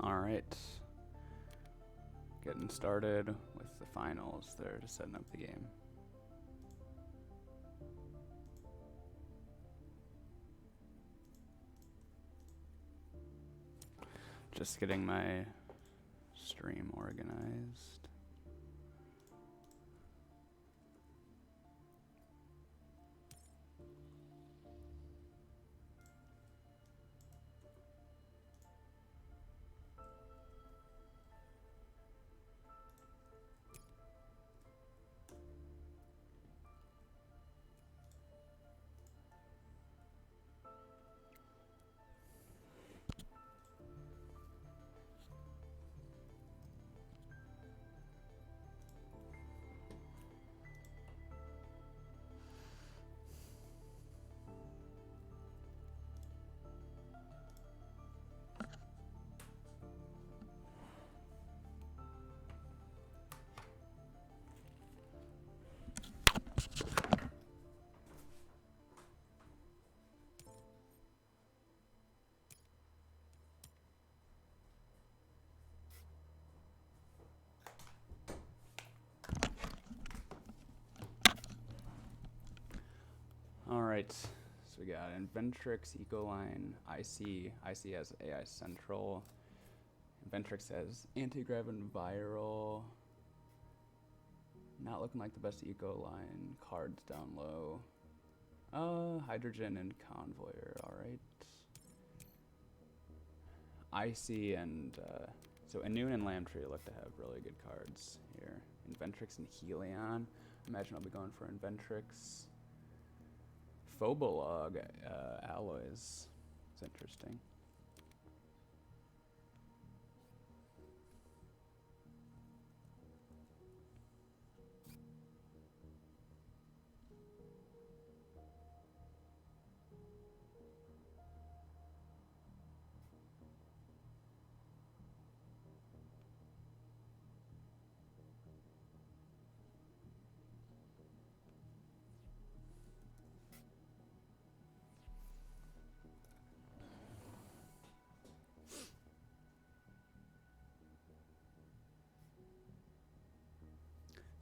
Alright. Getting started with the finals. They're just setting up the game. Just getting my stream organized. Alright, so we got Inventrix, Ecoline, IC. IC has AI Central. Inventrix has Anti-Grav and Viral. Not looking like the best Ecoline. Cards down low. Hydrogen and Convoyer, alright. IC and, so enoon and Lambtree look to have really good cards here. Inventrix and Helion. Imagine I'll be going for Inventrix. Phobolog alloys. It's interesting.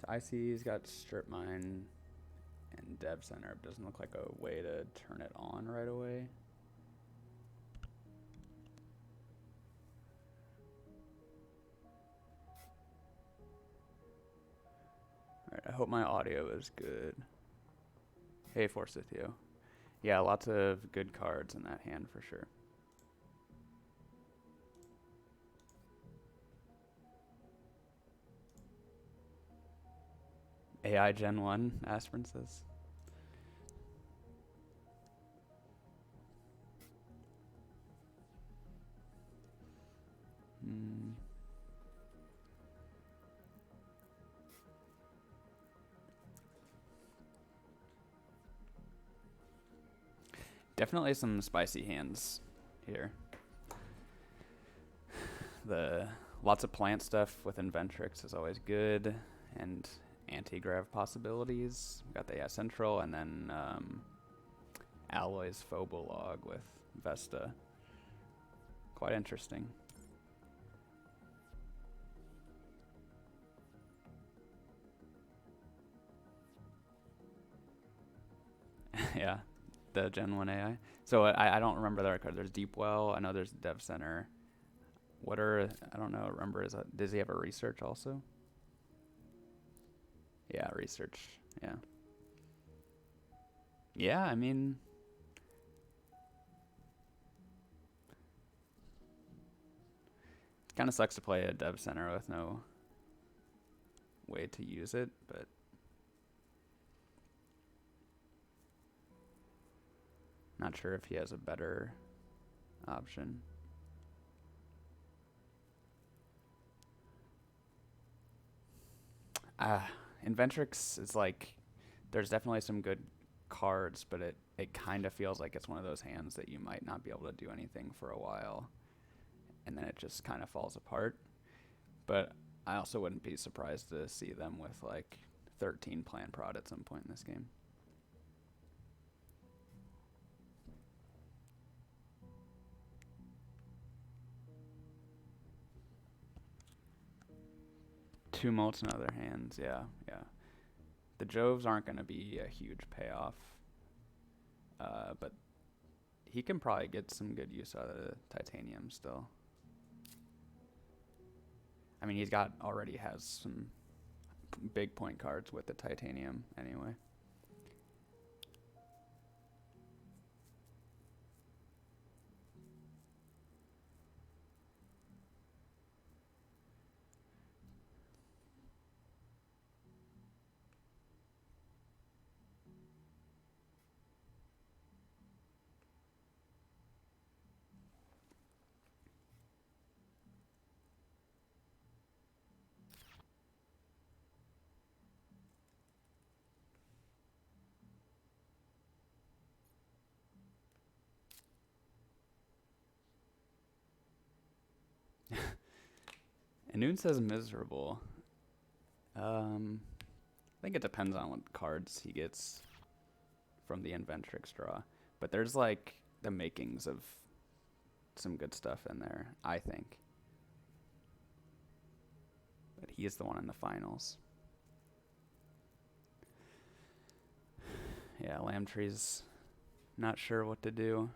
IC's got strip mine and dev center. It doesn't look like a way to turn it on right away. Alright, I hope my audio is good. Hey, Forsythio. Yeah, lots of good cards in that hand for sure. AI Gen 1, Aspirin says. Definitely some spicy hands here. Lots of plant stuff with Inventrix is always good, and anti-grav possibilities. We got the AI Central, and then Alloy's Phobolog with Vesta. Quite interesting. Yeah, the Gen 1 AI. So I don't remember the other card. There's Deep Well. I know there's Dev Center. What are, I don't know, remember, does he have a research also? Yeah, research. Yeah. Yeah, I mean, kind of sucks to play a dev center with no way to use it, but not sure if he has a better option. Inventrix is like, there's definitely some good cards, but it kind of feels like it's one of those hands that you might not be able to do anything for a while, and then it just kind of falls apart. But I also wouldn't be surprised to see them with like 13 plan prod at some point in this game. 2 mults in other hands, yeah, yeah. The Joves aren't going to be a huge payoff, but he can probably get some good use out of the Titanium still. I mean, already has some big point cards with the Titanium anyway. Enoon says miserable. I think it depends on what cards he gets from the Inventrix draw. But there's like the makings of some good stuff in there, I think. But he is the one in the finals. Yeah, Lambtree's not sure what to do.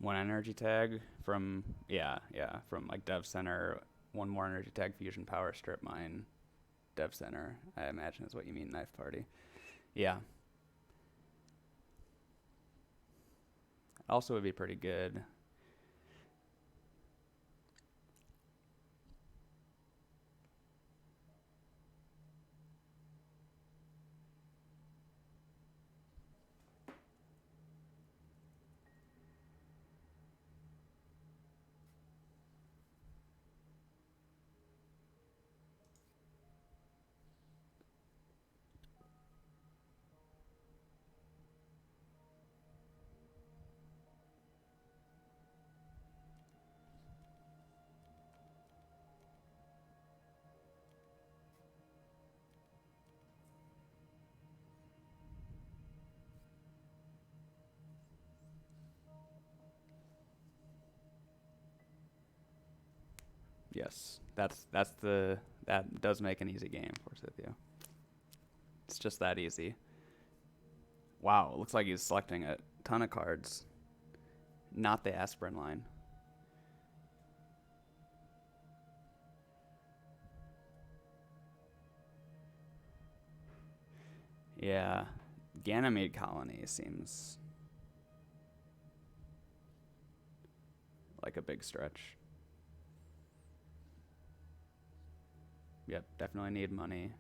One energy tag from, from like Dev Center. One more energy tag, Fusion Power, Strip Mine, Dev Center. I imagine is what you mean, Knife Party. Yeah. Also would be pretty good. Yes, that does make an easy game for Scythia. It's just that easy. Wow, it looks like he's selecting a ton of cards. Not the aspirin line. Yeah, Ganymede Colony seems like a big stretch. Yep, definitely need money.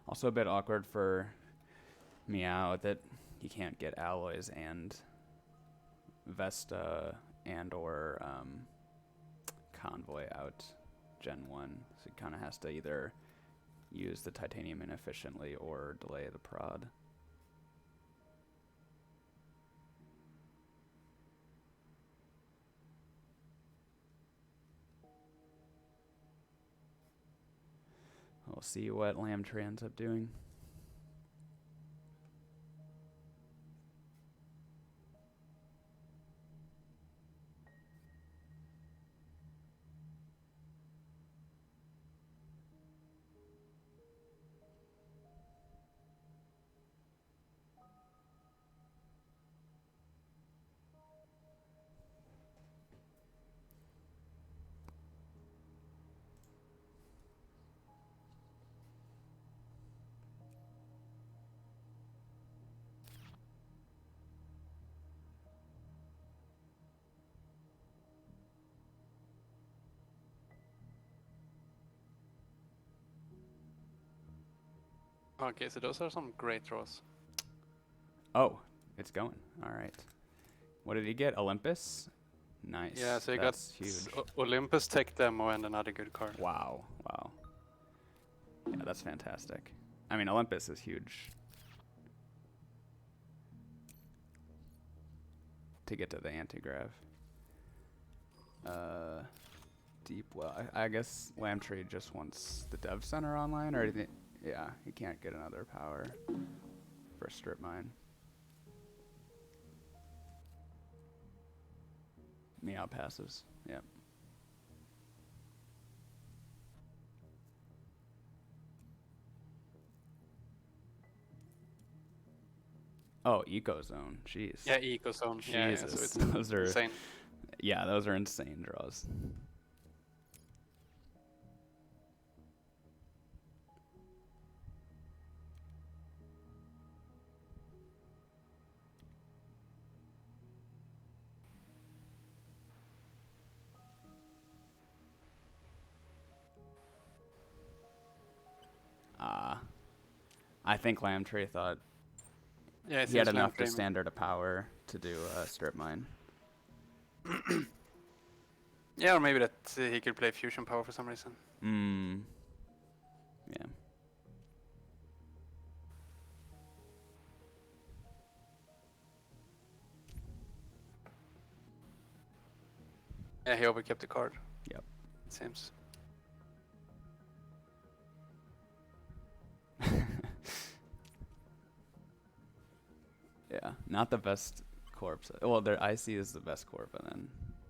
Also a bit awkward for Meow that he can't get Alloys and Vesta and or Convoy out Gen 1. So he kind of has to either use the titanium inefficiently or delay the prod. We'll see what Lambtree ends up doing. Okay, so those are some great draws. Oh, it's going. All right. What did he get? Olympus? Nice. Yeah, so you That's got huge. Olympus Tech Demo and another good card. Wow. Wow. Yeah, that's fantastic. I mean, Olympus is huge. To get to the anti-grav. Deep well. I guess Lambtree just wants the dev center online, or yeah, he can't get another power for strip mine. Meow passes. Yep. Oh, Ecozone. Jeez. Yeah, Ecozone. Jesus. Yeah, so it's those are insane. Yeah, those are insane draws. I think Lambtree thought he had enough to standard a power to do a strip mine. Yeah, or maybe that he could play fusion power for some reason. Yeah. Yeah, he overkept the card. Yep. It seems. Yeah, not the best corpse. Well, there IC is the best corp, and then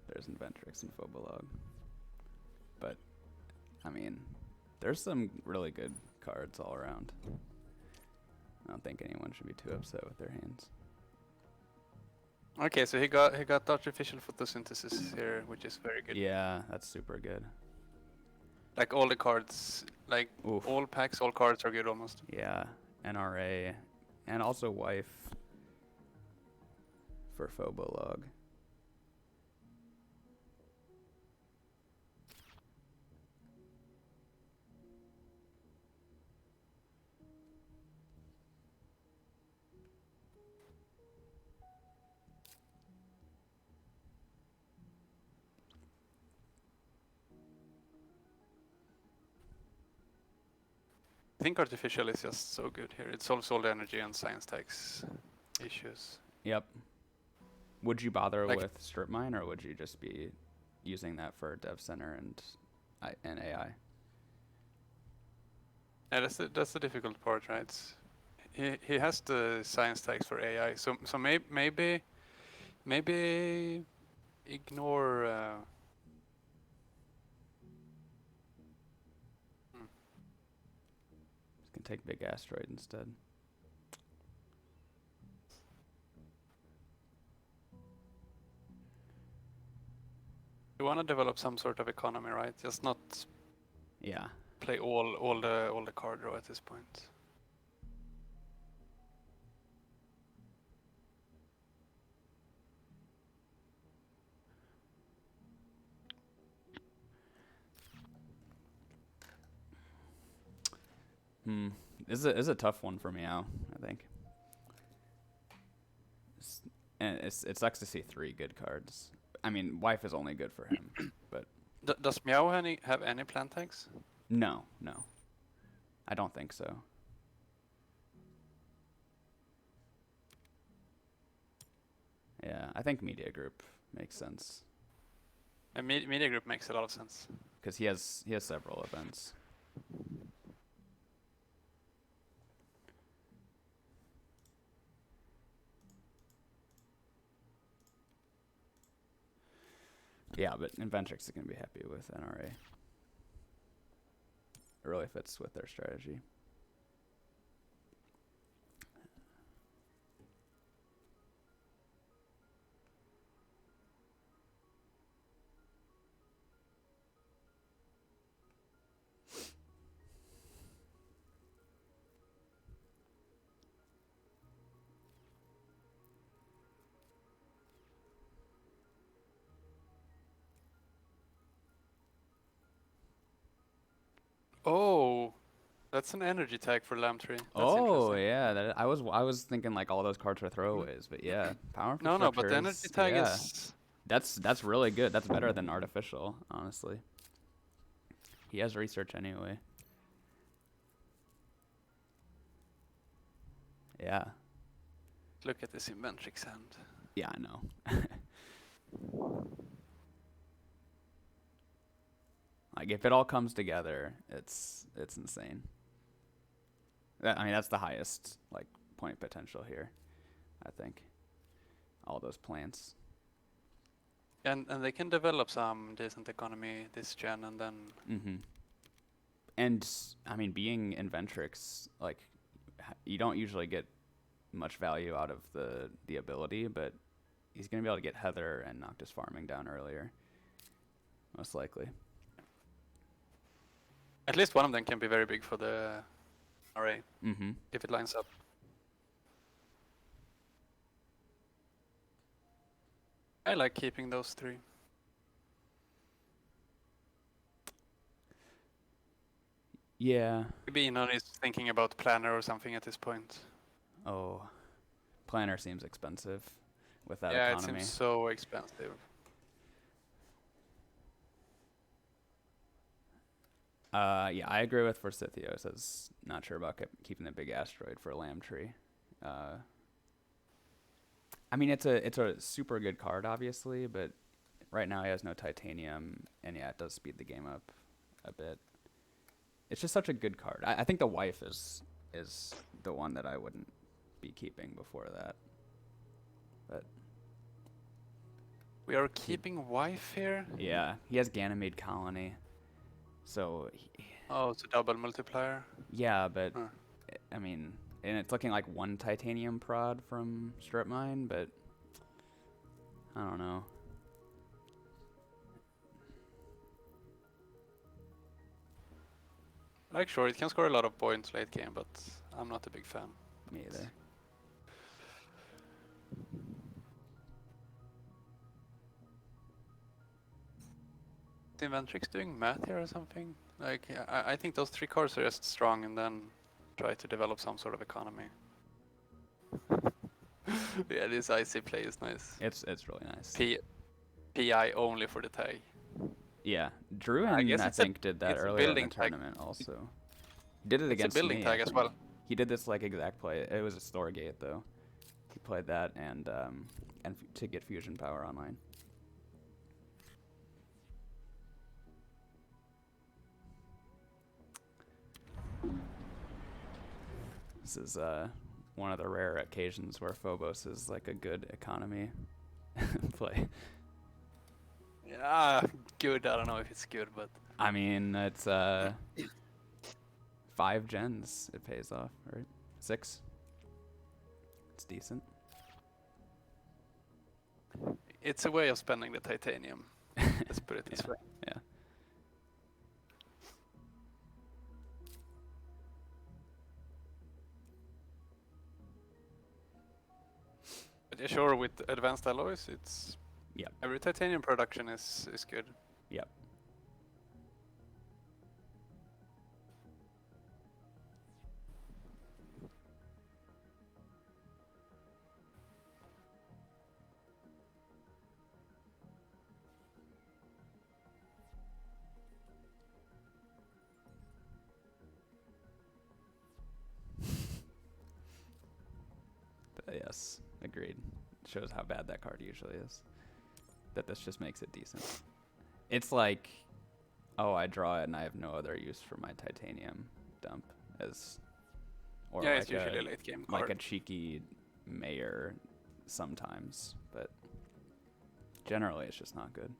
there's Inventrix and Phobolog. But I mean, there's some really good cards all around. I don't think anyone should be too upset with their hands. Okay, so he got artificial photosynthesis here, which is very good. Yeah, that's super good. Like all the cards, like Oof. all packs, all cards are good almost. Yeah, NRA, and also wife for Phobolog. I think artificial is just so good here. It solves all the energy and science tags issues. Yep. Would you bother Like with strip mine, or would you just be using that for dev center and AI? Yeah, that's the difficult part, right? He has the science tags for AI, so maybe ignore. Can take big asteroid instead. You want to develop some sort of economy, right? Just not Yeah. play all the card draw at this point. This is a tough one for Meow, I think. And it sucks to see 3 good cards. I mean, wife is only good for him, but Does Meow have any plant tags? no. I don't think so. Yeah, I think Media Group makes sense. And Media Group makes a lot of sense. Because he has several events. Yeah, but Inventrix is going to be happy with NRA. It really fits with their strategy. Oh, that's an energy tag for Lamb Tree. That's Oh interesting. yeah, I was thinking like all those cards were throwaways, but yeah, power infrastructure No, but the energy tag yeah, is. that's really good. That's better than artificial, honestly. He has research anyway. Yeah. Look at this Inventrix hand. Yeah, I know. Like if it all comes together, it's insane. I mean, that's the highest like point potential here, I think. All those plants. And they can develop some decent economy this gen, and then Mm-hmm. And I mean, being Inventrix, like you don't usually get much value out of the ability, but he's gonna be able to get Heather and Noctis farming down earlier, most likely. at least one of them can be very big for the array Mm-hmm. if it lines up. I like keeping those three. Yeah. Maybe Enoon is thinking about Planner or something at this point. Oh, Planner seems expensive with that Yeah, economy. it seems so expensive. Yeah, I agree with Forsythio. Says not sure about keeping the big asteroid for Lamb Tree. I mean, it's a super good card, obviously, but right now he has no titanium, and yeah, it does speed the game up a bit. It's just such a good card. I think the wife is the one that I wouldn't be keeping before that. But We are keeping wife here. yeah, he has Ganymede Colony, so Oh, it's a double multiplier. yeah, but Huh. I mean, and it's looking like one titanium prod from Strip Mine, but I don't know. Like, sure, it can score a lot of points late game, but I'm not a big fan. Me either. Is Inventrix doing math here or something? Like, I think those three cards are just strong, and then try to develop some sort of economy. Yeah, this IC play is nice. It's really nice. PI only for the tag. Yeah, Drew I and guess I it's think did that it's a earlier in the building tag. tournament also. He did it It's a against building me. tag as well. He did this like exact play. It was a store gate though. He played that and to get fusion power online. This is one of the rare occasions where Phobos is like a good economy play. Yeah, good. I don't know if it's good, but I mean, it's 5 gens. It pays off, right? 6. It's decent. it's a way of spending the titanium. Let's put it this Yeah. way. Yeah. But yeah, sure, with advanced alloys, it's Yep. every titanium production is good. Yep. Yes, agreed. Shows how bad that card usually is. That this just makes it decent. It's like, oh, I draw it and I have no other use for my titanium dump as, or Yeah, like it's usually a late game like card. a cheeky mayor sometimes, but generally it's just not good.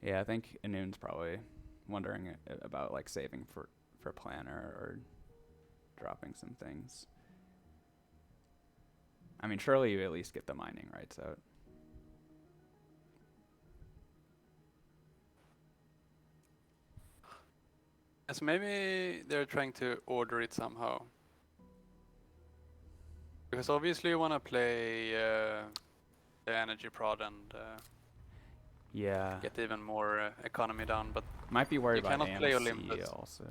Yeah, I think Enoon's probably wondering about like saving for planner or dropping some things. I mean, surely you at least get the mining rights out. So maybe they're trying to order it somehow. Because obviously you want to play the energy prod and Yeah. get even more economy down, but Might be worried you about cannot play AMC Olympus. also.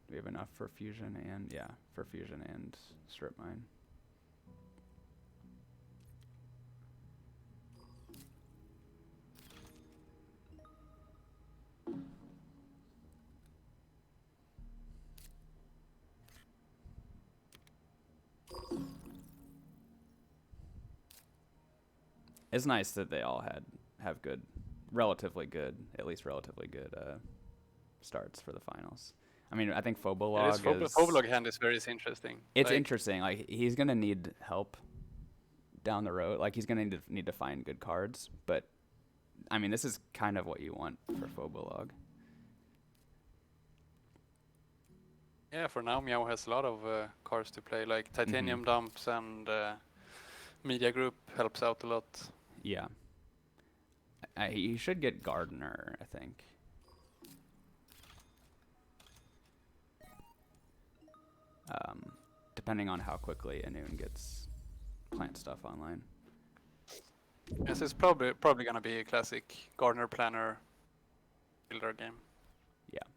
Do we have enough for fusion and for fusion and strip mine? It's nice that they all have good, at least relatively good starts for the finals. I mean, I think Phobolog is... Phobolog hand is very interesting. It's interesting. Like, he's going to need help down the road. Like, he's going to need to find good cards. But, I mean, this is kind of what you want for Phobolog. Yeah, for now Meow has a lot of cards to play, like Titanium Dumps and Media Group helps out a lot. Yeah. He should get Gardener, I think. Depending on how quickly Enoon gets plant stuff online. Yes, it's probably gonna be a classic Gardener Planner builder game. Yeah.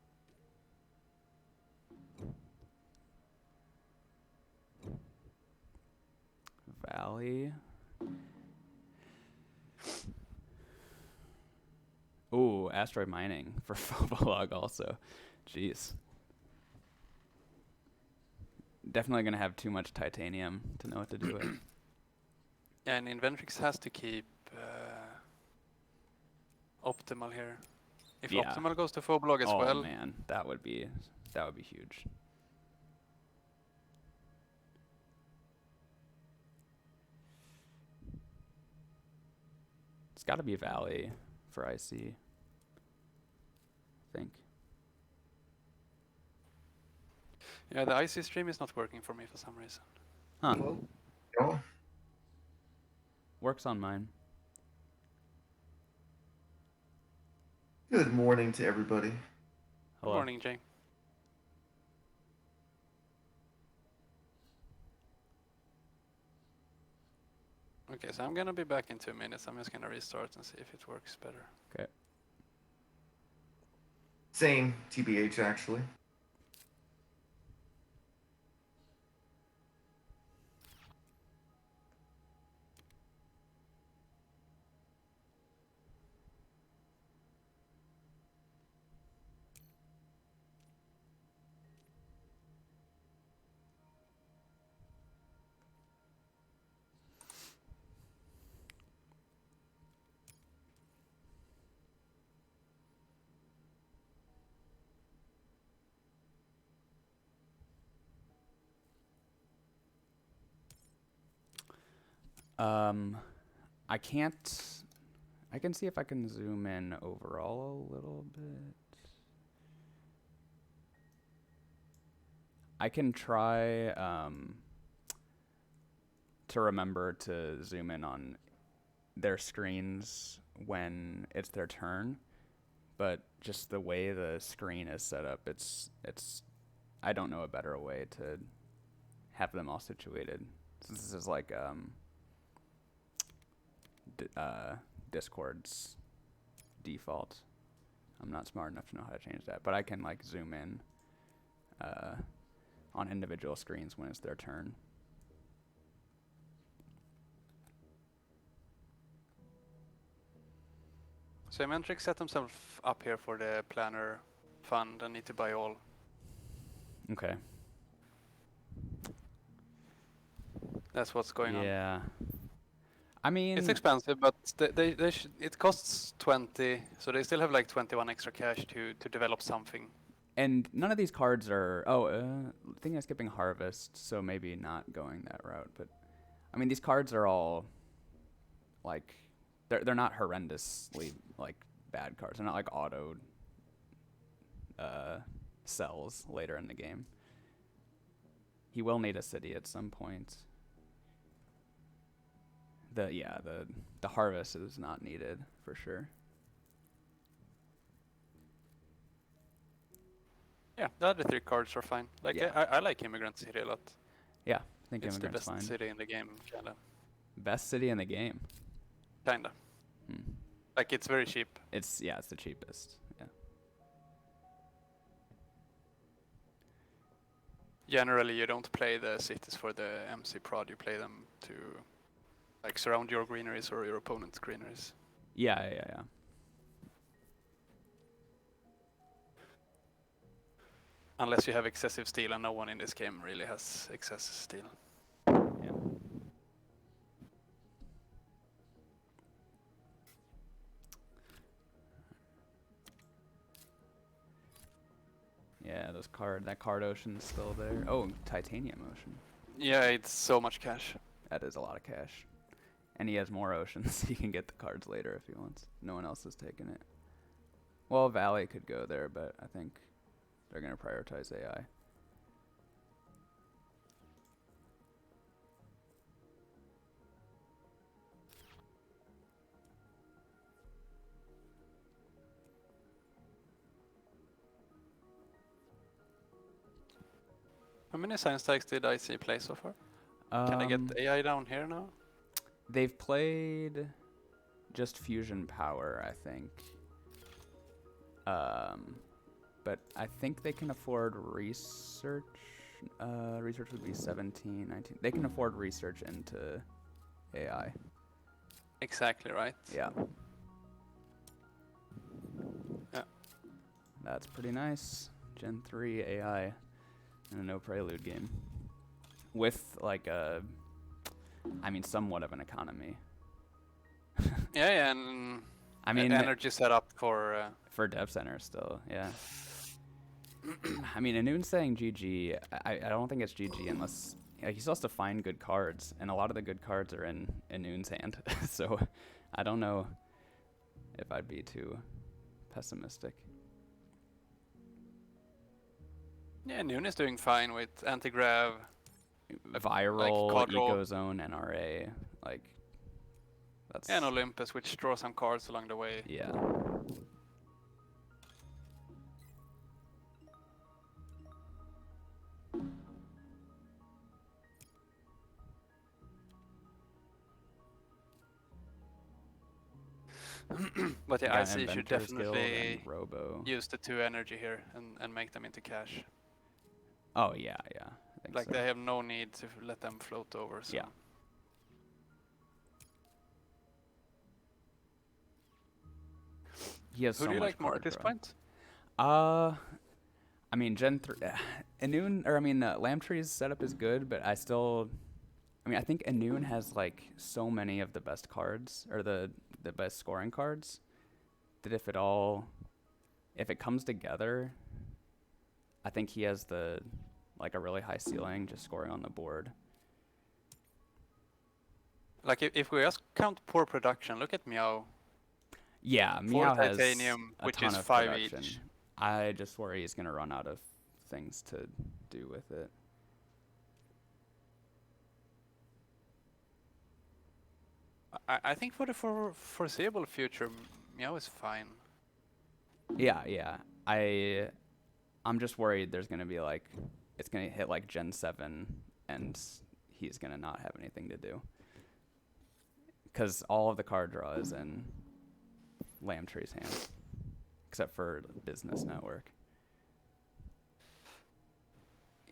Valley. Ooh, asteroid mining for Phobolog also. Jeez. Definitely gonna have too much titanium to know what to do with. Yeah, and Inventrix has to keep Optimal here. If Optimal goes to Phobolog as well. Oh man, that would be huge. It's got to be Valley for IC, I think. Yeah, the IC stream is not working for me for some reason. Huh. No. Works on mine. Good morning to everybody. Hello. Good morning, Jay. Okay, so I'm gonna be back in 2 minutes. I'm just gonna restart and see if it works better. Okay. Same, TBH actually. I can see if I can zoom in overall a little bit. I can try to remember to zoom in on their screens when it's their turn, but just the way the screen is set up, it's I don't know a better way to have them all situated. Since this is like Discord's default. I'm not smart enough to know how to change that, but I can like zoom in on individual screens when it's their turn. So Mentrix set themselves up here for the planner fund and need to buy all. Okay. That's what's going on. Yeah. I mean, It's expensive, but it costs 20, so they still have like 21 extra cash to develop something. and none of these cards are. Oh, I think I'm skipping Harvest, so maybe not going that route. But I mean, these cards are all like they're not horrendously like bad cards. They're not like auto sells later in the game. He will need a city at some point. The Harvest is not needed for sure. Yeah, the other 3 cards are fine. Like Yeah. I like Immigrant City a lot. Yeah, I think It's the Immigrant's best fine. city in the game, kinda. Best city in the game. Kinda. Like it's very cheap. It's the cheapest. Yeah. Generally, you don't play the cities for the MC prod. You play them to like surround your greeneries or your opponent's greeneries. Yeah. Unless you have excessive steel, and no one in this game really has excessive steel. Yeah. Yeah, that card ocean's still there. Oh, titanium ocean. Yeah, it's so much cash. That is a lot of cash. And he has more oceans. He can get the cards later if he wants. No one else has taken it. Well, Valley could go there, but I think they're going to prioritize AI. How many science tags did I see play so far? Can I get AI down here now? They've played just fusion power, I think. But I think they can afford research. Research would be 17, 19. They can afford research into AI. Exactly right. Yeah. Yeah. That's pretty nice. Gen 3 AI in a no prelude game. With like somewhat of an economy. Yeah, and I mean, energy setup for Dev Center still, yeah. I mean, Enoon's saying GG. I don't think it's GG unless he still has to find good cards, and a lot of the good cards are in Enoon's hand. So I don't know if I'd be too pessimistic. Yeah, Noon is doing fine with anti-grav. Viral, card draw. Ecozone, NRA, like that's. And Olympus, which draw some cards along the way. Yeah. But yeah, Yeah, I see should Inventors Guild definitely and Robo. use the 2 energy here and make them into cash. Oh yeah. I think Like so. they have no need to let them float over. So. Yeah. He has Who so do you much like more at card this draw. point? I mean, Gen 3, Lamtree's setup is good, but I think Enoon has like so many of the best cards, or the best scoring cards, that if it comes together, I think he has a really high ceiling just scoring on the board. Like if we just count poor production, look at Meow. Yeah, 4 Meow has titanium, a which ton is of 5 production. each. I just worry he's gonna run out of things to do with it. I think for the foreseeable future, Meow is fine. Yeah. I'm just worried there's gonna be it's gonna hit like Gen 7 and he's gonna not have anything to do. Because all of the card draw is in Lamtree's hand. except for Business Network.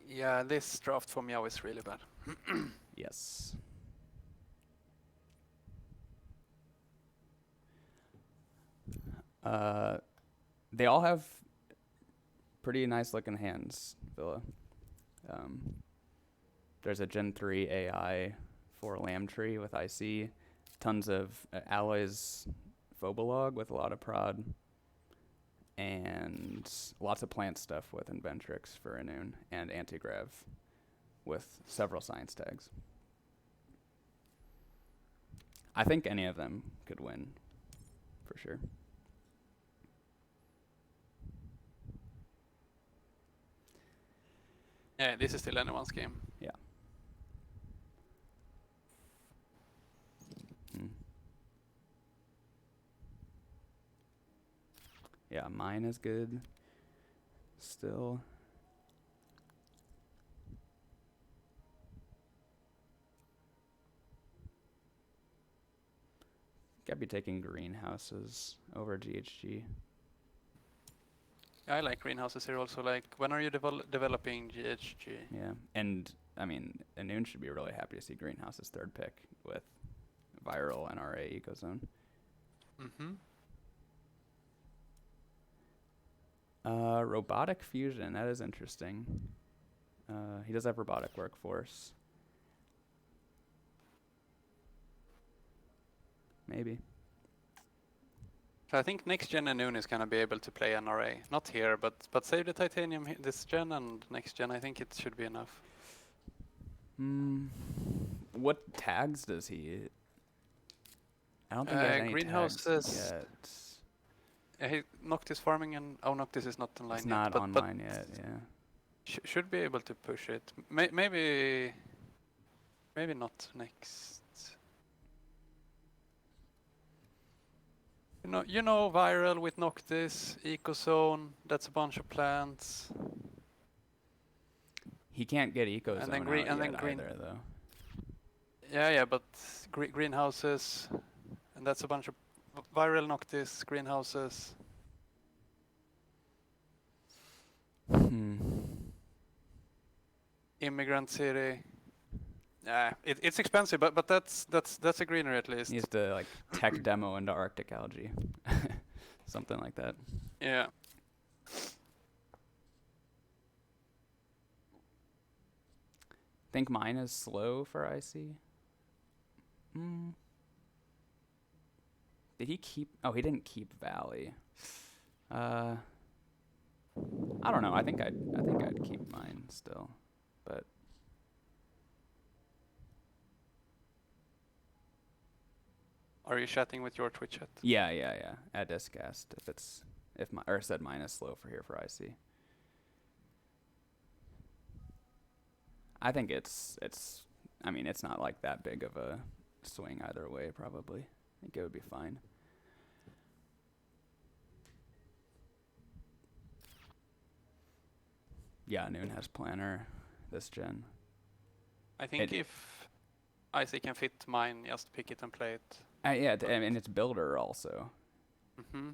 Yeah, this draft for Meow is really bad. Yes. They all have pretty nice looking hands, Villa. There's a Gen 3 AI for Lambtree with IC, tons of Alloy's Phobolog with a lot of prod, and lots of plant stuff with Inventrix for enoon, and Antigrav with several science tags. I think any of them could win, for sure. Yeah, this is still anyone's game. Yeah. Yeah, mine is good. Still. I'd be taking greenhouses over GHG. I like greenhouses here also. Like, when are you developing GHG? Yeah, and I mean, enoon should be really happy to see greenhouses third pick with viral NRA ecozone. Mm-hmm. Robotic fusion, that is interesting. He does have robotic workforce. Maybe. So I think next gen enoon is gonna be able to play NRA. Not here, but save the titanium this gen, and next gen I think it should be enough. What tags does he? I don't think he has any greenhouses. tags yet. He Noctis farming and Noctis is not online It's yet. not but online yet. Yeah. Should be able to push it. Maybe not next. You know, viral with Noctis, ecozone. That's a bunch of plants. He can't get ecozone And then green- out and then yet green- either, though. Yeah, but greenhouses, and that's a bunch of viral Noctis greenhouses. Immigrant city. It's expensive, but that's a greener at least. He needs to like tech demo into Arctic algae, something like that. Yeah. Think mine is slow for IC. Did he keep? Oh, he didn't keep Valley. I don't know. I think I'd keep mine still, but. Are you chatting with your Twitch chat? Yeah. At Discast, or said mine is slow for here for IC. I think it's I mean, it's not like that big of a swing either way, probably. I think it would be fine. Yeah, Noon has planner this gen. I think if IC can fit mine, just pick it and play it. Yeah, and it's builder also. Mm-hmm.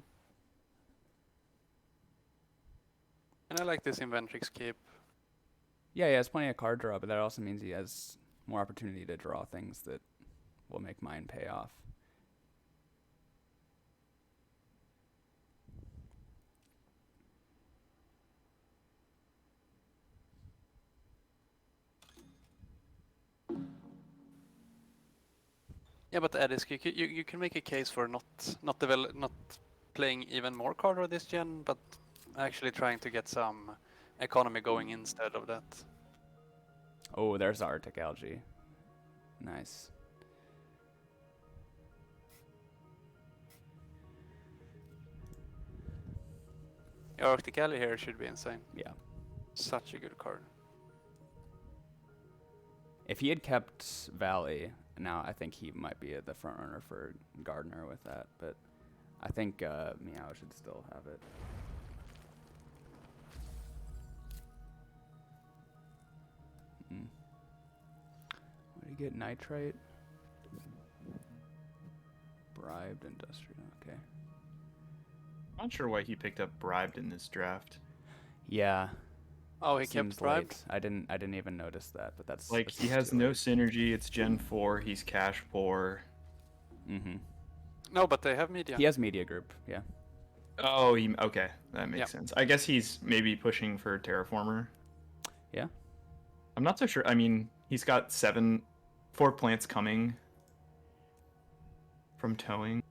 And I like this Inventrix keep. Yeah, he has plenty of card draw, but that also means he has more opportunity to draw things that will make mine pay off. Yeah, but Eddisk, you can make a case for not playing even more card draw this gen, but actually trying to get some economy going instead of that. Oh, there's Arctic algae. Nice. Arctic Alley here should be insane. Yeah. Such a good card. If he had kept Valley, now I think he might be the front runner for Gardner with that, but I think Meow should still have it. What did he get? Nitrite? Bribed industrial, okay. Not sure why he picked up bribed in this draft. Yeah. Oh, he Seems kept bribed? late. I didn't even notice that, but that's Like, that he seems has too no late. synergy. It's Gen 4. He's cash poor. Mm-hmm. No, but they have media. He has media group, yeah. Oh, okay. That makes Yep. sense. I guess he's maybe pushing for Terraformer. Yeah. I'm not so sure. I mean, he's got 4 plants coming from towing.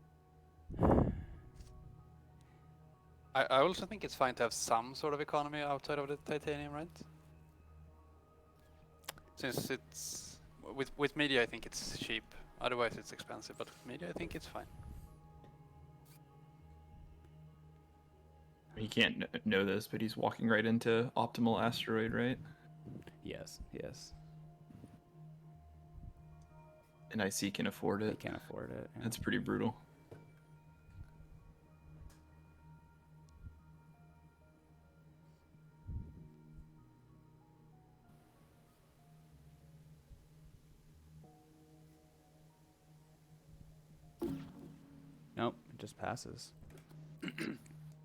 I also think it's fine to have some sort of economy outside of the titanium, right? Since it's with media, I think it's cheap. Otherwise, it's expensive. But with media, I think it's fine. He can't know this, but he's walking right into optimal asteroid, right? Yes, yes. And IC can afford He it. can't afford it. Yeah. That's pretty brutal. Nope, it just passes.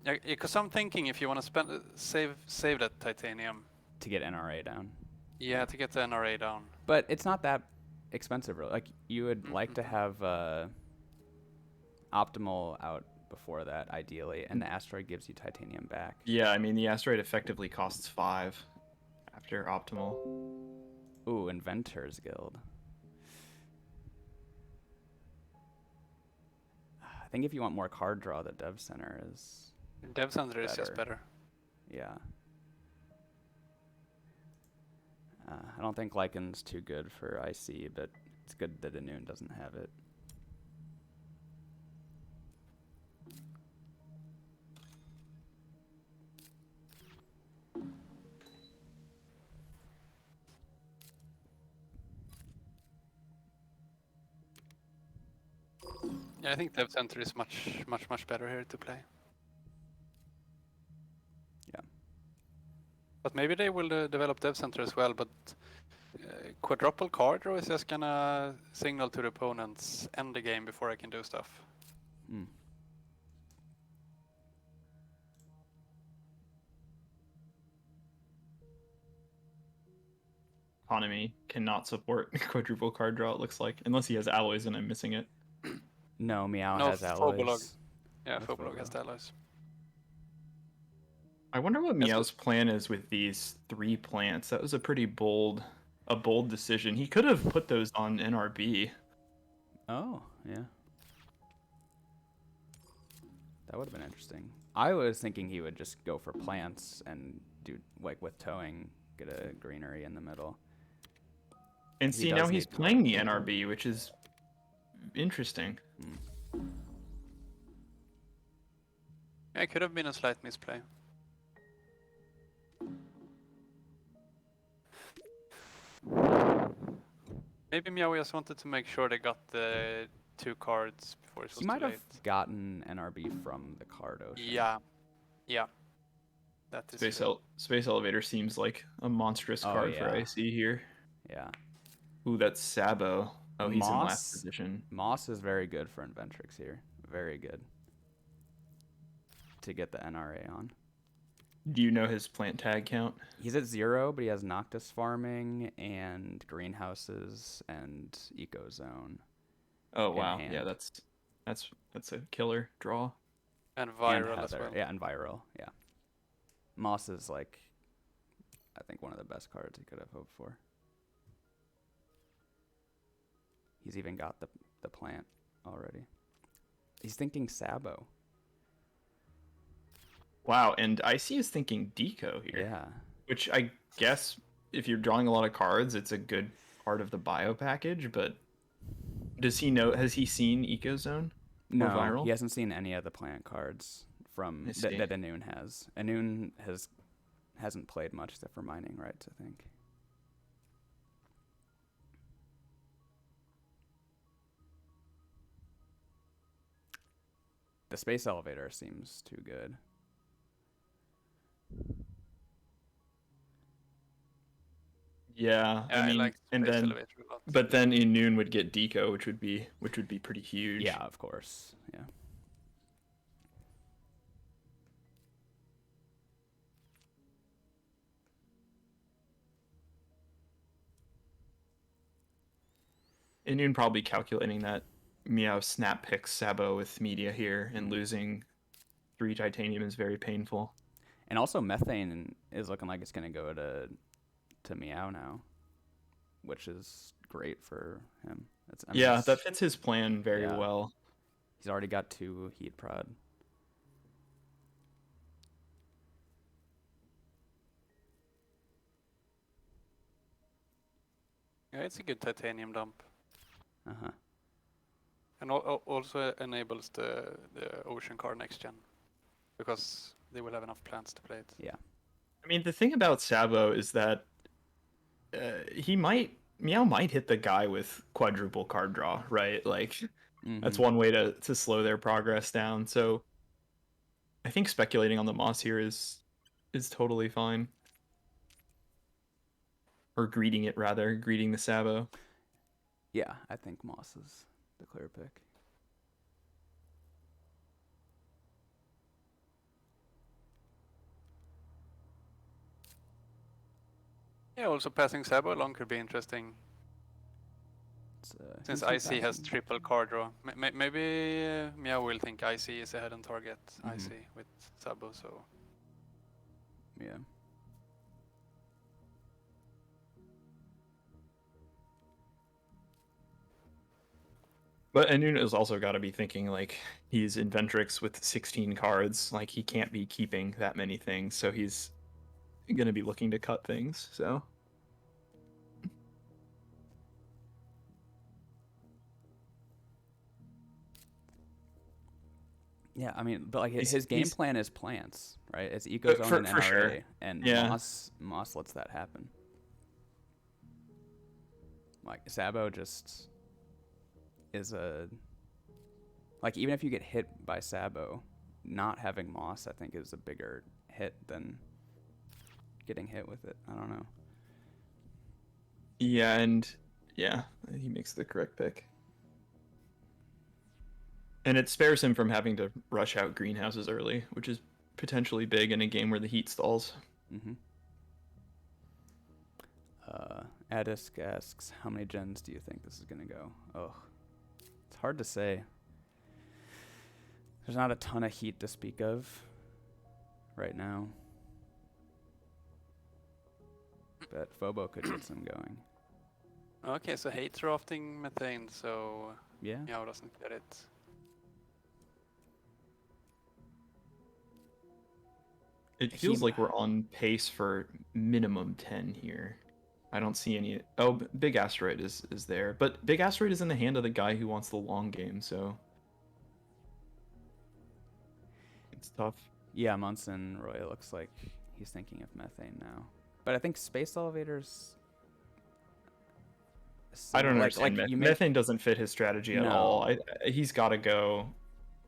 Yeah, because I'm thinking if you want to spend save that titanium, To get NRA down. yeah, to get the NRA down. But it's not that expensive, really. Like, you would like to have optimal out before that, ideally, and the asteroid gives you titanium back. Yeah, I mean, the asteroid effectively costs 5 after optimal. Ooh, Inventors Guild. I think if you want more card draw, the Dev Center is... Dev Center is just Better. better. Yeah. I don't think Lycan's too good for IC, but it's good that enoon doesn't have it. Yeah, I think Dev Center is much better here to play. Yeah. But maybe they will develop Dev Center as well, but quadruple card draw is just gonna signal to the opponents end the game before I can do stuff. Mm. Economy cannot support quadruple card draw, it looks like. Unless he has alloys and I'm missing it. No, Meow No, has Phobolog. alloys. Yeah, With Phobolog has Phobolog. the alloys. I wonder what Yes, Meow's plan is with these 3 plants. That was a bold decision. He could have put those on NRB. Oh, yeah. That would have been interesting. I was thinking he would just go for plants and do, like, with towing, get a greenery in the middle. And He see, does now he's need playing the NRB, which is interesting. Yeah, it could have been a slight misplay. Maybe Meow just wanted to make sure they got the 2 cards before it was He too might late. have gotten NRB from the card ocean. Yeah. Yeah. That is true. Space Elevator seems like a monstrous Oh, card for yeah. IC here. Yeah. Ooh, that's Sabo. Oh, he's in Moss- last position. Moss is very good for Inventrix here. Very good. To get the NRA on. Do you know his plant tag count? He's at 0, but he has Noctis farming and greenhouses and ecozone. Oh in wow, hand. yeah, that's a killer draw. And And viral as Heather. well. Yeah, and viral. Yeah. Moss is, like, I think one of the best cards he could have hoped for. He's even got the plant already. He's thinking Sabo. Wow, and IC is thinking Deco here. Yeah. Which I guess if you're drawing a lot of cards, it's a good part of the bio package, but does he know, has he seen Ecozone? No, viral? he hasn't seen any of the plant cards from I see. that enoon has. Enoon hasn't played much except for mining rights, I think. The space elevator seems too good. Yeah, I mean, like and Space then Elevator a lot. but then Enoon would get Deco, which would be pretty huge. Yeah, of course. Yeah. Enoon probably calculating that Meow snap picks Sabo with media here, and losing 3 titanium is very painful. And also methane is looking like it's going to go to Meow now, which is great for him. Yeah, that fits his plan very Yeah. well. He's already got 2 heat prod. Yeah, it's a good titanium dump. Uh-huh. And also enables the ocean card next gen, because they will have enough plants to play it. Yeah. I mean, the thing about Sabo is that Meow might hit the guy with quadruple card draw, right? Like, that's one way to slow their progress down. So I think speculating on the Moss here is totally fine. Or greeting it, rather. Greeting the Sabo. Yeah, I think Moss is the clear pick. Yeah, also passing Sabo along could be interesting. Since IC has triple card draw. Maybe Meow will think IC is ahead and target IC with Sabo, so... Yeah. But Enoon has also got to be thinking, like, he's Inventrix with 16 cards. Like, he can't be keeping that many things, so he's going to be looking to cut things, so... Yeah, I mean, but like his game plan is plants, right? It's Eco Zone for and NRA, sure. and Yeah. Moss lets that happen. Like Sabo just is a like, even if you get hit by Sabo, not having Moss I think is a bigger hit than getting hit with it. I don't know. Yeah, and yeah, he makes the correct pick. And it spares him from having to rush out greenhouses early, which is potentially big in a game where the heat stalls. Adisk asks, how many gens do you think this is going to go? Oh, it's hard to say. There's not a ton of heat to speak of right now. But Phobo could get some going. Okay, so hate drafting methane, so Yeah. Meow doesn't get it. It feels like we're on pace for minimum 10 here. I don't see any... Oh, Big Asteroid is there. But Big Asteroid is in the hand of the guy who wants the long game, so... It's tough. Yeah, Munson Roy looks like he's thinking of methane now. But I think Space Elevators... I don't understand. Methane doesn't fit his strategy at all. He's got to go...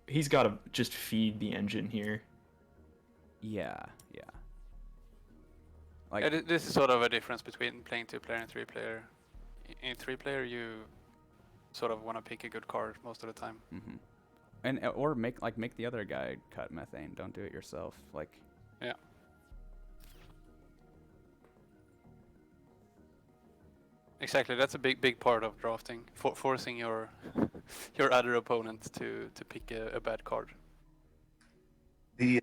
He's got to just feed the engine here. Yeah. Like, this is sort of a difference between playing 2-player and 3-player. In 3-player, you sort of want to pick a good card most of the time. And or make the other guy cut methane. Don't do it yourself. Like, yeah. Exactly. That's a big part of drafting, forcing your other opponent to pick a bad card. The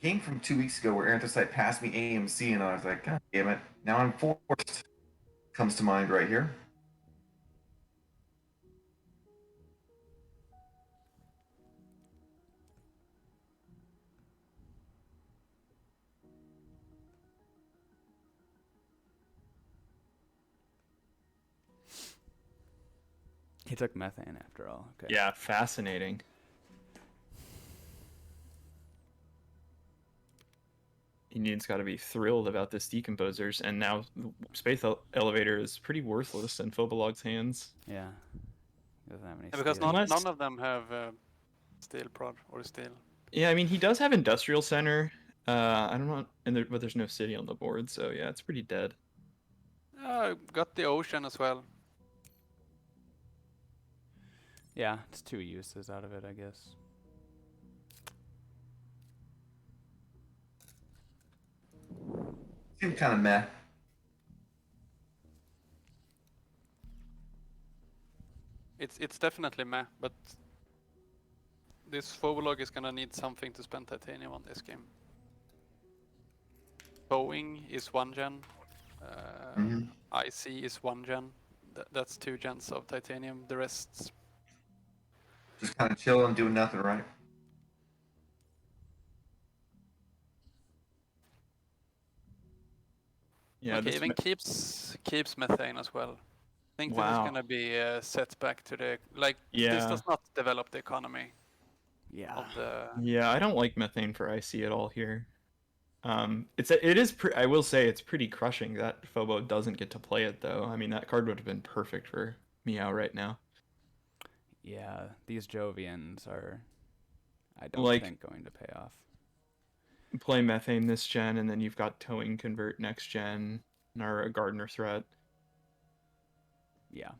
game from 2 weeks ago where Anthracite passed me AMC, and I was like, God damn it! Now I'm forced. Comes to mind right here. he took methane after all. Okay. Yeah, fascinating. Union's got to be thrilled about this Decomposers, and now Space Elevator is pretty worthless in Phobolog's hands. Yeah. He doesn't have any Because steel. none of them have steel prod or steel. Yeah, I mean, he does have Industrial Center. I don't know, but there's no city on the board, so yeah, it's pretty dead. Got the ocean as well. Yeah, it's 2 uses out of it, I guess. Seemed kind of meh. It's definitely meh, but this Phobolog is gonna need something to spend titanium on this game. Towing is 1 gen. IC is 1 gen. That's 2 gens of titanium. The rest. Just kind of chilling, doing nothing, right? Yeah. Okay, even keeps methane as well. I think this is Wow. gonna be a setback to the this Yeah. does not develop the economy Yeah. of the. Yeah, I don't like methane for IC at all here. It is I will say it's pretty crushing that Phobo doesn't get to play it though. I mean, that card would have been perfect for Meow right now. Yeah, these Jovians are, I don't Like, think, going to pay off. play methane this gen, and then you've got towing convert next gen, or a gardener threat. Yeah.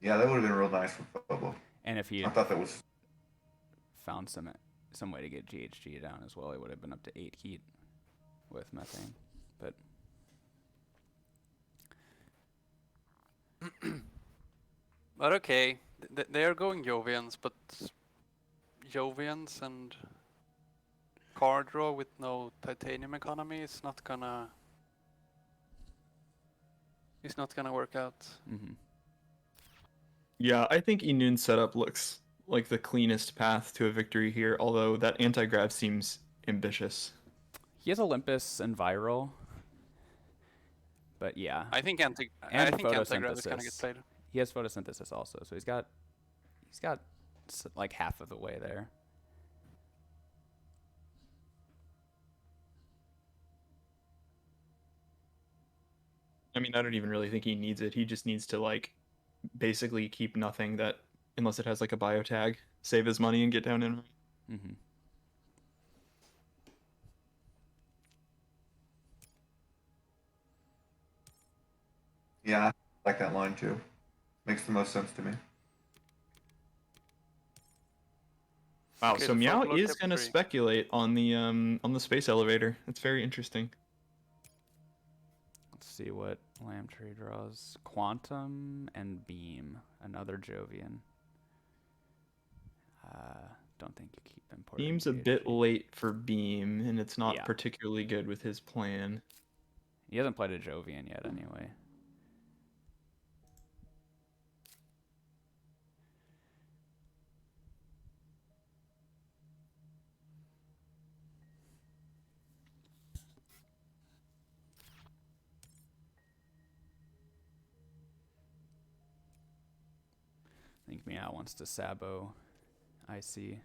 Yeah, that would have been real nice for Bobo. And if he I thought that was. found some way to get GHG down as well, he would have been up to 8 heat with methane. But But okay, they are going Jovians, but Jovians and card draw with no titanium economy is not gonna. It's not gonna work out. Yeah, I think enoon setup looks like the cleanest path to a victory here, although that anti-grav seems ambitious. he has Olympus and Viral. But yeah. I think and anti-grav is gonna get photosynthesis. played. He has photosynthesis also, so he's got like half of the way there. I mean, I don't even really think he needs it. He just needs to like basically keep nothing that, unless it has like a bio tag, save his money and get down in. Yeah, I like that line too. Makes the most sense to me. Wow, Okay, so the Meow Folklore is kept gonna 3. speculate on the space elevator. That's very interesting. Let's see what Lambtree draws. Quantum and Beam, another Jovian. Don't think you keep importing. Beam's a bit late for Beam, and it's not particularly good with his plan. He hasn't played a Jovian yet, anyway. I think Meow wants to Sabo IC.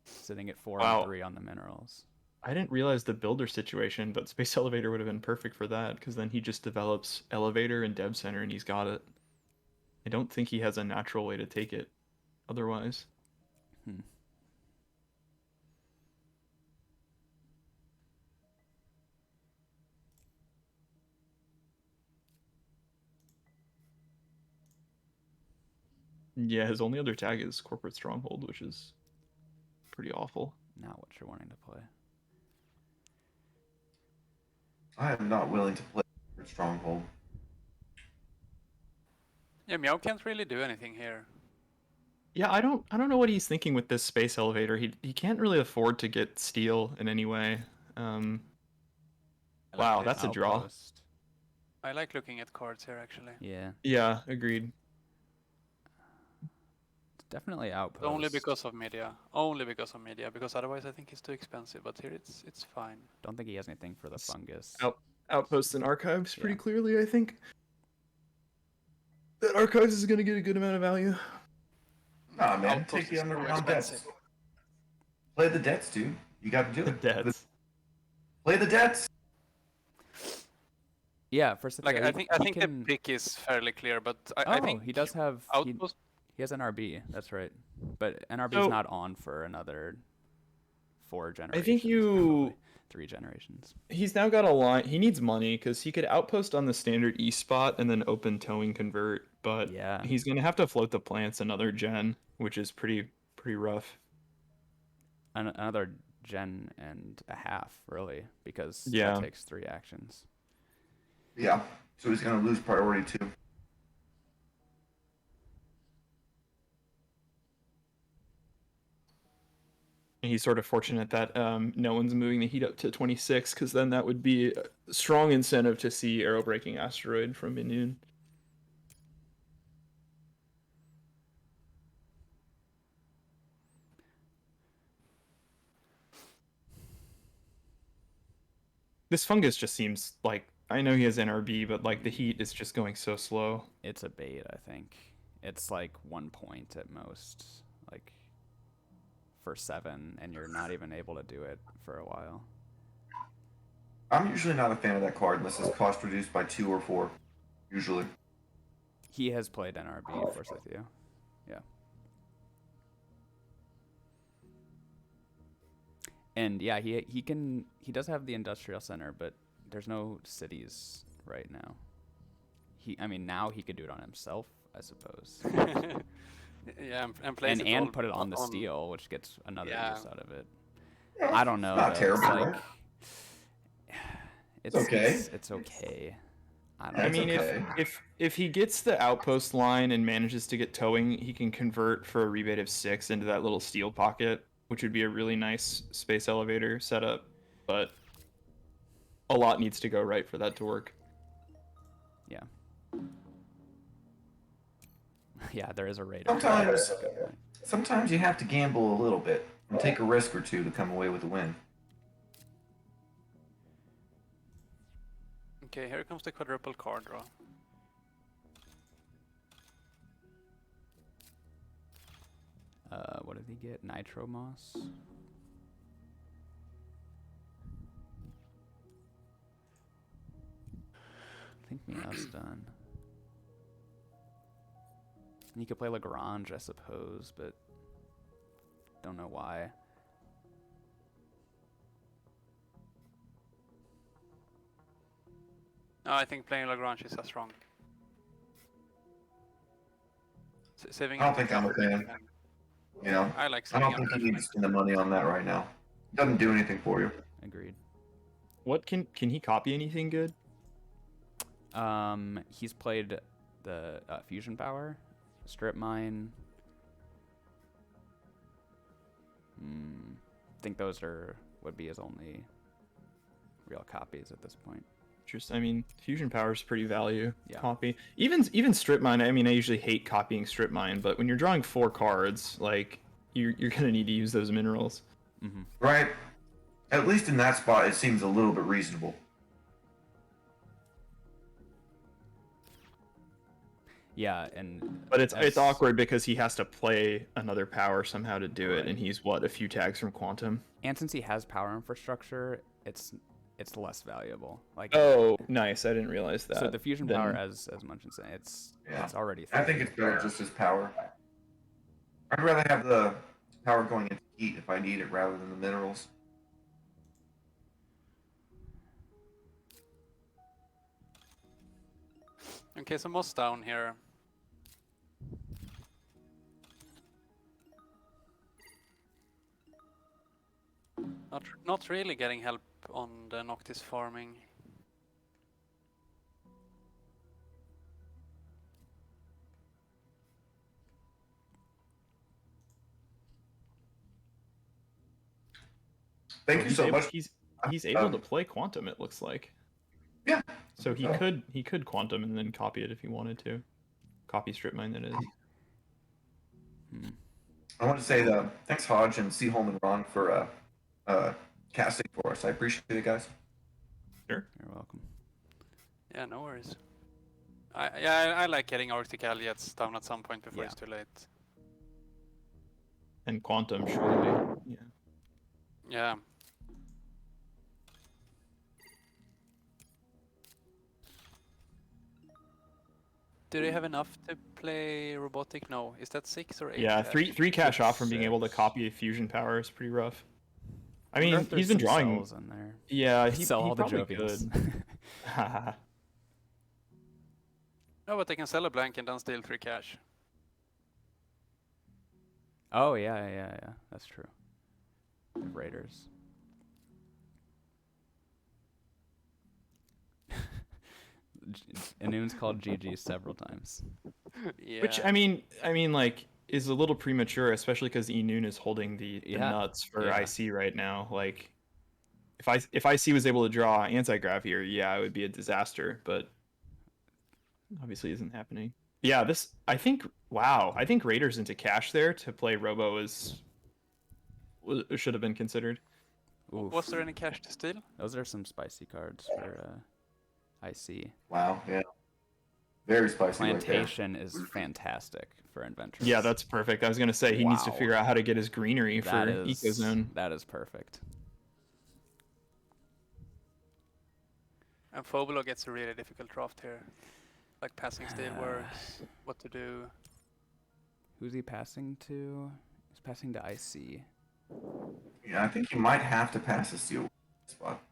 Sitting at 4 and 3 on the minerals. I didn't realize the builder situation, but Space Elevator would have been perfect for that, because then he just develops Elevator and Dev Center and he's got it. I don't think he has a natural way to take it otherwise. Yeah, his only other tag is Corporate Stronghold, which is pretty awful. Not what you're wanting to play. I am not willing to play Stronghold. Yeah, Meow can't really do anything here. Yeah, I don't know what he's thinking with this space elevator. He can't really afford to get steel in any way. Wow, that's a draw. I like looking at cards here, actually. Yeah. Yeah, agreed. It's definitely outpost. Only because of media. Only because of media. Because otherwise, I think it's too expensive. But here, it's fine. Don't think he has anything for the fungus. Outposts and archives pretty clearly, I think. That archives is gonna get a good amount of value. Nah, man, take the underground debts. Play the debts, dude. You got to do it. Debts. Play the debts. Yeah, first like I think the pick is fairly clear, but I think he does have outpost. He has NRB. That's right, but NRB is not on for another 4 generations. I think probably 3 generations. He's now got a line. He needs money because he could outpost on the standard E spot and then open towing convert. But he's gonna have to float the plants another gen, which is pretty rough. Another gen and a half, really, because that takes 3 actions. Yeah. so he's going to lose priority too. He's sort of fortunate that no one's moving the heat up to 26, because then that would be a strong incentive to see arrow breaking asteroid from enoon. This fungus just seems like, I know he has NRB, but like the heat is just going so slow. It's a bait, I think. It's like 1 point at most, like for 7, and you're not even able to do it for a while. I'm usually not a fan of that card unless it's cost reduced by 2 or 4. Usually. He has played NRB, Force with you. Yeah. And yeah, he does have the industrial center, but there's no cities right now. Now he could do it on himself, I suppose. Yeah, and place and put it on the steel, which gets another Yeah. use out of it. Yeah, I don't know. Not though. terrible. It's like right? it's okay. It's okay. I don't That's know. I mean, okay. if he gets the outpost line and manages to get towing, he can convert for a rebate of 6 into that little steel pocket, which would be a really nice space elevator setup. But a lot needs to go right for that to work. Yeah. Yeah, there is a rate. Sometimes you have to gamble a little bit and take a risk or two to come away with a win. Okay, here comes the quadruple card draw. What did he get? Nitro Moss? I think Meow's done. You could play Lagrange, I suppose, but don't know why. No, I think playing Lagrange is as wrong. Saving. I don't think I'm a fan. You know, I like I saving don't up think you cash need to back. spend the money on that right now. It doesn't do anything for you. Agreed. What can he copy anything good? He's played the Fusion Power, Strip Mine. I think those would be his only real copies at this point. Just, I mean, fusion power is pretty value Yeah. copy. Even strip mine. I mean, I usually hate copying strip mine, but when you're drawing 4 cards, like you're gonna need to use those minerals. Mm-hmm. Right? At least in that spot, it seems a little bit reasonable. Yeah, but it's awkward because he has to play another power somehow to do it, and he's a few tags from quantum. And since he has power infrastructure, it's less valuable. Like, oh, nice! I didn't realize that. So the fusion power, as Munchin said, it's already. I think it's better just as power. I'd rather have the power going into heat if I need it rather than the minerals. Okay, so Moss down here. Not really getting help on the Noctis farming. Thank you so much. He's able to play quantum. It looks like. Yeah. So he could quantum and then copy it if he wanted to. Copy strip mine, that is. I want to say thanks Hodge and Seaholm and Ron for casting for us. I appreciate it, guys. Sure. You're welcome. Yeah, no worries. I like getting Arctic Alliets down at some point before it's too late. And quantum, surely. Yeah. Yeah. Do they have enough to play robotic? No. Is that 6 or 8? Yeah, three cash off from being able to copy a fusion power is pretty rough. I mean, he's been drawing. In there. Yeah, he sell all the probably Jovians. could. No, but they can sell a blank and then steal 3 cash. Oh yeah, that's true. The Raiders. Enoon's called GG several times. Yeah. Which I mean, like is a little premature, especially because enoon is holding the Yeah. nuts for Yeah. IC right now. Like, if IC was able to draw anti-grav here, yeah, it would be a disaster. But obviously, isn't happening. Yeah, this I think. Wow, I think Raiders into cash there to play Robo should have been considered. Oof. Was there any cash to steal? Those are some spicy cards for IC. Wow, yeah. Very spicy right there. Plantation is fantastic for Inventrix. Yeah, that's perfect. I was gonna say he needs to Wow. figure out how to get his greenery for That is Ecozone. that is perfect. And Phobolo gets a really difficult draft here. Like passing steel works, what to do. Who's he passing to? He's passing to IC. Yeah, I think you might have to pass a steel spot.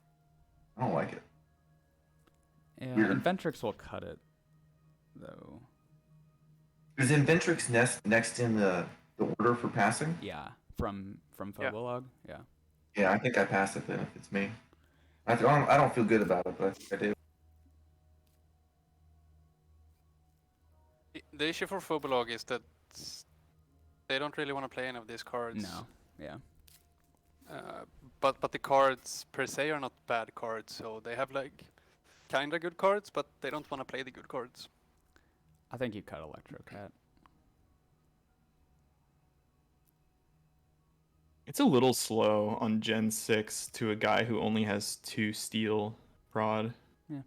I don't like it. Yeah, Weird. Inventrix will cut it, though. Is Inventrix next in the order for passing? Yeah, from Yeah. Phobolog. Yeah. Yeah, I think I pass it then if it's me. I don't feel good about it, but I think I do. The issue for Phobolog is that they don't really want to play any of these cards. No. Yeah. But the cards per se are not bad cards, so they have like kinda good cards, but they don't want to play the good cards. I think you cut Electrocat. It's a little slow on Gen 6 to a guy who only has 2 steel prod. Yeah.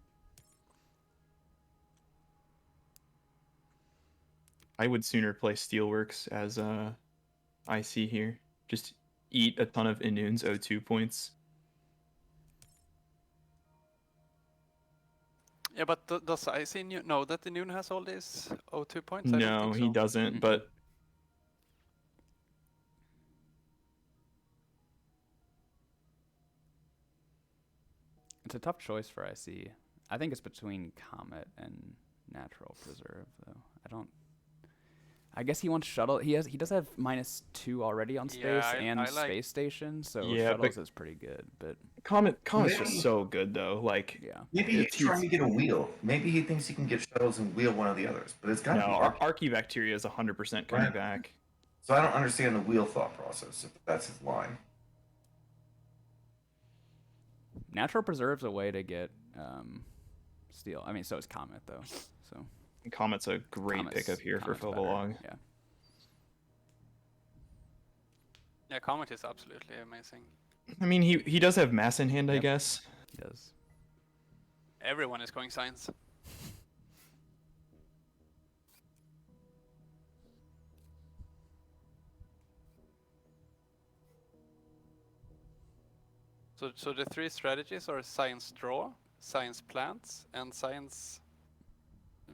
I would sooner play Steelworks as IC here. Just eat a ton of Enoon's O2 points. Yeah, but does IC know that the Noon has all these O2 points? I don't No, think he so. doesn't, Mm-mm. but It's a tough choice for IC. I think it's between Comet and Natural Preserve, though. I guess he wants Shuttle. He does have -2 already on space Yeah, and I like- Space Station, so Yeah, Shuttles but- is pretty good. But Comet's Maybe- just so good though. Like, yeah, Maybe he's It's- trying to get a wheel. Maybe he thinks he can get shuttles and wheel one of the others, but it's got to no, be Archibacteria is 100% coming Right. back. So I don't understand the wheel thought process if that's his line. Natural Preserve's a way to get Steel. I mean, so is Comet though. So Comet's a great Comet's- pickup here for Comet's better, Phobolog. Yeah. Yeah, Comet is absolutely amazing. I mean, he does have mass in hand, I Yep. guess. He does. Everyone is going science. So the 3 strategies are science draw, science plants, and science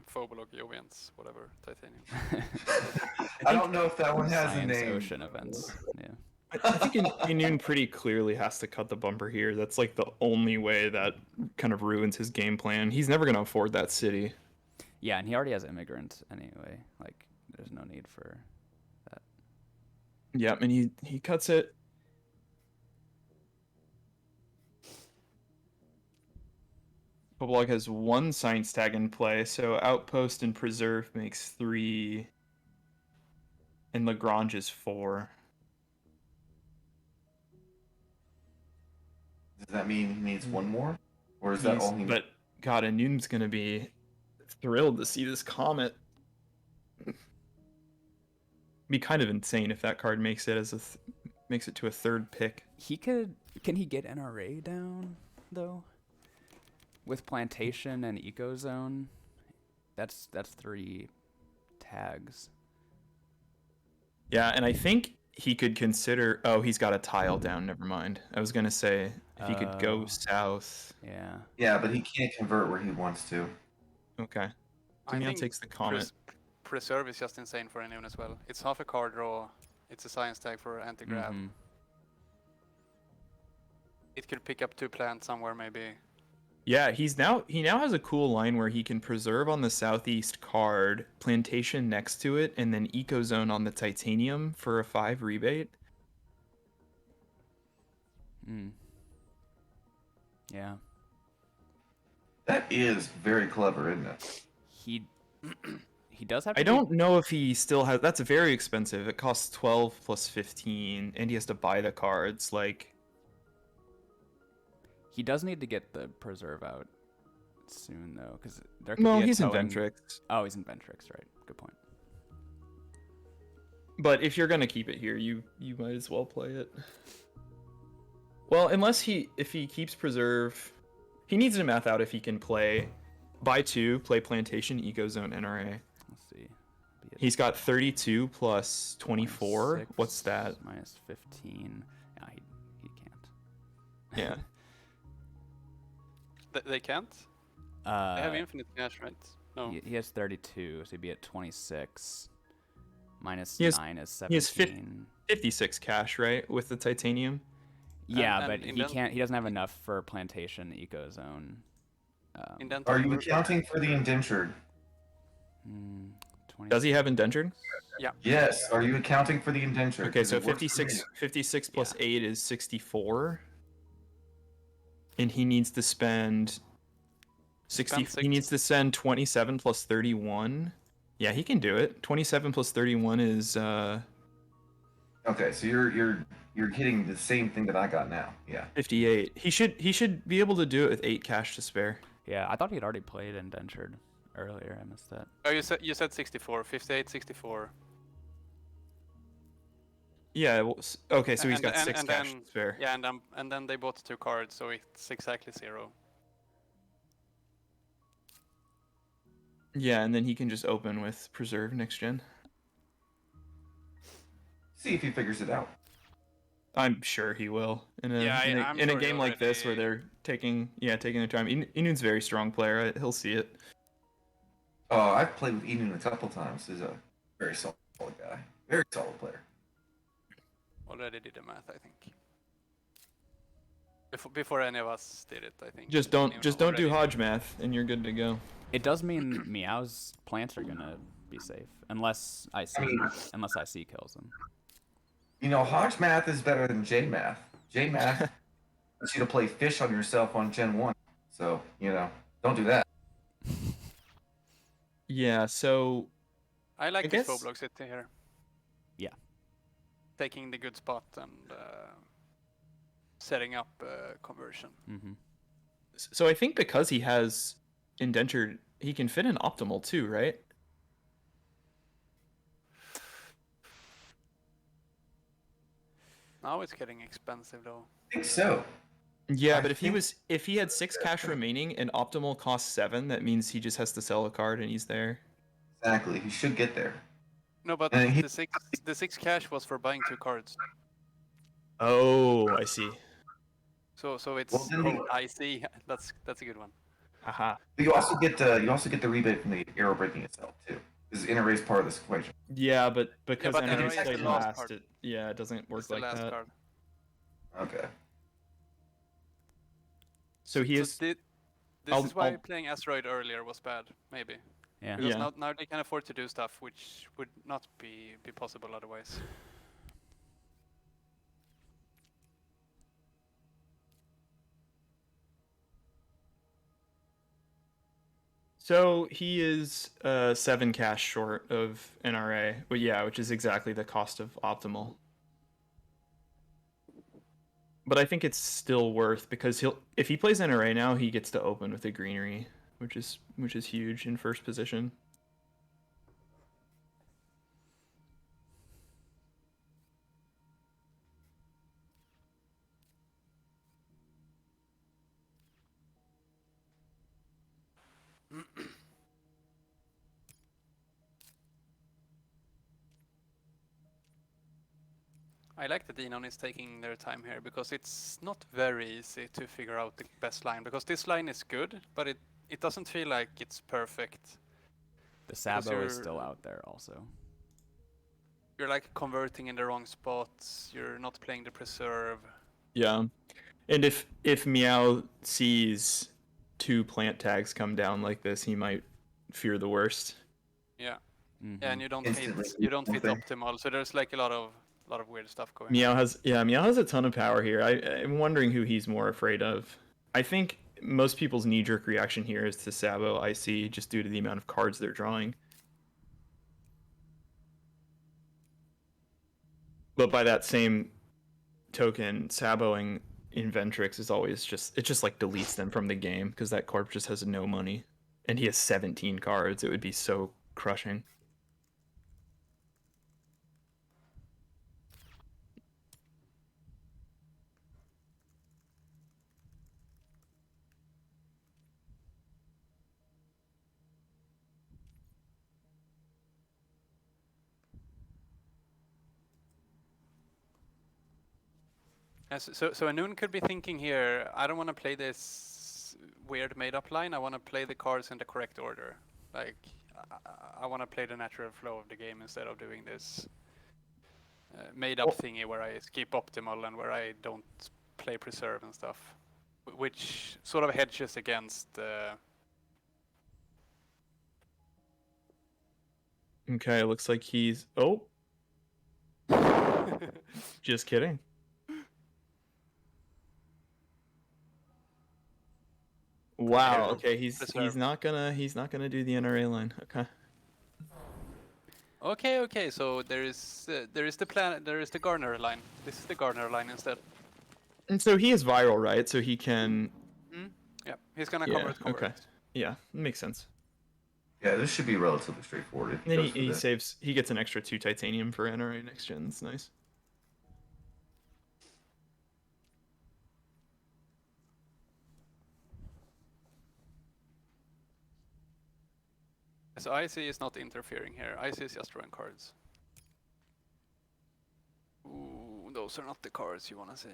Phobolog Jovians, whatever, titanium. I don't know if that one has a Science name. Ocean events. Yeah. I think Enoon pretty clearly has to cut the bumper here. That's like the only way that kind of ruins his game plan. He's never going to afford that city. Yeah, and he already has Immigrant anyway. Like, there's no need for that. Yeah, and he cuts it. Phobolog has 1 science tag in play, so Outpost and Preserve makes 3, and Lagrange is 4. Does that mean he needs one more? Or is that all he needs? But God, Enoon's gonna be thrilled to see this Comet. Be kind of insane if that card makes it makes it to a 3rd pick. Can he get NRA down though? With Plantation and Ecozone, that's 3 tags. Yeah, and I think he could consider. Oh, he's got a tile down. Never mind. I was gonna say if he could go Oh. south. Yeah. Yeah, but he can't convert where he wants to. Okay. I Daniel think takes the Comet. Preserve is just insane for anyone as well. It's half a card draw. It's a science tag for anti-grav. Mhm. It could pick up 2 plants somewhere maybe. Yeah, he now has a cool line where he can preserve on the southeast card, Plantation next to it, and then Ecozone on the titanium for a 5 rebate. Mm. Yeah. That is very clever, isn't it? He he does have to I be- don't know if he still has. That's very expensive. It costs 12 plus 15, and he has to buy the cards. Like, He does need to get the preserve out soon though, because there could no, be a he's in towing... Ventrix. Oh, he's in Ventrix, right? Good point. But if you're gonna keep it here, you might as well play it. Well, unless if he keeps preserve, he needs to math out if he can buy 2, play Plantation, Ecozone, NRA. Let's see. He's got 32 plus 24. 26 What's that? Minus 15. No, he can't. Yeah. They can't? They have infinite cash, right? No. He has 32, so he'd be at 26. Minus He has- 9 is he has 17. 56 cash, right, with the titanium. Yeah, And but in he Dun- can't. He doesn't have enough for Plantation, Ecozone. Indent Are you over- accounting for the indentured? 20. Does he have indentured? Yeah. Yes. Are you accounting for the indentured? Okay, 'Cause so it works for me. 56 plus 8 is 64. And he needs to spend 60. Spend He needs to send 27 plus 31. Yeah, he can do it. 27 plus 31 is Okay, so you're hitting the same thing that I got now. Yeah. 58. He should be able to do it with 8 cash to spare. Yeah, I thought he had already played Indentured earlier. I missed that. Oh, you said 64, 58, 64. Yeah, well, okay, so he's And- got and- 6 and cash then- to spare. Yeah, and then they bought 2 cards, so it's exactly 0. Yeah, and then he can just open with preserve next gen. See if he figures it out. I'm sure he will. In a Yeah, I'm in a sure he game like this where already- they're taking their time. Enoon's a very strong player. He'll see it. Oh, I've played with Enoon a couple times. He's a very solid guy. Very solid player. Already did the math, I think. Before any of us did it, I think. Just don't do already- Hodge math, and you're good to go. It does mean Meow's plants are gonna be safe unless IC kills them. You know, Hodge math is better than J math. J math wants you to play fish on yourself on Gen 1. So, don't do that. Yeah, so I like I this guess- Roblox City here. Yeah. Taking the good spot and setting up conversion. Mm-hmm. I think because he has indentured, he can fit in optimal too, right? Now it's getting expensive though. I think so. Yeah, I but if think- he had 6 cash remaining and optimal costs 7, that means he just has to sell a card and he's there. Exactly. He should get there. No, but And he- the six cash was for buying 2 cards. Oh, I see. So it's Well, then he- I see. That's a good one. Haha. But you also get the rebate from the arrow breaking itself too. Because inner is part of this equation. Yeah, but because but NRA NRA is stay the last last, card. it doesn't work It's the like last that. card. Okay. So he So is. this I'll- is why I'll- playing Asteroid earlier was bad, maybe. Yeah. Because Yeah. now they can afford to do stuff which would not be possible otherwise. So he is 7 cash short of NRA, but yeah, which is exactly the cost of optimal. But I think it's still worth because if he plays NRA now, he gets to open with the greenery, which is huge in first position. I like that Enoon is taking their time here because it's not very easy to figure out the best line because this line is good, but it doesn't feel like it's perfect. The Sabo is you're- still out there also. You're like converting in the wrong spots. You're not playing the preserve. Yeah, and if Meow sees 2 plant tags come down like this, he might fear the worst. Yeah, Mhm. yeah, and you don't Instantly fit something. optimal. So there's like a lot of weird stuff going. Meow has a ton of power here. I'm wondering who he's more afraid of. I think most people's knee-jerk reaction here is to Sabo IC just due to the amount of cards they're drawing. But by that same token, Saboing Inventrix is always just, it just like deletes them from the game because that corp just has no money. And he has 17 cards. It would be so crushing. So Enoon could be thinking here, I don't want to play this weird made-up line. I want to play the cards in the correct order. Like, I want to play the natural flow of the game instead of doing this made-up thingy where I skip optimal and where I don't play preserve and stuff, which sort of hedges against. Okay, looks like he's. Oh, just kidding. Wow. Okay, he's not gonna do the NRA line. Okay. Okay. So there is the Garner line. This is the Garner line instead. And so he is viral, right? So he can. Yeah, he's gonna cover it. Okay. Yeah, makes sense. Yeah, this should be relatively straightforward. And then he saves. He gets an extra 2 titanium for NRA next gen. That's nice. So IC is not interfering here. IC is just drawing cards. Ooh, those are not the cards you want to see.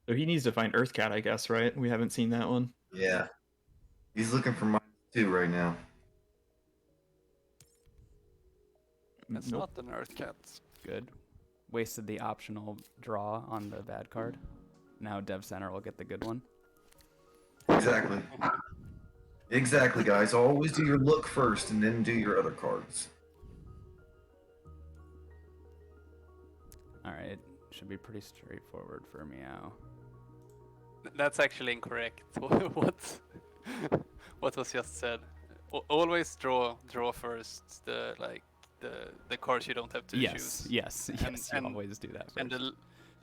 So he needs to find Earthcat, I guess, right? We haven't seen that one. Yeah. He's looking for -2 right now. That's not an Earthcat. Good. Wasted the optional draw on the bad card. Now Dev Center will get the good one. Exactly. Exactly, guys. Always do your look first and then do your other cards. Alright, should be pretty straightforward for Meow. That's actually incorrect. What was just said? Always draw first. The cards you don't have to choose. Yes. You always do that first. And the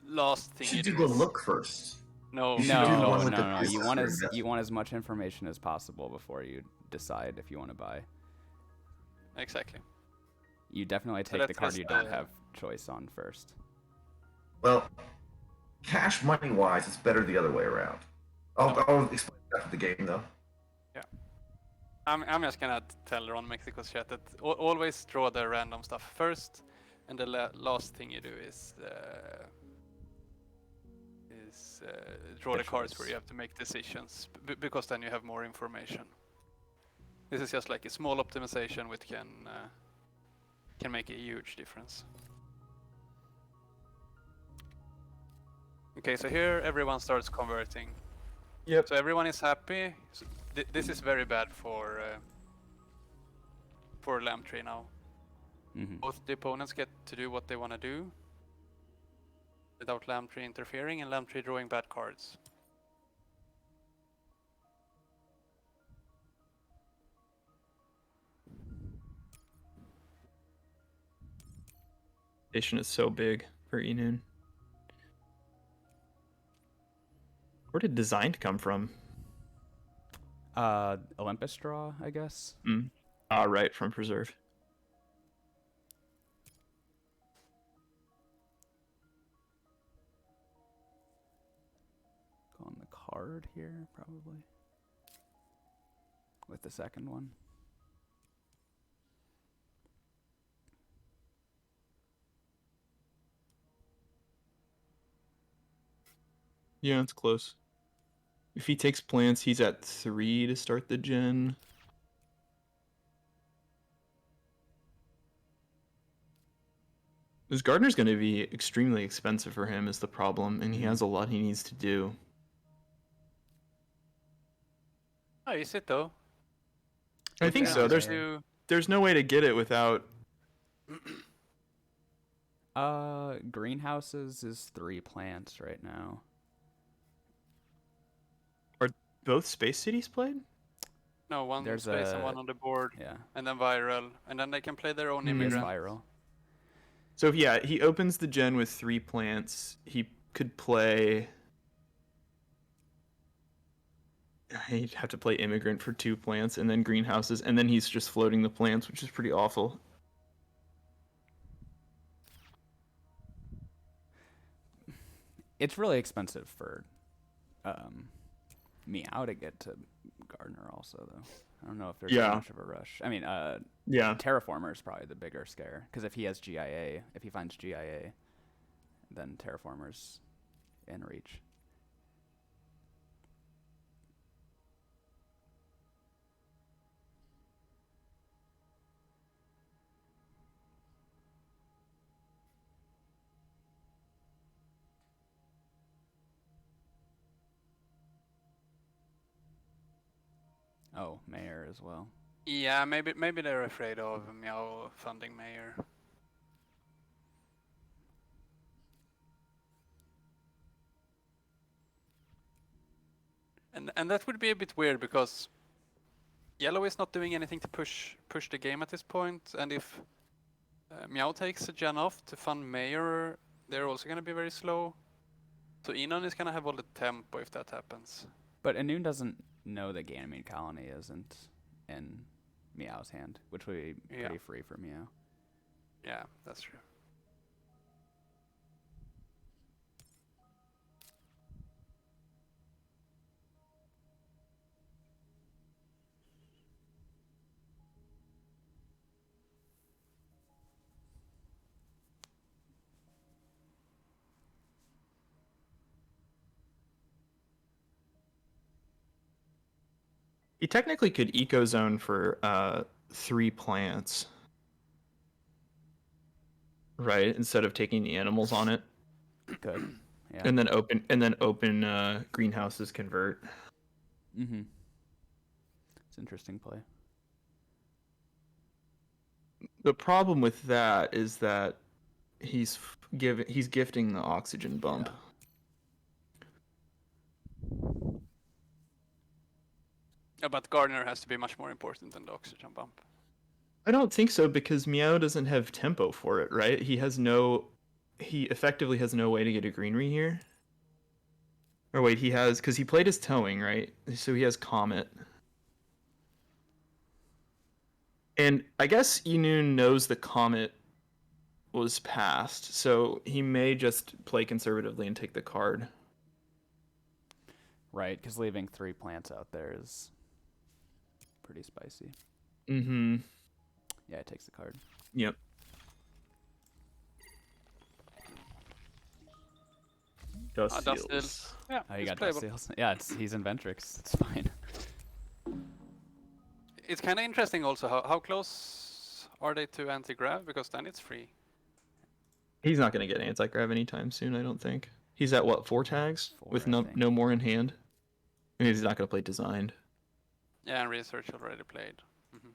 last thing You should do the look first. No. You want as much information as possible before you decide if you want to buy. Exactly. You definitely take the card you don't have choice on first. Well, cash money wise, it's better the other way around. I'll explain that after the game though. Yeah. I'm just gonna tell RonMexico's chat that always draw the random stuff first, and the last thing you do is draw the cards where you have to make decisions, because then you have more information. This is just like a small optimization which can make a huge difference. Okay, so here everyone starts converting. Yep. So everyone is happy. So this is very bad for Lamb Tree now. Both the opponents get to do what they want to do without Lamb Tree interfering and Lamb Tree drawing bad cards. Station is so big for enoon. Where did Designed come from? Olympus draw, I guess. Right, from Preserve. Go on the card here, probably. With the second one. Yeah, it's close. If he takes plants, he's at 3 to start the gen. This Gardener's going to be extremely expensive for him is the problem, and he has a lot he needs to do. Oh, is it though? I think so. There's no way to get it without... Greenhouses is 3 plants right now. both Space Cities played? No, one There's space and a- one on the board, Yeah. and then viral, and then they can play their own Hmm. Yes, immigrant. viral. So yeah, he opens the gen with 3 plants. He could play. He'd have to play immigrant for 2 plants and then greenhouses, and then he's just floating the plants, which is pretty awful. It's really expensive for Meow to get to Gardener also, though. I don't know if there's Yeah. much of a rush. I mean, Yeah. Terraformer is probably the bigger scare, because if he has GIA, if he finds GIA, then Terraformer's in reach. Oh, Mayor as well. Yeah, maybe they're afraid of Meow funding Mayor. And that would be a bit weird because Yellow is not doing anything to push the game at this point, and if Meow takes a gen off to fund Mayor, they're also gonna be very slow. So enoon is gonna have all the tempo if that happens. But enoon doesn't know that Ganymede Colony isn't in Meow's hand, which would be Yeah. pretty free for Meow. Yeah, that's true. He technically could eco zone for 3 plants, right? Instead of taking the animals on it, Good. Yeah. and then open greenhouses convert. Mm-hmm. It's an interesting play. The problem with that is that he's gifting the oxygen bump. Yeah. But Gardener has to be much more important than the oxygen bump. I don't think so, because Meow doesn't have tempo for it, right? He effectively has no way to get a greenery here. Or wait, he has, because he played his towing, right? So he has Comet. And I guess enoon knows the Comet was passed, so he may just play conservatively and take the card. Right, because leaving 3 plants out there is pretty spicy. Mm-hmm. Yeah, it takes the card. Yep. Dust Dust Seals. Seals. Yeah, Oh, you it's got playable. Dust Seals? Yeah, he's in Ventrix. It's fine. It's kind of interesting also how close are they to anti-grav, because then it's free. He's not going to get anti-grav anytime soon, I don't think. He's at what, 4 tags? 4, with I no think. more in hand? I mean, he's not going to play designed. Yeah, and research already played. Mhm.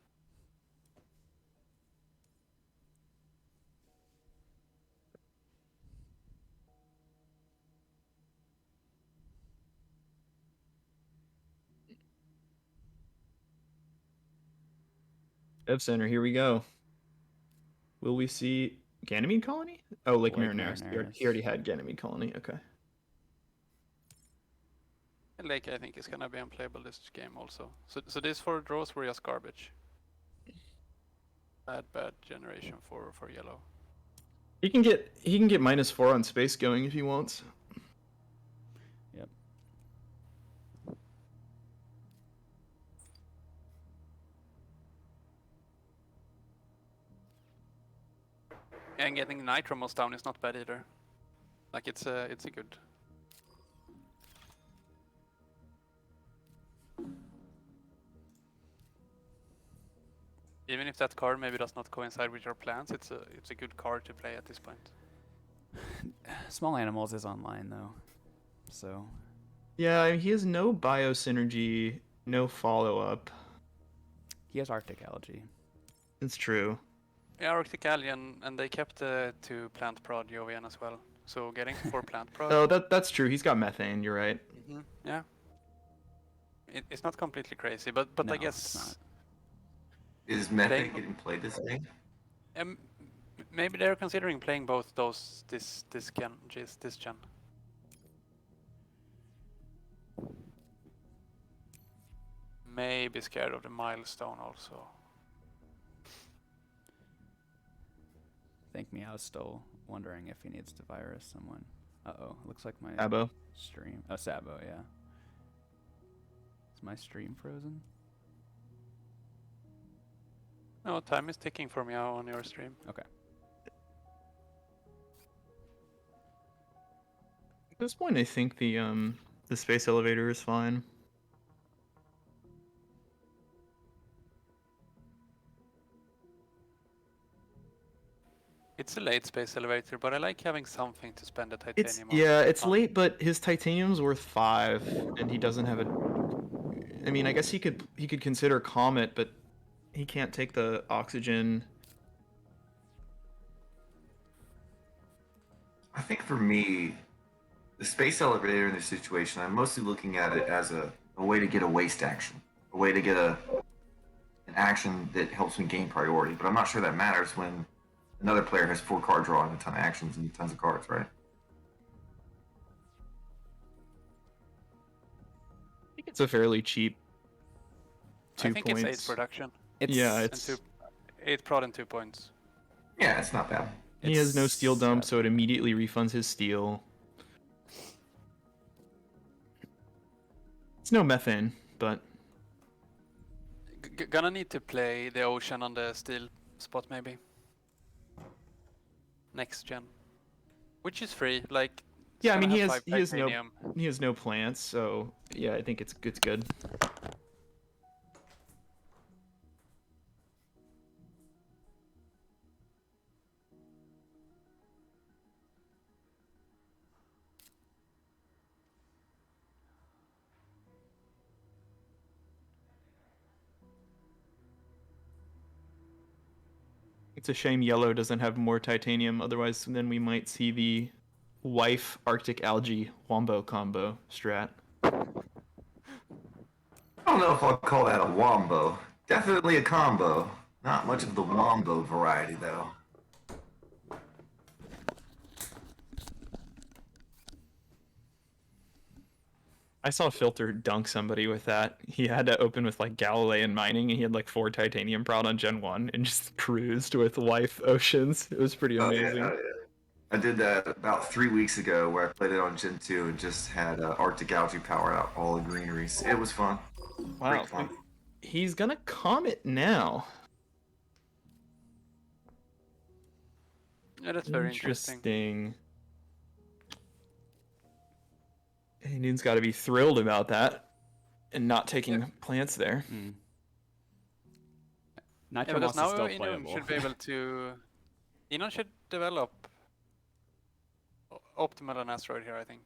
Dev Center, here we go. Will we see Ganymede Colony? Oh, Lake Lake Marineris. Marineris. He already had Ganymede Colony. Okay. And Lake, I think, is gonna be unplayable this game also. So these 4 draws were just garbage. Bad generation for Yellow. He can get -4 on space going if he wants. Yep. And getting Nitromos down is not bad either. Like it's a good. Even if that card maybe does not coincide with your plans, it's a good card to play at this point. Small Animals is online, though. So, Yeah, I mean, he has no biosynergy, no follow-up. he has Arctic Algae. It's true. Yeah, Arctic Alien, and they kept the 2 plant prod Jovian as well. So getting 4 plant prod. Oh, that's true. He's got methane. You're right. Yeah. it's not completely crazy, but No, I it's guess not. Is Method Playing- getting played this game? maybe they're considering playing both those this gen. Maybe scared of the milestone also. Think me, I was still wondering if he needs to virus someone. Uh-oh, looks like my Abo. stream. Oh, Sabo, yeah. Is my stream frozen? No, time is ticking for me on your stream. Okay. At this point, I think the space elevator is fine. It's a late space elevator, but I like having something to spend the titanium on. It's late, but his titanium's worth 5, and he doesn't have a. I mean, I guess he could consider Comet, but he can't take the oxygen. I think for me, the space elevator in this situation, I'm mostly looking at it as a way to get a waste action, a way to get an action that helps me gain priority. But I'm not sure that matters when another player has 4 card draw and a ton of actions and tons of cards, right? I think it's a fairly cheap 2 I think points. it's 8 production. Yeah, And it's 8 prod and 2 points. Yeah, it's not bad. he has no It's steel dump, so it 7. immediately refunds his steel. It's no methane, but Gonna need to play the ocean on the steel spot maybe. Next gen. Which is free, like it's yeah, I gonna mean have 5 he titanium. has no plants, so yeah, I think it's good. It's a shame yellow doesn't have more titanium, otherwise then we might see the wife Arctic algae wombo combo strat. I don't know if I'll call that a wombo. Definitely a combo. Not much of the wombo variety, though. I saw Filter dunk somebody with that. He had to open with like Galilean mining, and he had like 4 titanium prod on Gen 1 and just cruised with wife oceans. It was pretty amazing. Oh, yeah. I did that about 3 weeks ago where I played it on Gen 2 and just had Arctic algae power out all the greeneries. It was fun. Wow. Great fun. He's gonna Comet now. Yeah, that's very interesting. Hey, Noon's got to be thrilled about that, and not taking plants there. Mm. Yeah, Nacho because Moss now is still Enoon playable. should be able to. Enoon should develop optimal and asteroid here, I think.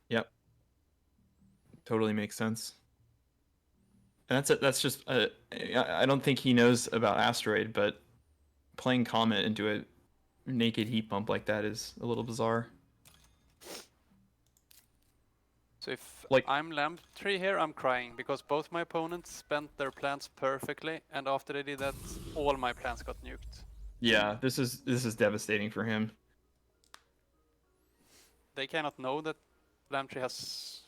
Yep. Totally makes sense. And that's it. That's just. I don't think he knows about asteroid, but playing Comet into a naked heat pump like that is a little bizarre. So if Like- I'm Lamp Tree here, I'm crying because both my opponents spent their plants perfectly, and after they did that, all my plants got nuked. Yeah, this is devastating for him. They cannot know that Lamp Tree has,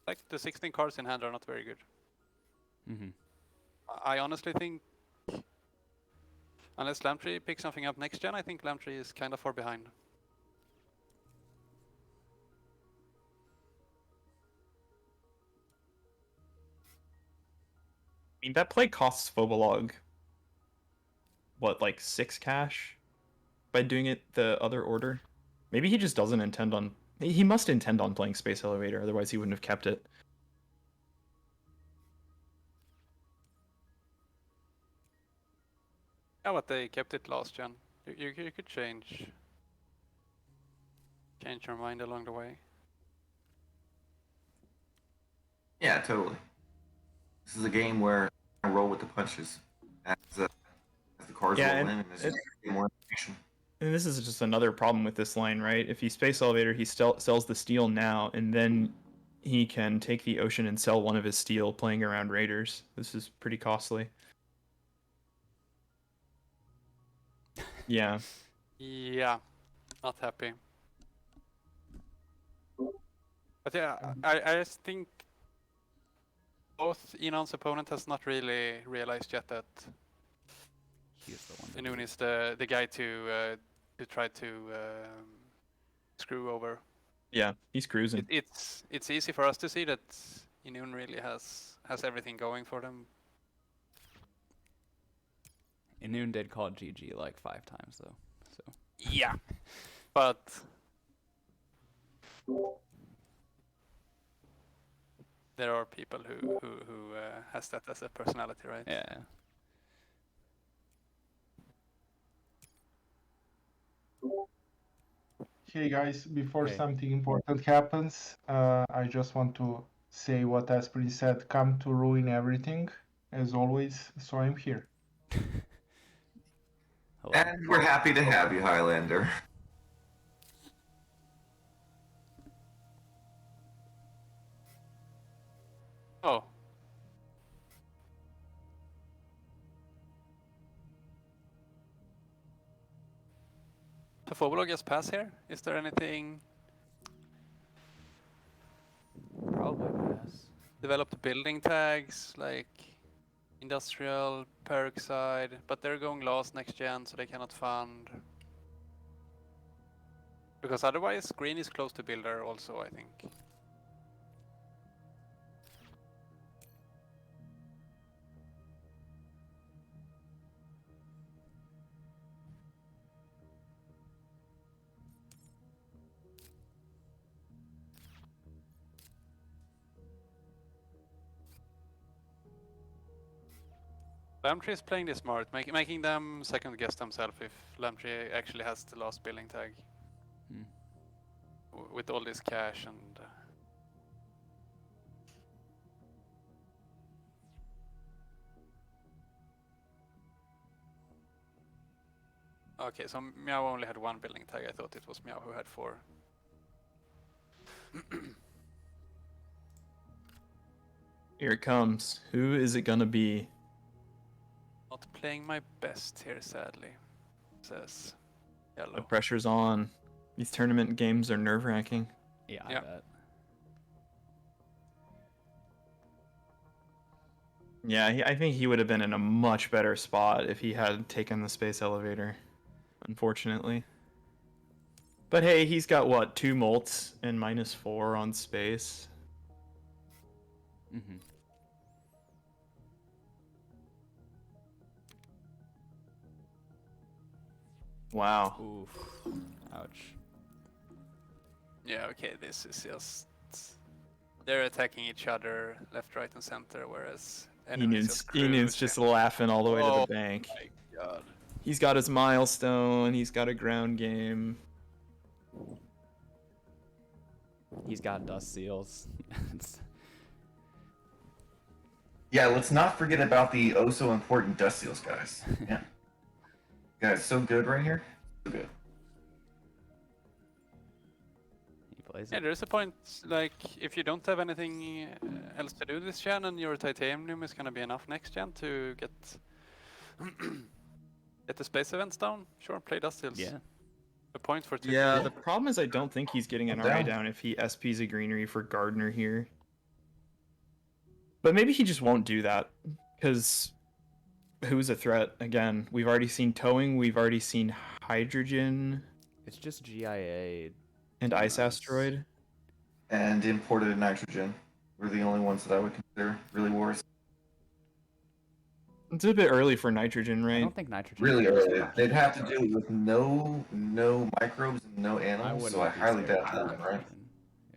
like, the 16 cards in hand are not very good. Mm-hmm. I honestly think, unless Lamp Tree picks something up next gen, I think Lamp Tree is kind of far behind. I mean, that play costs Phobolog, what, like 6 cash by doing it the other order? Maybe he just doesn't intend on. He must intend on playing Space Elevator, otherwise he wouldn't have kept it. Yeah, but they kept it last gen. You could change your mind along the way. Yeah, totally. This is a game where I roll with the punches as the cards Yeah, roll and in, and there's just more information. And this is just another problem with this line, right? If he Space Elevator, he sells the steel now, and then he can take the ocean and sell one of his steel playing around raiders. This is pretty costly. Yeah. Yeah, not happy. But yeah, I just think both Enon's opponent has not really realized yet that He's the one. enoon is the guy to try to screw over. Yeah, he's cruising. It's easy for us to see that enoon really has everything going for them. Enoon did call GG like 5 times though. So Yeah, but there are people who has that as a personality, right? yeah. Hey guys, before Hey. something important happens, I just want to say what Aspirin said, come to ruin everything, as always, so I'm here. Hello. And we're happy to have you, Highlander. Oh. So Fobolo gets pass here? Is there anything? Probably pass. Developed building tags like industrial, peroxide, but they're going last next gen, so they cannot fund. Because otherwise, green is close to builder also, I think. Lamtree is playing this smart, making them second guess themselves if Lamtree actually has the last building tag. Hmm. With all this cash and... Okay, so Meow only had 1 building tag. I thought it was Meow who had 4. Here it comes. Who is it gonna be? Not playing my best here, sadly. Says The Yellow. pressure's on. These tournament games are nerve-wracking. Yeah, Yeah. I bet. Yeah, I think he would have been in a much better spot if he had taken the Space Elevator, unfortunately. But hey, he's got what, 2 molts and -4 on space. Mm-hmm. Wow. Oof. Ouch. Yeah, okay, this is just... They're attacking each other left, right, and center, whereas... Enoon's just laughing all the way to the bank. My God. He's got his milestone, he's got a ground game. He's got dust seals. It's- Yeah, let's not forget about the oh so important dust seals, guys. Yeah. Guys, so good right here. So good. he plays Yeah, it. there's a point, like, if you don't have anything else to do this gen and your titanium is gonna be enough next gen to get get the space events down, sure, play dust seals. Yeah. A point for 2. Yeah, the problem is I don't think he's getting an I'm RA down. down if he SPs a greenery for Gardner here. But maybe he just won't do that, because who's a threat? Again, we've already seen towing, we've already seen hydrogen It's just GIA. and ice Nice. asteroid. And imported nitrogen were the only ones that I would consider really worse. It's a bit early for nitrogen, I right? don't think nitrogen. Really is early. much. They'd have to do it with no microbes and no I animals, wouldn't so I be highly scared doubt of that, right? nitrogen.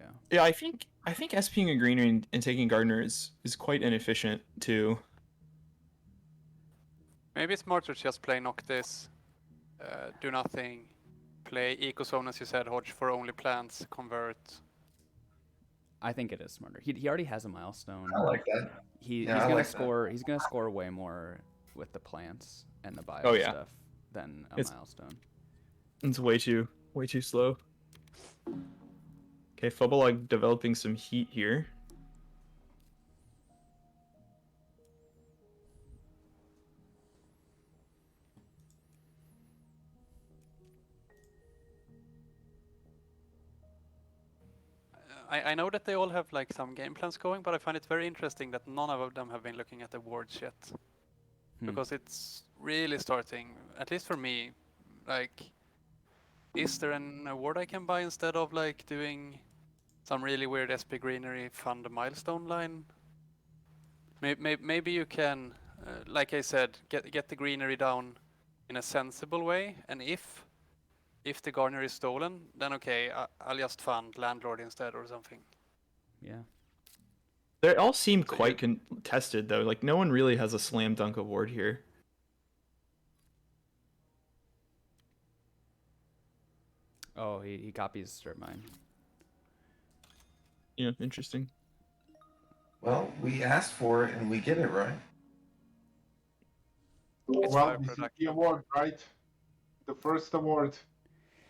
Yeah. Yeah, I think SPing a greenery and taking Gardner is quite inefficient too. Maybe it's smarter to just play Noctis, do nothing, play Ecozone as you said, Hodge for only plants, convert. I think it is smarter. He already has a milestone. I like that. He's Yeah, I gonna like that. score. He's gonna score way more with the plants and the bio Oh, yeah. stuff than a It's- milestone. It's way too slow. Okay, Fobalog developing some heat here. I know that they all have like some game plans going, but I find it very interesting that none of them have been looking at awards yet. Because it's really starting, at least for me, like, is there an award I can buy instead of like doing some really weird SP Greenery fund milestone line? Maybe you can, like I said, get the greenery down in a sensible way, and if the gardener is stolen, then okay, I'll just fund landlord instead or something. Yeah. They all seem So quite contested though. Like no one really has a slam dunk award here. Oh, he copies strip mine. Yeah, interesting. Well, we asked for it and we get it, right? It's Well, fire this is the production. award, right? The first award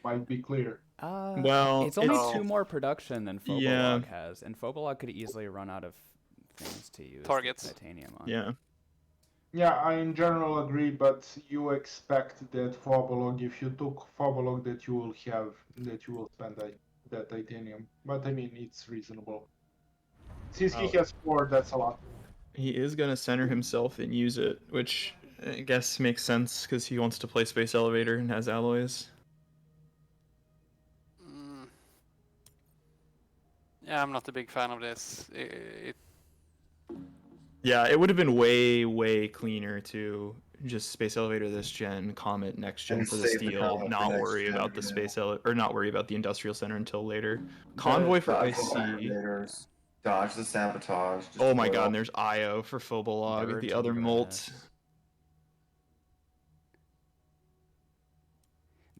might be clear. Well, it's only it's- 2 more production than Yeah. Fobalog has, and Fobalog could easily run out of things to use Targets. the titanium on. Yeah. Yeah, I in general agree, but you expect that Fobalog, if you took Fobalog, that you will spend that titanium. But I mean, it's reasonable. Since he has 4, that's a lot. He is gonna center himself and use it, which I guess makes sense because he wants to play Space Elevator and has alloys. Yeah, I'm not a big fan of this. Yeah, it would have been way cleaner to just Space Elevator this gen, Comet next gen And for the save the steel, Comet for not next worry gen, about the yeah. or not worry about the Industrial Center until later. Convoy for Dodge the IC. elevators, dodge the sabotage. Just Oh my blow it god, all. and there's IO for Fobalog, Birds the and other molt. grass.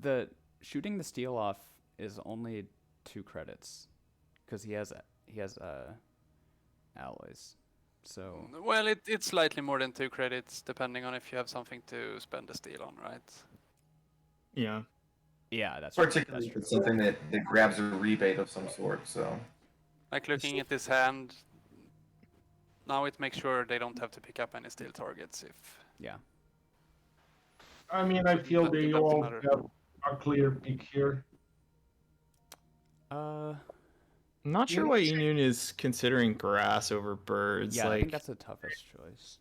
The shooting the steel off is only 2 credits, because he has alloys. So Well, it's slightly more than 2 credits, depending on if you have something to spend the steel on, right? Yeah. yeah, that's Particularly true. if it's something that grabs a rebate of some sort. So Like looking at this hand, now it makes sure they don't have to pick up any steel targets if... Yeah. I mean, I feel That they doesn't all matter. have a clear pick here. I'm not sure why enoon is considering grass over birds. Yeah, like, I think that's the toughest choice.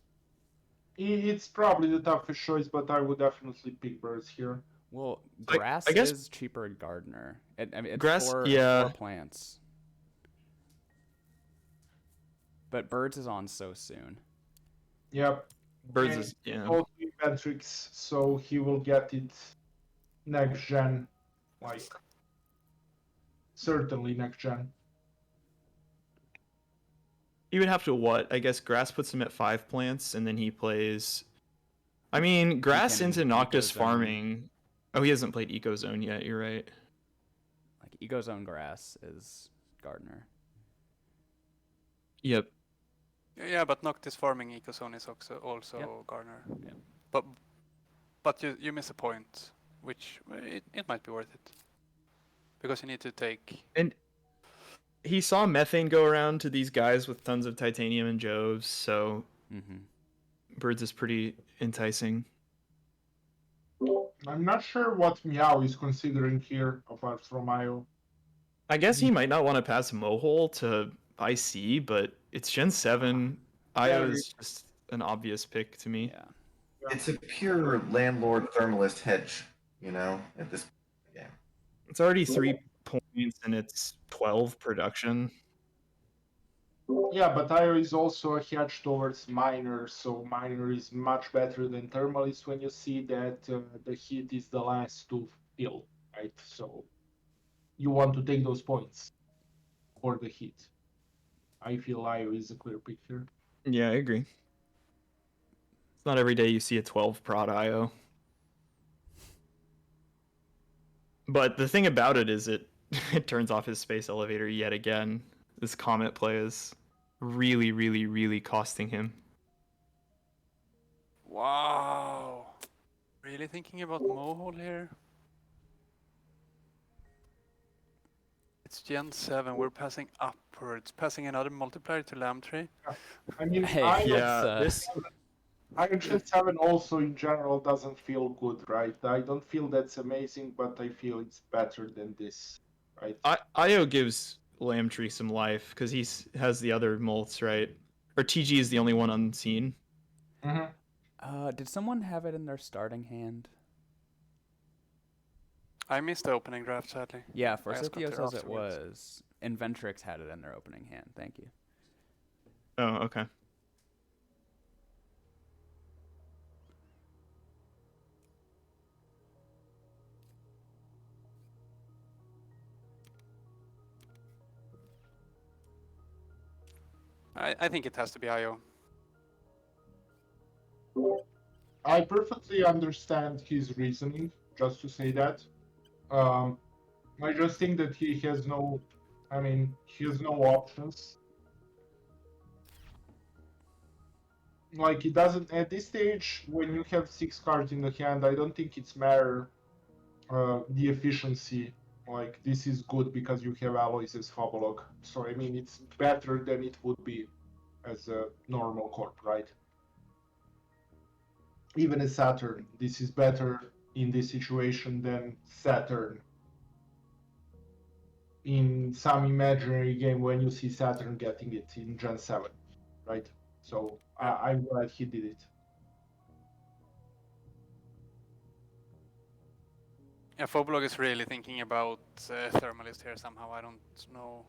It's probably the toughest choice, but I would definitely pick birds here. Well, Like, grass I guess- is cheaper at gardener. I mean, it's Grass- 4 yeah. plants. But birds is on so soon. Yep. birds And is yeah. also Matrix, so he will get it next gen, like certainly next gen. He would have to what? I guess grass puts him at 5 plants, and then he plays. I mean, grass can into Noctis Ecozone. farming. Oh, he hasn't played Ecozone yet. You're right. Like Ecozone grass is gardener. Yep. Yeah, but Noctis farming Ecozone is also Yep. gardener. Yep. But you miss a point, which it might be worth it. Because you need to take... And he saw methane go around to these guys with tons of titanium and Joves, so birds is pretty enticing. I'm not sure what Meow is considering here, apart from IO. I guess he might not want to pass Mohole to IC, but it's Gen 7. IO is just an obvious pick to me. Yeah. it's a pure landlord thermalist hedge, at this game. It's already 3 points and it's 12 production. Yeah, but IO is also a hedge towards Miner, so Miner is much better than Thermalist when you see that the heat is the last to fill, right? So you want to take those points for the heat. I feel IO is a clear pick here. Yeah, I agree. It's not every day you see a 12 prod IO. But the thing about it is it turns off his space elevator yet again. This Comet play is really costing him. Wow! Really thinking about Mohole here? It's Gen 7. We're passing upwards, passing another multiplier to Lambtree. I mean, Hey, Yeah, that's, Iron Gen 7 also in general doesn't feel good, right? I don't feel that's amazing, but I feel it's better than this, right? Io gives Lambtree some life because has the other mults, right? Or TG is the only one unseen. did someone have it in their starting hand? I missed the opening draft, sadly. Yeah, I just got Forsythio there says it afterwards. was. Inventrix had it in their opening hand. Thank you. Oh, okay. I think it has to be IO. I perfectly understand his reasoning, just to say that. I just think that he has no options. Like, it doesn't, at this stage, when you have 6 cards in the hand, I don't think it's matter the efficiency. Like, this is good because you have alloys as Fabolog. So, I mean, it's better than it would be as a normal corp, right? Even as Saturn, this is better in this situation than Saturn. In some imaginary game when you see Saturn getting it in Gen 7, right? So Yeah. I'm glad he did it. Yeah, Foblog is really thinking about Thermalist here somehow. I don't know.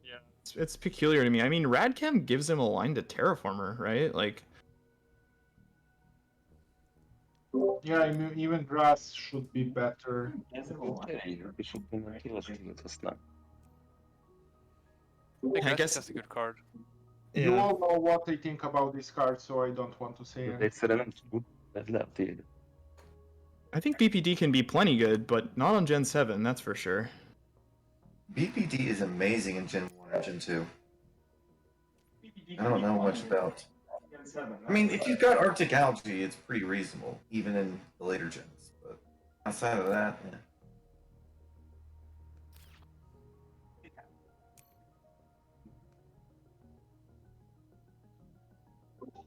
Yeah, it's peculiar to me. I mean, Radcam gives him a line to Terraformer, right? Like, Yeah, even Grass should be better. I I guess guess- that's a good card. You yeah. all know what I think about this card, so I don't want to say anything. I think BPD can be plenty good, but not on Gen 7, that's for sure. BPD is amazing in Gen 1 or Gen 2. I don't know much about. I mean, if you've got Arctic algae, it's pretty reasonable, even in the later gens. But outside of that,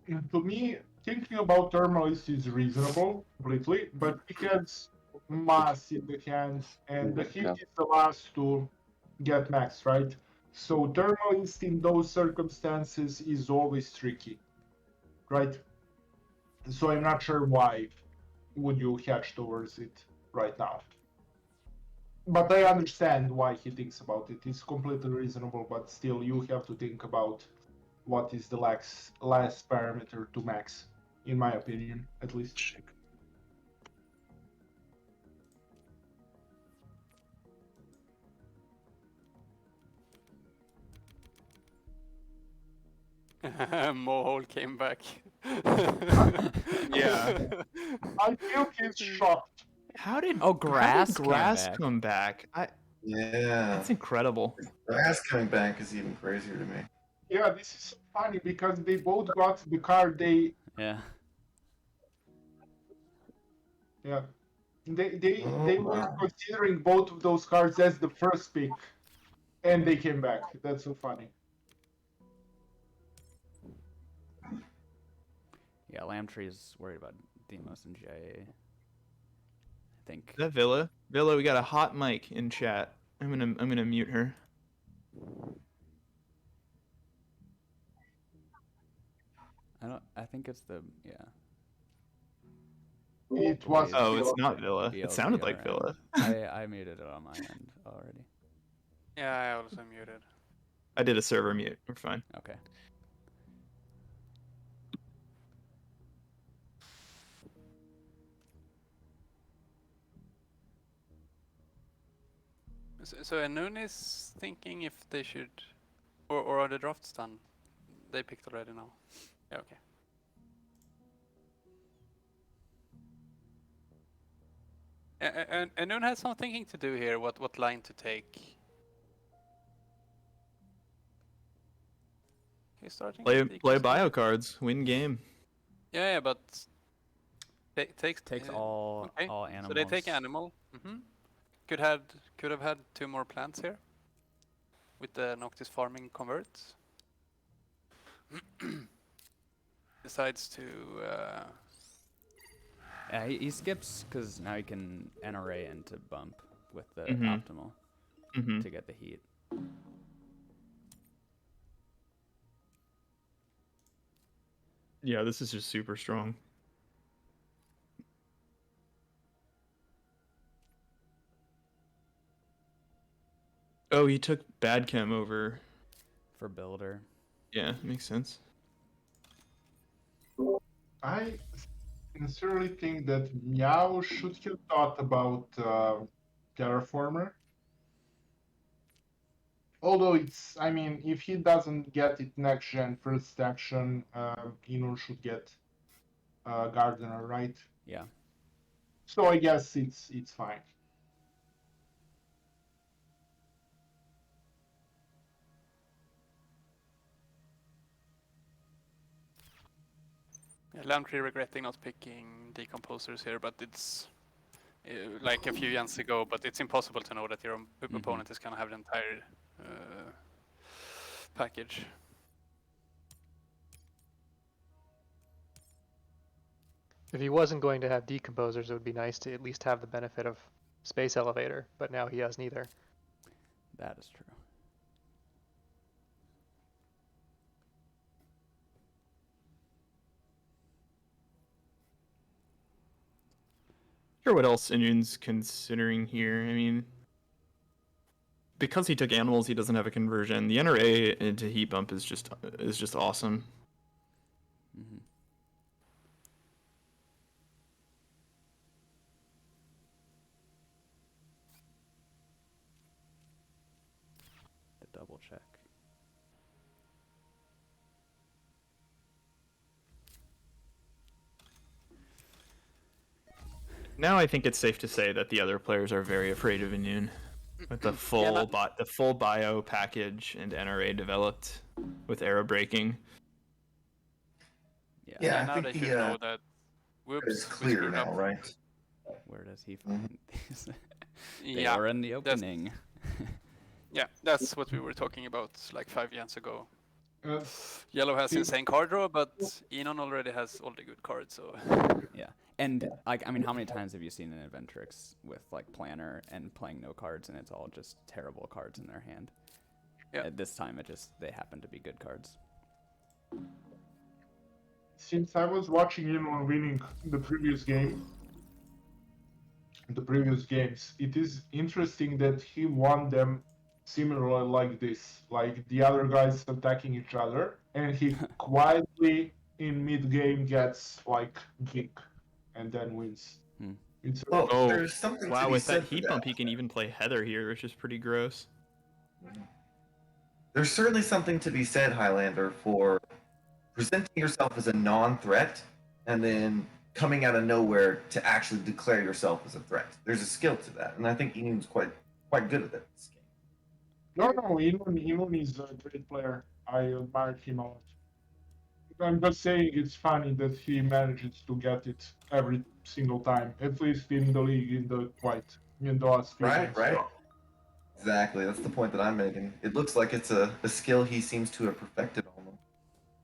yeah. To me, thinking about Thermalist is reasonable completely, but he has mass in the hand, and the hit is the last to get max, right? So Thermalist in those circumstances is always tricky, right? So I'm not sure why would you hedge towards it right now. But I understand why he thinks about it. It's completely reasonable, but still you have to think about what is the last parameter to max, in my opinion, at least. Mohole came back. Yeah. I feel he's shocked. How did Grass came Grass back. come back? Yeah. That's incredible. Grass coming back is even crazier to me. Yeah, this is so funny because they both got the card they Yeah. they were considering both of those cards as the first pick, and they came back. That's so funny. Yeah, Lambtree's worried about Demos and Jay. I think. Is that Villa? Villa, we got a hot mic in chat. I'm gonna mute her. I think it's the It was. Oh, it's not Villa. It VL's sounded the like other Villa. end. I muted it on my end already. Yeah, I also muted. I did a server mute. We're fine. Okay. So enoon is thinking if they should, or are the drafts done? They picked already now. Yeah, okay. And enoon has some thinking to do here. What line to take? He's starting. Play bio cards. Win game. Yeah, but takes all okay. all animals. So they take animal. Could have had 2 more plants here. with the Noctis farming convert. Decides to he skips because now he can NRA into bump with the Mhm. optimal Mm-hmm. to get the heat. Yeah, this is just super strong. Oh, he took bad chem over. For builder. Yeah, makes sense. I sincerely think that Meow should have thought about Terraformer. Although it's, I mean, if he doesn't get it next gen first action, enoon should get Gardener, right? Yeah. So I guess it's fine. Yeah, Lamtree regretting not picking decomposers here, but it's like a few gens ago, but it's impossible to know that your opponent is going to have the entire package. If he wasn't going to have decomposers, it would be nice to at least have the benefit of Space Elevator, but now he has neither. That is true. Sure, what else Inoon's considering here? I mean, because he took animals, he doesn't have a conversion. The NRA into heat bump is just awesome. Mm-hmm. The double check. Now I think it's safe to say that the other players are very afraid of Inoon. With the full bio package and NRA developed with arrow breaking. Yeah. Yeah, now I they think should know that. Whoops, it's we clear screwed now, up. right? Where does he find these? They Yeah, are in the opening. yeah, that's what we were talking about like 5 gens ago. Uh, Yellow has see- insane card draw, but Enon already has all the good cards, so Yeah. And like, I mean, how many times have you seen an Adventrix with like planner and playing no cards, and it's all just terrible cards in their hand? Yeah. At this time, they happen to be good cards. Since I was watching enoon winning the previous games, it is interesting that he won them similarly like this, like the other guys attacking each other, and he quietly in mid game gets like big, and then wins. Hmm. It's Well, Oh, there's something wow, to be with said that for heat that. bump, he can even play Heather here, which is pretty gross. There's certainly something to be said, Highlander, for presenting yourself as a non-threat and then coming out of nowhere to actually declare yourself as a threat. There's a skill to that, and I think Enoon's quite good at that. This game. no, enoon is a great player. I admire him a lot. I'm just saying it's funny that he manages to get it every single time, at least in the league, in the last few Right, games. right. Exactly. That's the point that I'm making. It looks like it's a skill he seems to have perfected almost.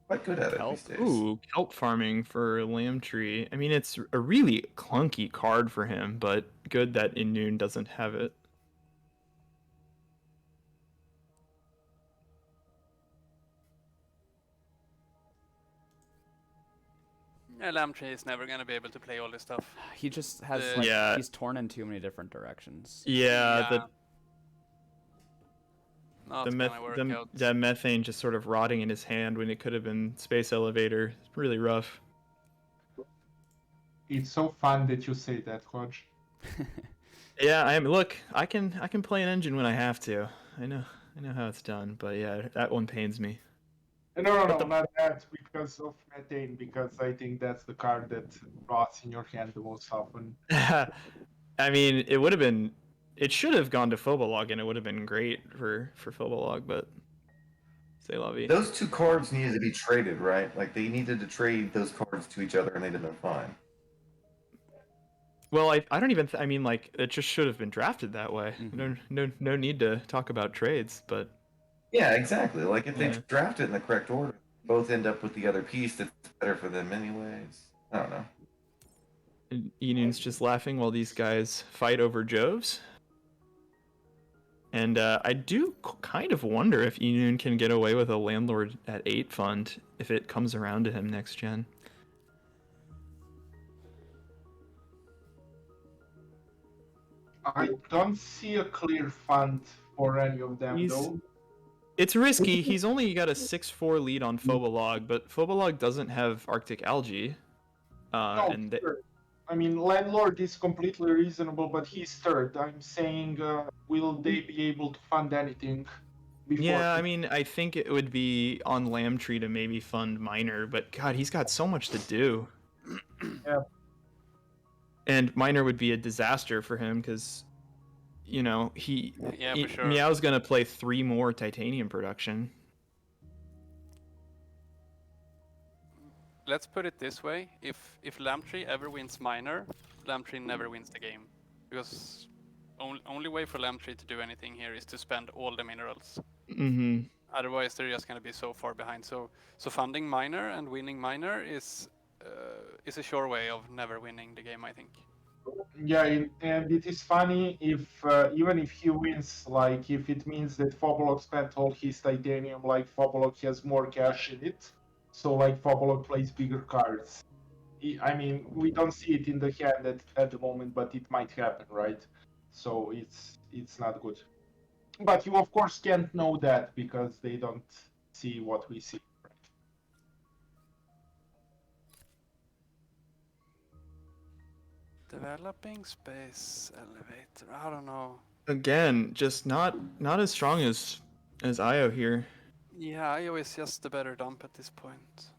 Quite good at it Kelp. these days. Ooh, kelp farming for Lamb Tree. I mean, it's a really clunky card for him, but good that Inoon doesn't have it. yeah, Lamtree is never going to be able to play all this stuff. He just has The- like Yeah. he's torn in too many different directions. Yeah, Not the gonna work out. that methane just sort of rotting in his hand when it could have been Space Elevator. It's really rough. It's so fun that you say that, Hodge. Yeah, look, I can play an engine when I have to. I know how it's done, but yeah, that one pains me. No, not that, because of methane, because I think that's the card that rots in your hand the most often. I mean, it should have gone to Phobolog, and it would have been great for Phobolog, but c'est la vie. Those two cards needed to be traded, right? Like they needed to trade those cards to each other, and they'd have been fine. Well, I don't even I mean, like, it just should have been drafted that way. Mhm. No need to talk about trades, but Yeah, exactly. Like if they Yeah. draft it in the correct order, both end up with the other piece that's better for them anyways. I don't know. And Enoon's just laughing while these guys fight over Joves. And I do kind of wonder if Enoon can get away with a landlord at 8 fund if it comes around to him next gen. I don't see a clear fund for any of them, though. It's risky. He's only got a 6-4 lead on Phobolog, but Phobolog doesn't have Arctic Algae. No, sure. I mean, landlord is completely reasonable, but he's third. I'm saying, will they be able to fund anything before? Yeah, I mean, I think it would be on Lambtree to maybe fund Miner, but God, he's got so much to do. Yeah. And Miner would be a disaster for him because, you know, Yeah, for sure. Meow's gonna play 3 more Titanium production. Let's put it this way: if Lambtree ever wins Miner, Lambtree never wins the game, because only way for Lambtree to do anything here is to spend all the minerals. Mm-hmm. Otherwise, they're just going to be so far behind. So funding Miner and winning Miner is a sure way of never winning the game, I think. Yeah, and it is funny if even if he wins, like if it means that Fobolog spent all his titanium, like Fobolog has more cash in it, so like Fobolog plays bigger cards. I mean, we don't see it in the hand at the moment, but it might happen, right? So it's not good. But you of course can't know that because they don't see what we see. Developing space elevator. I don't know. Again, just not as strong as Io here. Yeah, IO is just the better dump at this point.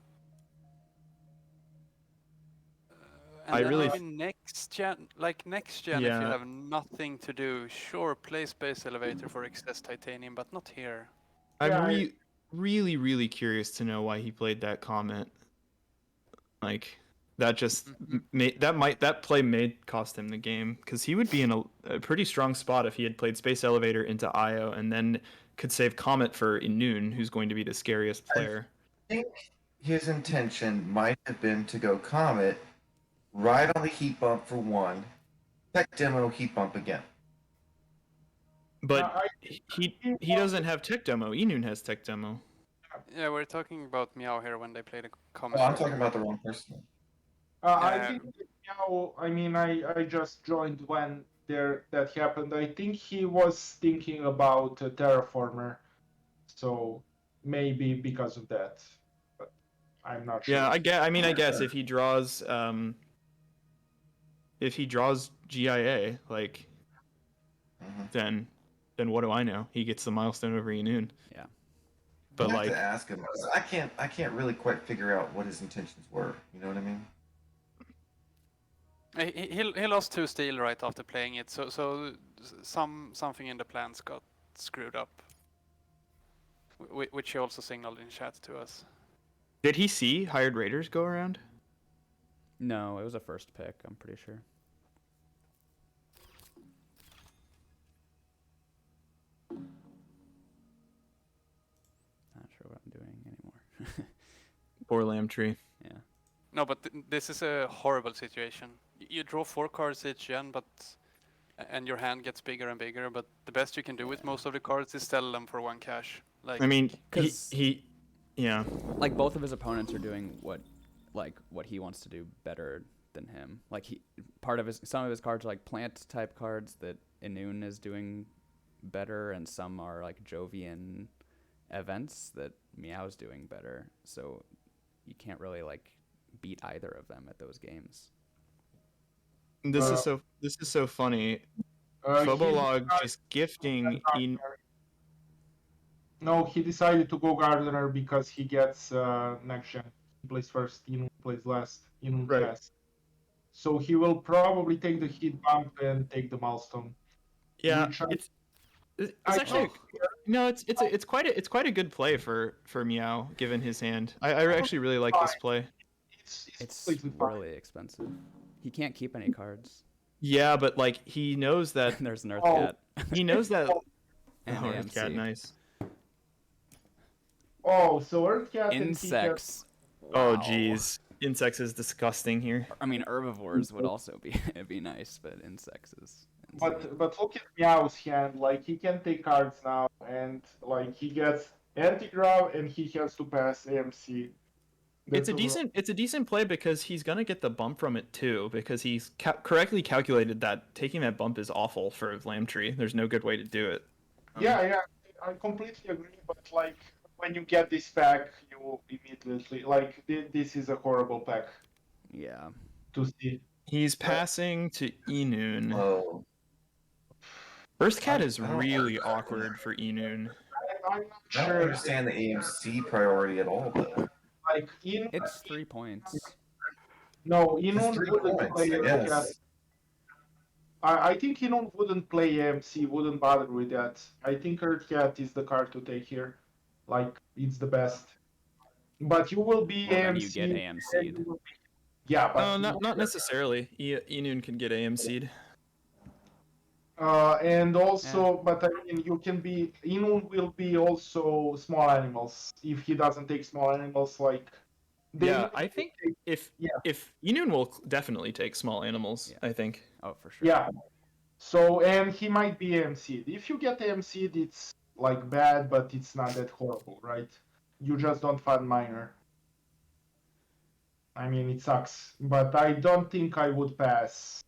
And I then really maybe next gen, if you Yeah. have nothing to do, sure, play Space Elevator for excess titanium, but not here. I'm Yeah, really curious to know why he played that comment. Like that just that play may cost him the game because he would be in a pretty strong spot if he had played Space Elevator into Io and then could save Comet for enoon, who's going to be the scariest player. I think his intention might have been to go Comet, ride on the heat bump for 1, tech demo heat bump again. But he doesn't have tech demo. Enoon has tech demo. Yeah, we're talking about Meow here when they play the Comet. Oh, I'm talking about the wrong person. I think now, I mean, I just joined when that happened. I think he was thinking about Terraformer, so maybe because of that, but I'm not sure. Yeah, I guess if he draws GIA, like then what do I know? He gets the milestone over Enoon. Yeah. But But I have like to ask him. I can't really quite figure out what his intentions were. You know what I mean? He lost 2 steel right after playing it, so something in the plans got screwed up, which he also signaled in chat to us. did he see hired raiders go around? No, it was a first pick, I'm pretty sure. Not sure what I'm doing anymore. Poor Lambtree. Yeah. No, but this is a horrible situation. You draw 4 cards each gen, and your hand gets bigger and bigger. But the best you can do with most of the cards is sell them for 1 cash. Like, I mean, Cause yeah. like both of his opponents are doing what he wants to do better than him. Like some of his cards are like plant type cards that Enoon is doing better, and some are like Jovian events that Meow's doing better. So you can't really like beat either of them at those games. This is so funny. Phobolog just gifting No, he decided to go Gardener because he gets next gen. He plays first, Enoon plays last, Enoon last. So he will probably take the heat bump and take the milestone. Yeah, it's actually it's quite a good play for Meow given his hand. I actually really like this play. It's really expensive. He can't keep any cards. Yeah, but like he knows that There's an Earth Cat. he knows that. And Earth Cat, nice. Oh, so Earthcat and he Insects. Oh, Wow. geez. Insects is disgusting here. I mean, herbivores would also be nice, but insects is. Insane. But look at Meow's hand. Like he can take cards now, and like he gets anti-grav, and he has to pass AMC. It's a decent play because he's gonna get the bump from it too, because he's correctly calculated that taking that bump is awful for Lambtree. There's no good way to do it. Yeah, I completely agree. But like when you get this pack, you immediately like this is a horrible pack Yeah. to see. He's passing to enoon. Oh, Earthcat is I don't really awkward for enoon. I'm not I don't sure. understand the AMC priority at all, though. Like in It's 3 points. no, It's Enoon 3 wouldn't points, play I Earthcat. guess. I think Enoon wouldn't play AMC, wouldn't bother with that. I think Earthcat is the card to take here. Like, it's the best. But you will be Well, AMC. then you get AMC'd. Yeah, but Not necessarily. Enoon can get AMC'd. and also, but I mean, you can be Enoon will be also small animals if he doesn't take small animals. Like, Yeah, I think if Yeah. Enoon will definitely take small animals. Yeah. I think. Oh, for sure. Yeah. So, and he might be AMC'd. If you get AMC'd, it's like bad, but it's not that horrible, right? You just don't fund minor. I mean, it sucks, but I don't think I would pass.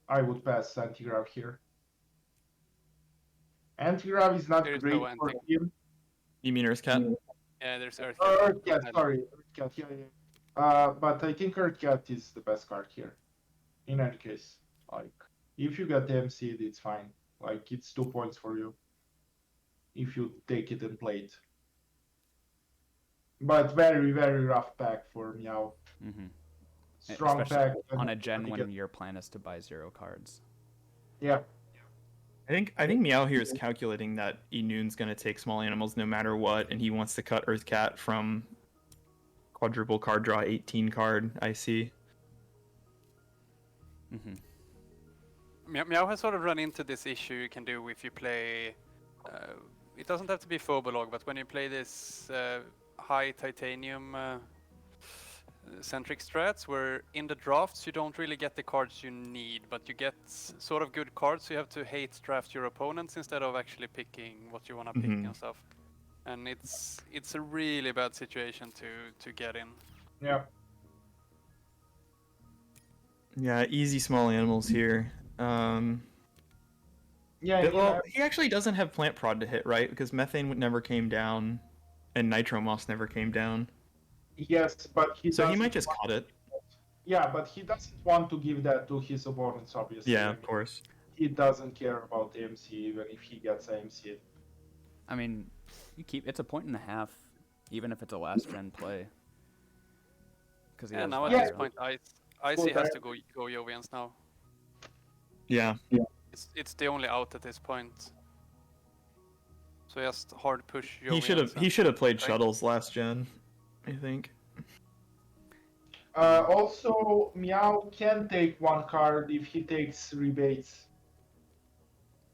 I would pass anti-grav here. Anti-grav is not There is great no for anti. him. You mean Earthcat? Yeah, there's Earthcat. Earthcat, sorry, Earthcat, but I think Earthcat is the best card here. In any case, like, if you get AMC'd, it's fine. Like, it's 2 points for you. If you take it and play it. But very, very rough pack for Meow. Mm-hmm. Strong pack. On a gen and when your plan is to buy 0 cards. Yeah. I think Meow here is calculating that Enoon's gonna take small animals no matter what, and he wants to cut Earthcat from quadruple card draw 18 card. I see. Mm-hmm. Meow has sort of run into this issue you can do if you play. It doesn't have to be Phobolog, but when you play this high titanium centric strats, where in the drafts you don't really get the cards you need, but you get sort of good cards, so you have to hate draft your opponents instead of actually picking what you want to pick and stuff. And it's a really bad situation to get in. Yeah. Yeah, easy small animals here. Yeah. Well, he actually doesn't have plant prod to hit, right? Because methane never came down, and nitro moss never came down. Yes, but he. So he might just cut it. Yeah, but he doesn't want to give that to his opponents, obviously. Yeah, of course. He doesn't care about AMC even if he gets AMC. I mean, it's a 1.5, even if it's a last gen play. Yeah, now at this point, Icy has to go Jovians now. Yeah. It's the only out at this point. So just hard push Jovians. He should have played shuttles last gen, I think. Also, Meow can take 1 card if he takes rebates.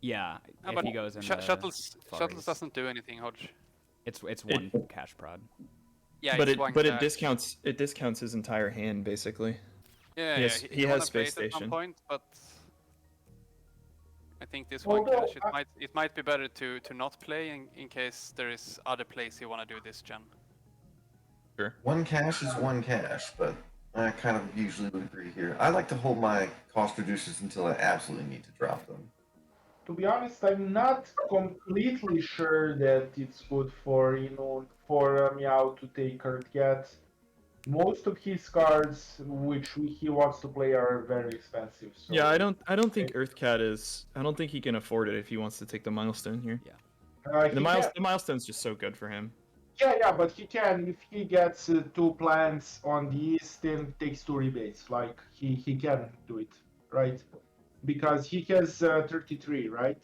Yeah, if he goes in Shuttles doesn't do anything, Hodge. It's 1 cash prod. Yeah, but it discounts his entire hand basically. Yeah, he has space station. At some point, but I think this 1 cash it might be better to not play in case there is other plays you want to do this gen. Sure. 1 cash is 1 cash, but I kind of usually would agree here. I like to hold my cost reducers until I absolutely need to drop them. To be honest, I'm not completely sure that it's good for Meow to take Earthcat. Most of his cards, which he wants to play, are very expensive. So. Yeah, I don't think Earthcat is. I don't think he can afford it if he wants to take the milestone here. Yeah. The milestone's just so good for him. Yeah, but he can if he gets 2 plants on the east and takes 2 rebates. Like he can do it, right? Because he has 33, right?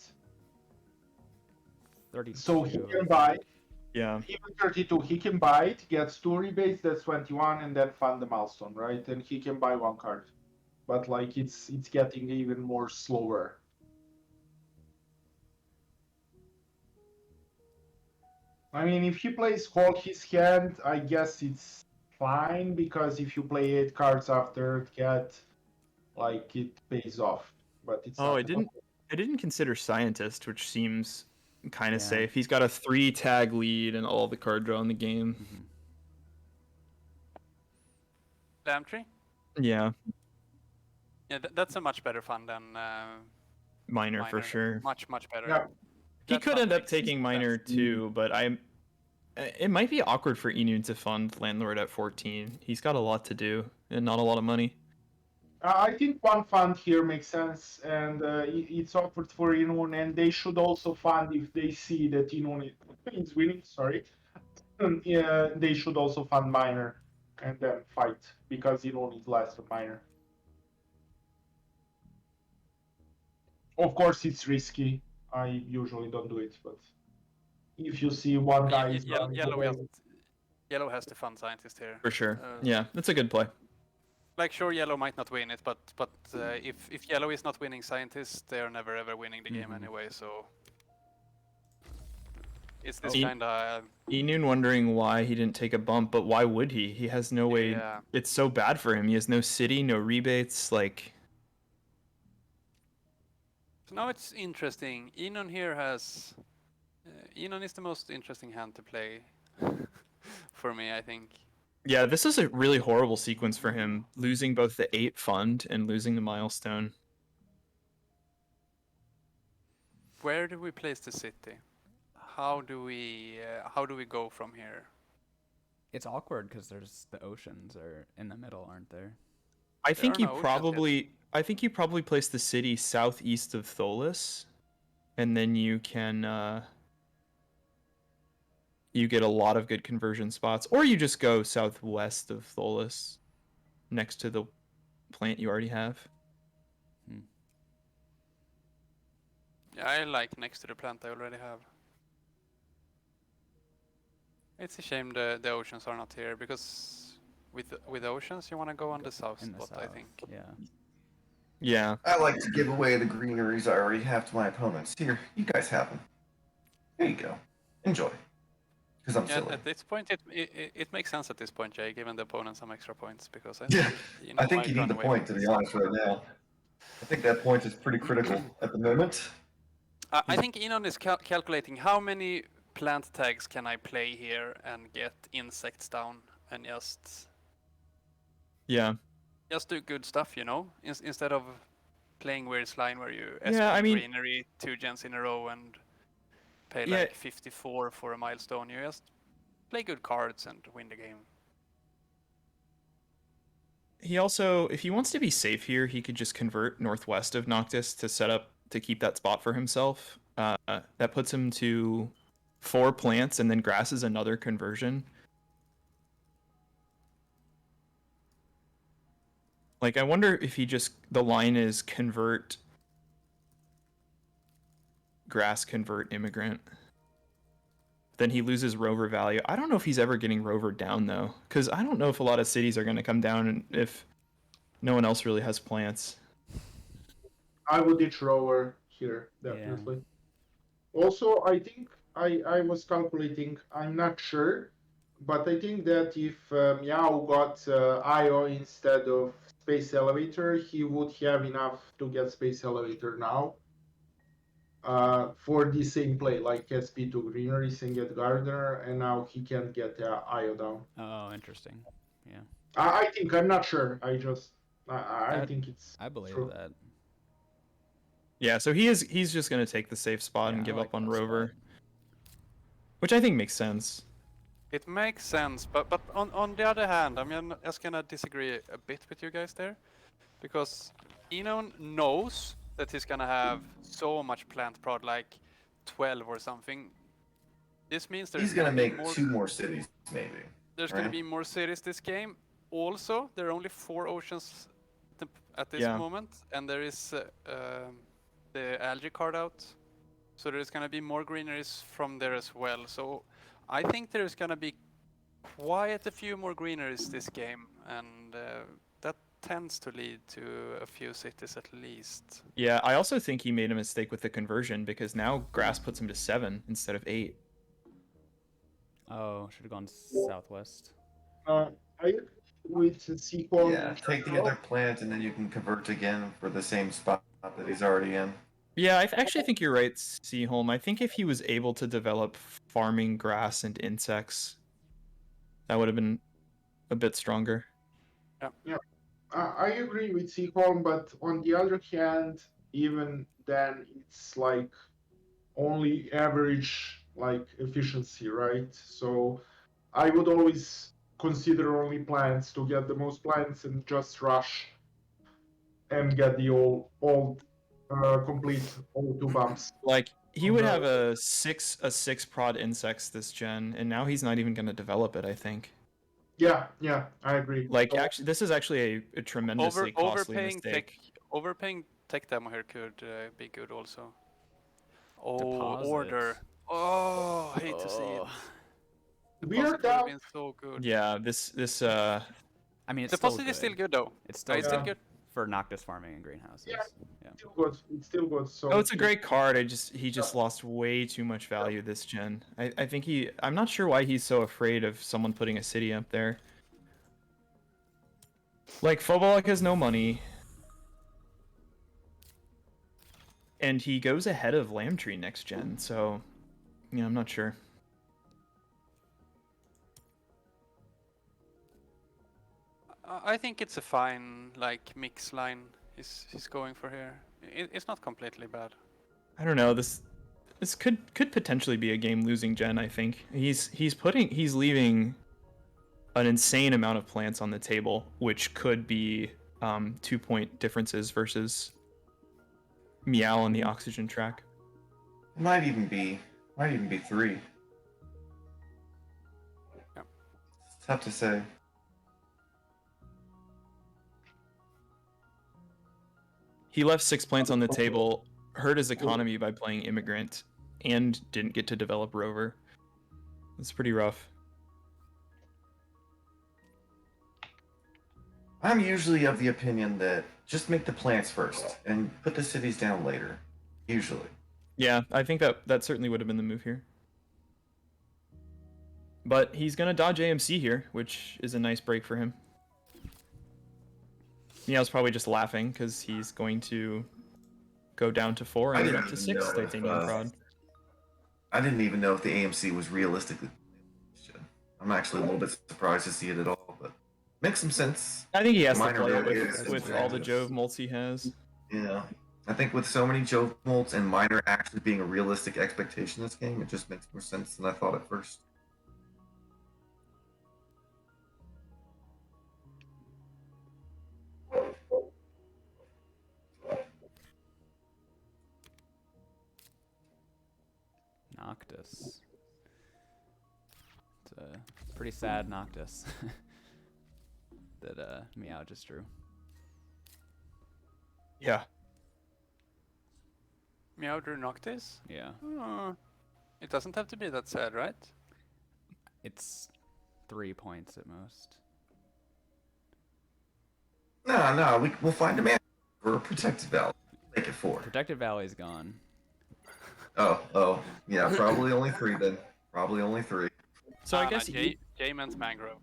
32. So he can buy. Yeah. Even 32, he can buy it, gets 2 rebates, that's 21, and then fund the milestone, right? And he can buy 1 card. But like it's getting even more slower. I mean, if he plays Hold His Hand, I guess it's fine, because if you play 8 cards after Cat, like, it pays off. But it's Oh, not. I didn't consider Scientist, which seems kind of Yeah. safe. He's got a 3-tag lead and all the card draw in the game. Mhm. Lamtree? Yeah, Yeah, that's a much better fun than Minor for sure. Much better. Yeah. He That could fun end up makes taking Minor sense. too, but it might be awkward for enoon to fund Landlord at 14. He's got a lot to do and not a lot of money. I think one fund here makes sense, and it's offered for enoon, and they should also fund if they see that enoon is winning. Sorry, yeah, they should also fund Minor and then fight, because enoon is less than Minor. Of course, it's risky. I usually don't do it, but if you see one guy is running away, Yellow has the fun scientist here. For sure. Yeah, that's a good play. Like, sure, Yellow might not win it, but if Yellow is not winning scientist, they are never ever winning the game anyway. So it's this kind of. enoon wondering why he didn't take a bump, but why would he? He has no way. Yeah. It's so bad for him. He has no city, no rebates. Like, So now it's interesting. Enoon here has. Enoon is the most interesting hand to play for me, I think. yeah, this is a really horrible sequence for him, losing both the 8 fund and losing the milestone. Where do we place the city? How do we go from here? It's awkward because there's the oceans are in the middle, aren't there? I think are you no oceans probably place the city southeast of Tholis, and then you can you get a lot of good conversion spots, or you just go southwest of Tholis, next to the plant you already have. Yeah, I like next to the plant I already have. It's a shame the oceans are not here, because with oceans you want to go on the south In the spot, south, I think. yeah. Yeah. I like to give away the greeneries I already have to my opponents. Here, you guys have them. There you go. Enjoy. Because I'm Yeah, silly. at this point it makes sense at this point, Jay, giving the opponent some extra points, because I Yeah, think, I think might you need run the away point, with to be this. honest, right now. I think that point is pretty critical at the moment. I think Enon is calculating how many plant tags can I play here and get insects down, and just do good stuff, instead of playing weird slime where you SP greenery 2 gens in a row and pay like 54 for a milestone. You just play good cards and win the game. He also, if he wants to be safe here, he could just convert northwest of Noctis to set up to keep that spot for himself. That puts him to 4 plants, and then grass is another conversion. Like, I wonder if the line is convert grass, convert immigrant. Then he loses rover value. I don't know if he's ever getting rover down, though, because I don't know if a lot of cities are going to come down if no one else really has plants. I would ditch rover here, definitely. Yeah. Also, I think I was calculating, I'm not sure, but I think that if Meow got IO instead of Space Elevator, he would have enough to get Space Elevator now. For the same play, like SP2 Greeneries and get Gardener, and now he can get IO down. Oh, interesting. Yeah. I think, I'm not sure. I think it's I believe true. that. Yeah, so he's just going to take the safe spot and give up on rover, which I think makes sense. It makes sense, but on the other hand, I'm just gonna disagree a bit with you guys there, because Enon knows that he's gonna have so much plant prod, like 12 or something. This means he's gonna make 2 more cities, maybe. There's gonna be more cities this game. Also, there are only 4 oceans at this moment, and there is the algae card out, so there's gonna be more greeneries from there as well. So I think there's gonna be quite a few more greeneries this game, and that tends to lead to a few cities at least. Yeah, I also think he made a mistake with the conversion, because now grass puts him to 7 instead of 8. Oh, should have gone southwest. I agree with Sequel. Yeah, take the other plant and then you can convert again for the same spot that he's already in. Yeah, I actually think you're right, Seaholm. I think if he was able to develop farming grass and insects, that would have been a bit stronger. I agree with Sequel, but on the other hand, even then, it's like only average like efficiency, right? So I would always consider only plants to get the most plants and just rush and get the all complete all 2 bumps. Like he On would the- have a six prod insects this gen, and now he's not even going to develop it. I think. Yeah, I agree. Like So, actually, this is actually a tremendously costly mistake. Overpaying tech demo here could be good also. Oh, Deposit. order. Oh, hate to see it. Oh. weird Deposit would have out. been so good. Yeah, this I mean, it's Deposit is still good though. It's still It's good still good. for Noctis farming and greenhouses. Yeah. Yeah. Still good. It's still good. So Oh, it's a great card. He just lost way too much value this gen. I think I'm not sure why he's so afraid of someone putting a city up there. Like Phobolic has no money. And he goes ahead of Lambtree next gen, so yeah, I'm not sure. I think it's a fine like mix line he's going for here. It's not completely bad. I don't know. This could potentially be a game losing gen. I think he's leaving an insane amount of plants on the table, which could be 2-point differences versus Meow on the oxygen track. It might even be 3. Yep. It's tough to say. He left 6 plants on the table, hurt his economy by playing Immigrant, and didn't get to develop Rover. It's pretty rough. I'm usually of the opinion that just make the plants first and put the cities down later. Usually. Yeah, I think that certainly would have been the move here. But he's gonna dodge AMC here, which is a nice break for him. Meow's probably just laughing because he's going to go down to 4 and up to 6 titanium prod. I didn't even know if the AMC was realistically. I'm actually a little bit surprised to see it at all, but makes some sense. I think he has to Minor play it is with all the Jove molts he has. Yeah. I think with so many Jove molts and minor actually being a realistic expectation in this game, it just makes more sense than I thought at first. Noctis. It's a pretty sad Noctis that Meow just drew. Yeah. Meow drew Noctis? Yeah. It doesn't have to be that sad, right? It's 3 points at most. No, we'll find a man for a Protected Valley. Make it 4. Protected Valley's gone. Oh, yeah, probably only 3 then. Probably only 3. So I guess J-Man's Mangrove.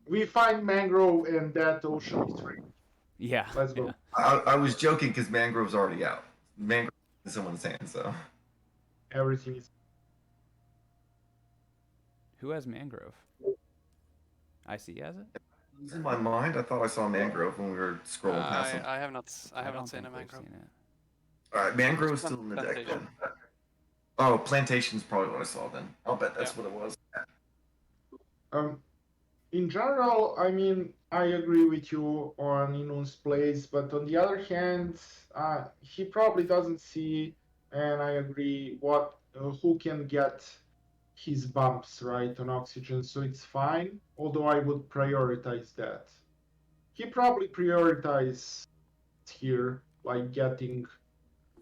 we find mangrove and that ocean is free. Yeah. Let's go. Yeah. I was joking because Mangrove's already out. Mangrove is in someone's hands, so. Everything is. Who has Mangrove? IC has it? It's in my mind. I thought I saw Mangrove when we were scrolling past him. I have not don't seen a think we've Mangrove. seen it. Alright, Mangrove's still in the deck then. Plantation. Oh, Plantation's probably what I saw then. I'll bet that's what it was. In general, I mean, I agree with you on Enoon's plays, but on the other hand, he probably doesn't see, and I agree, who can get his bumps right on oxygen, so it's fine. Although I would prioritize that. He probably prioritize here, like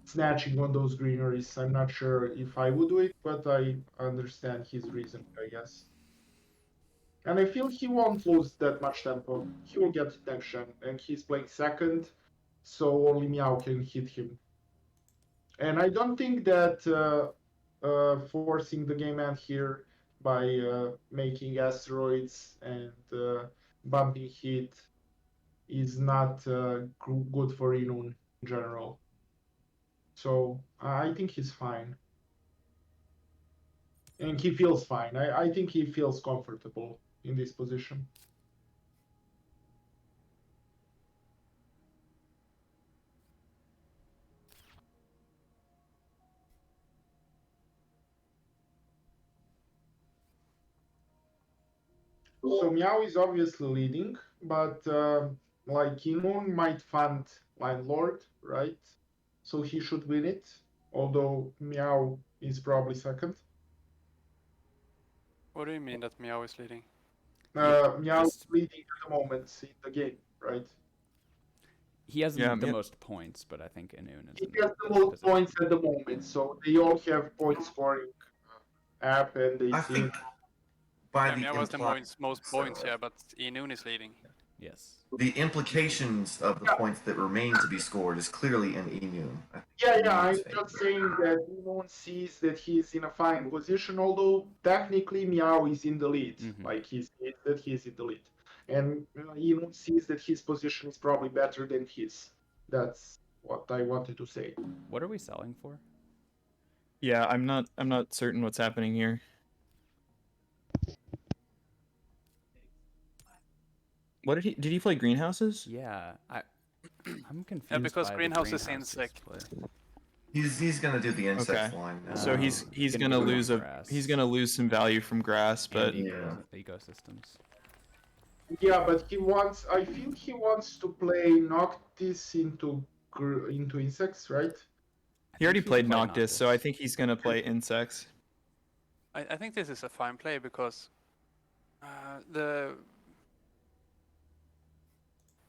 snatching on those greeneries. I'm not sure if I would do it, but I understand his reason, I guess. And I feel he won't lose that much tempo. He will get detection, and he's playing second, so only Meow can hit him. And I don't think that forcing the game end here by making asteroids and bumping heat is not good for enoon in general. So I think he's fine. And he feels fine. I think he feels comfortable in this position. So Meow is obviously leading, but like enoon might fund Landlord, right? So he should win it, although Meow is probably second. What do you mean that Meow is leading? Meow is just- leading at the moment in the game, right? He has Yeah, the yeah. most points, but I think Enoon is He in has the the best most position. points at the moment, so they all have point scoring app, and they I see. think by Yeah, the Meow has the implied, most points, yeah, but enoon is leading. Yes. the implications of the points that remain to be scored is clearly in enoon. Yeah, I'm just saying that Enoon sees that he's in a fine position, although technically Meow is in the lead. Like he sees that he's in the lead. And Enoon sees that his position is probably better than his. That's what I wanted to say. What are we selling for? Yeah, I'm not certain what's happening here. What did he play greenhouses? Yeah, I'm confused. Yeah, because by greenhouse the is greenhouses insect. play. He's gonna do the insect Okay. line now. So he's gonna gonna be lose on a grass. he's gonna lose some value from grass, but And Yeah. ecosystems. Yeah, but he wants. I feel he wants to play Noctis into insects, right? he already he's played played Noctis, so I think he's gonna play insects. I think this is a fine play because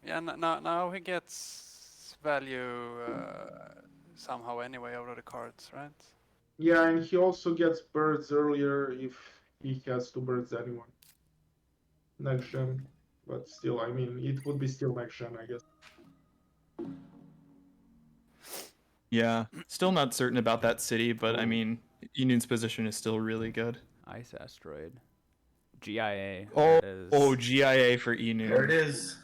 now he gets value somehow anyway out of the cards, right? Yeah, and he also gets birds earlier if he has two birds anyone. Next gen. But still, I mean, it would be still next gen, I guess. Yeah, still not certain about that city, but I Ooh. mean, Union's position is still really good. Ice asteroid. GIA. Oh, there it is. oh, GIA for Enu. There it is.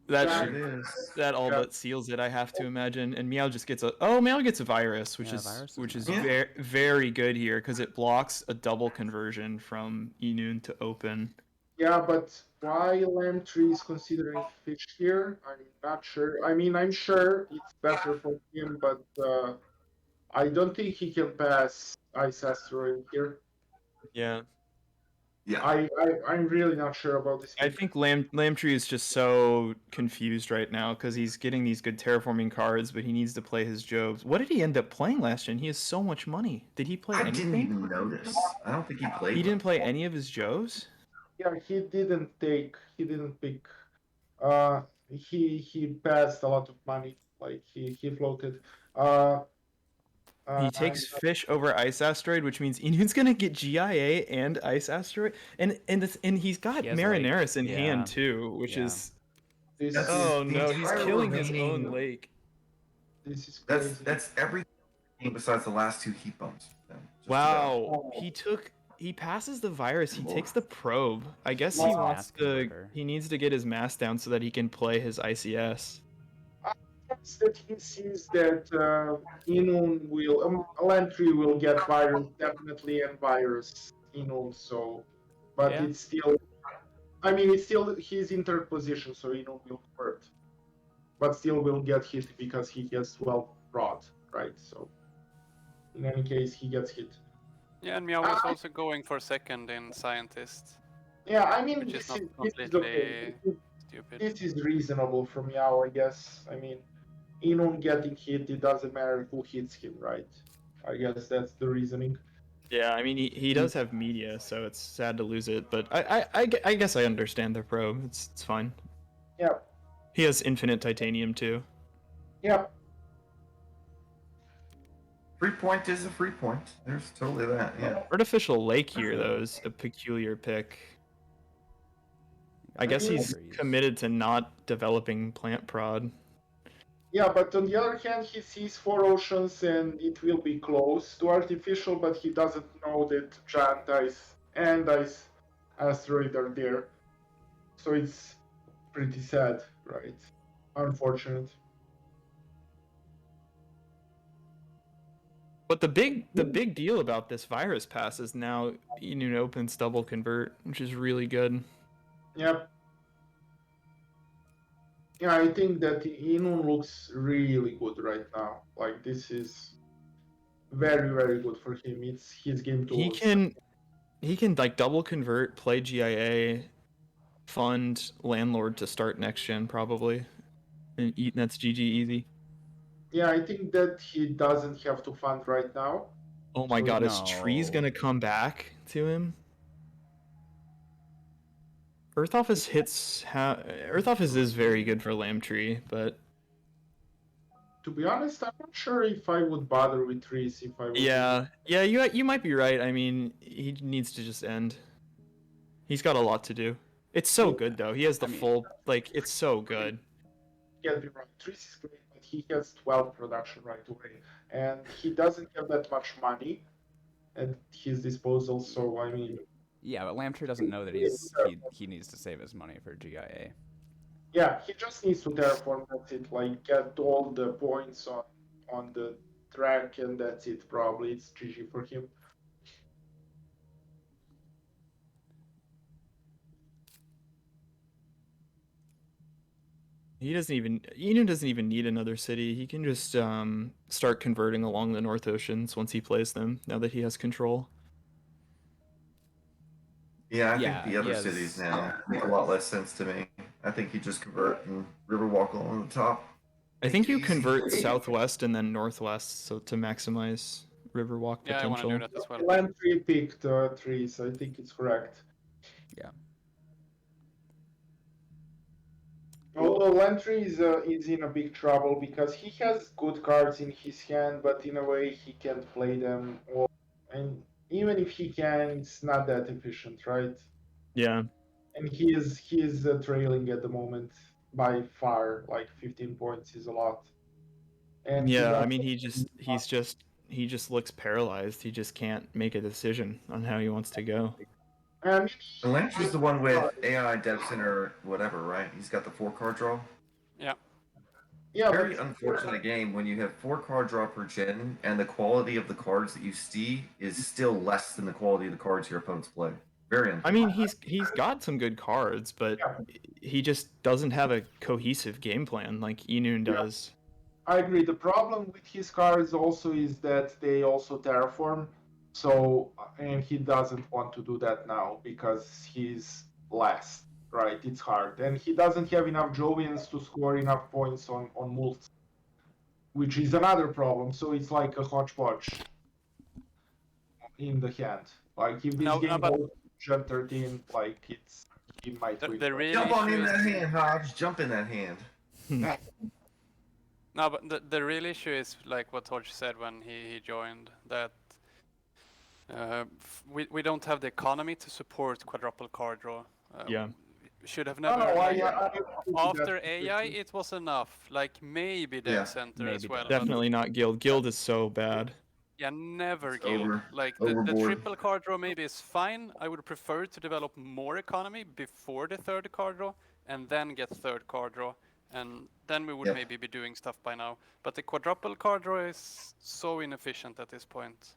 That Yeah. There should it is. that all Yeah. but seals it, I have to imagine. And Meow just gets Meow gets a virus, which Yeah, is virus is which is nice. Yeah. very good here because it blocks a double conversion from Enoon to open. Yeah, but why Lamb3 is considering fish here, I'm not sure. I mean, I'm sure it's better for him, but I don't think he can pass Ice Asteroid here. Yeah. Yeah. I'm really not sure about this. I think Lamtree is just so confused right now because he's getting these good terraforming cards, but he needs to play his Jobs. What did he end up playing last gen? He has so much money. Did he play I anything? didn't even notice. I don't think he played. He didn't play any of his Jobs? Yeah, he didn't pick. He passed a lot of money. Like he floated. He takes fish over Ice Asteroid, which means Inun's gonna get GIA and Ice Asteroid, and he's got He has Marineris Lake. in Yeah. hand too, which Yeah. is This That's- is oh the no, he's entire killing his remaining- own lake. this is crazy. That's everything besides the last two heat bumps. Then, just Wow, he passes the virus. He takes the probe. I guess he His wants mass to. converter. He needs to get his mass down so that he can play his ICS. It's that he sees that Enoon will Lantry will get virus definitely and virus Enoon, so but Yeah. it's still I mean it's still he's in third position, so Enoon will hurt. But still will get hit because he has 12 rod, right? So in any case he gets hit. Yeah, and Meow was also going for second in Scientist, Yeah, I mean which this is not is completely okay. stupid. This is reasonable from Meow, I guess. I mean Enoon getting hit, it doesn't matter who hits him, right? I guess that's the reasoning. Yeah, I mean he does have media, so it's sad to lose it. But I guess I understand the probe. It's fine. Yeah. He has infinite titanium too. Yeah. Free point is a free point. There's totally that. Yeah. Artificial lake here though is a peculiar pick. I guess he's committed to not developing plant prod. Yeah, but on the other hand, he sees 4 oceans and it will be close to artificial, but he doesn't know that giant ice and Ice Asteroid are there. So it's pretty sad, right? Unfortunate. But the big deal about this virus pass is now enoon opens double convert, which is really good. Yep. Yeah, I think that enoon looks really good right now. Like, this is very, very good for him. It's his game to lose. He can like double convert, play GIA, fund landlord to start next gen probably, and that's GG easy. Yeah, I think that he doesn't have to fund right now. Oh my So god, is No. trees gonna come back to him? Earth Office Earth Office is very good for Lamb Tree, but to be honest, I'm not sure if I would bother with trees if I would. yeah, you might be right. I mean, he needs to just end. He's got a lot to do. It's so good though. He has the full like. It's so good. Can't be right. Trees is great, but he has 12 production right away, and he doesn't have that much money at his disposal. So I mean, Yeah, but Lambtree doesn't know that he needs to save his money for GIA. yeah, he just needs to terraform. That's it. Like, get all the points on the track, and that's it. Probably it's GG for him. Enoon doesn't even need another city. He can just start converting along the North Oceans once he plays them. Now that he has control. Yeah, I Yeah, think the other he has- cities now make a lot less sense to me. I think you just convert and Riverwalk along the top. I think you Easy. convert southwest and then northwest, so to maximize Riverwalk Yeah, I want to potential. do that as well. Land tree picked trees. I think it's correct. Yeah. Although Lantry is in a big trouble because he has good cards in his hand, but in a way he can't play them. And even if he can, it's not that efficient, right? Yeah. And he is trailing at the moment by far. Like 15 points is a lot. And Yeah, I mean he just looks paralyzed. He just can't make a decision on how he wants to go. And The Lynch is the one with AI Dev Center, whatever, right? He's got the 4-card draw. Yeah. yeah, Very but unfortunate game when you have 4-card draw per gen, and the quality of the cards that you see is still less than the quality of the cards your opponents play. Very unfortunate. I mean he's got some good cards, but he just doesn't have a cohesive game plan like enoon does. I agree. The problem with his cards also is that they also terraform. So, and he doesn't want to do that now because he's last, right? It's hard. And he doesn't have enough Jovians to score enough points on mults, which is another problem. So it's like a hodgepodge in the hand. Like, if this game goes Gen 13, like, he might win. The real Jump on issue in is- that hand, Hodge. Jump in that hand. No, but the real issue is like what Hodge said when he joined, that we don't have the economy to support quadruple card draw. Yeah. Should have No, never. I After AI, it was enough. Like maybe Dev Yeah, Center as maybe well. but- Definitely not Guild. Guild is so bad. Yeah, never It's Guild. over- Like the overboard. triple card draw maybe is fine. I would prefer to develop more economy before the third card draw and then get third card draw. And then we would Yep. maybe be doing stuff by now. But the quadruple card draw is so inefficient at this point.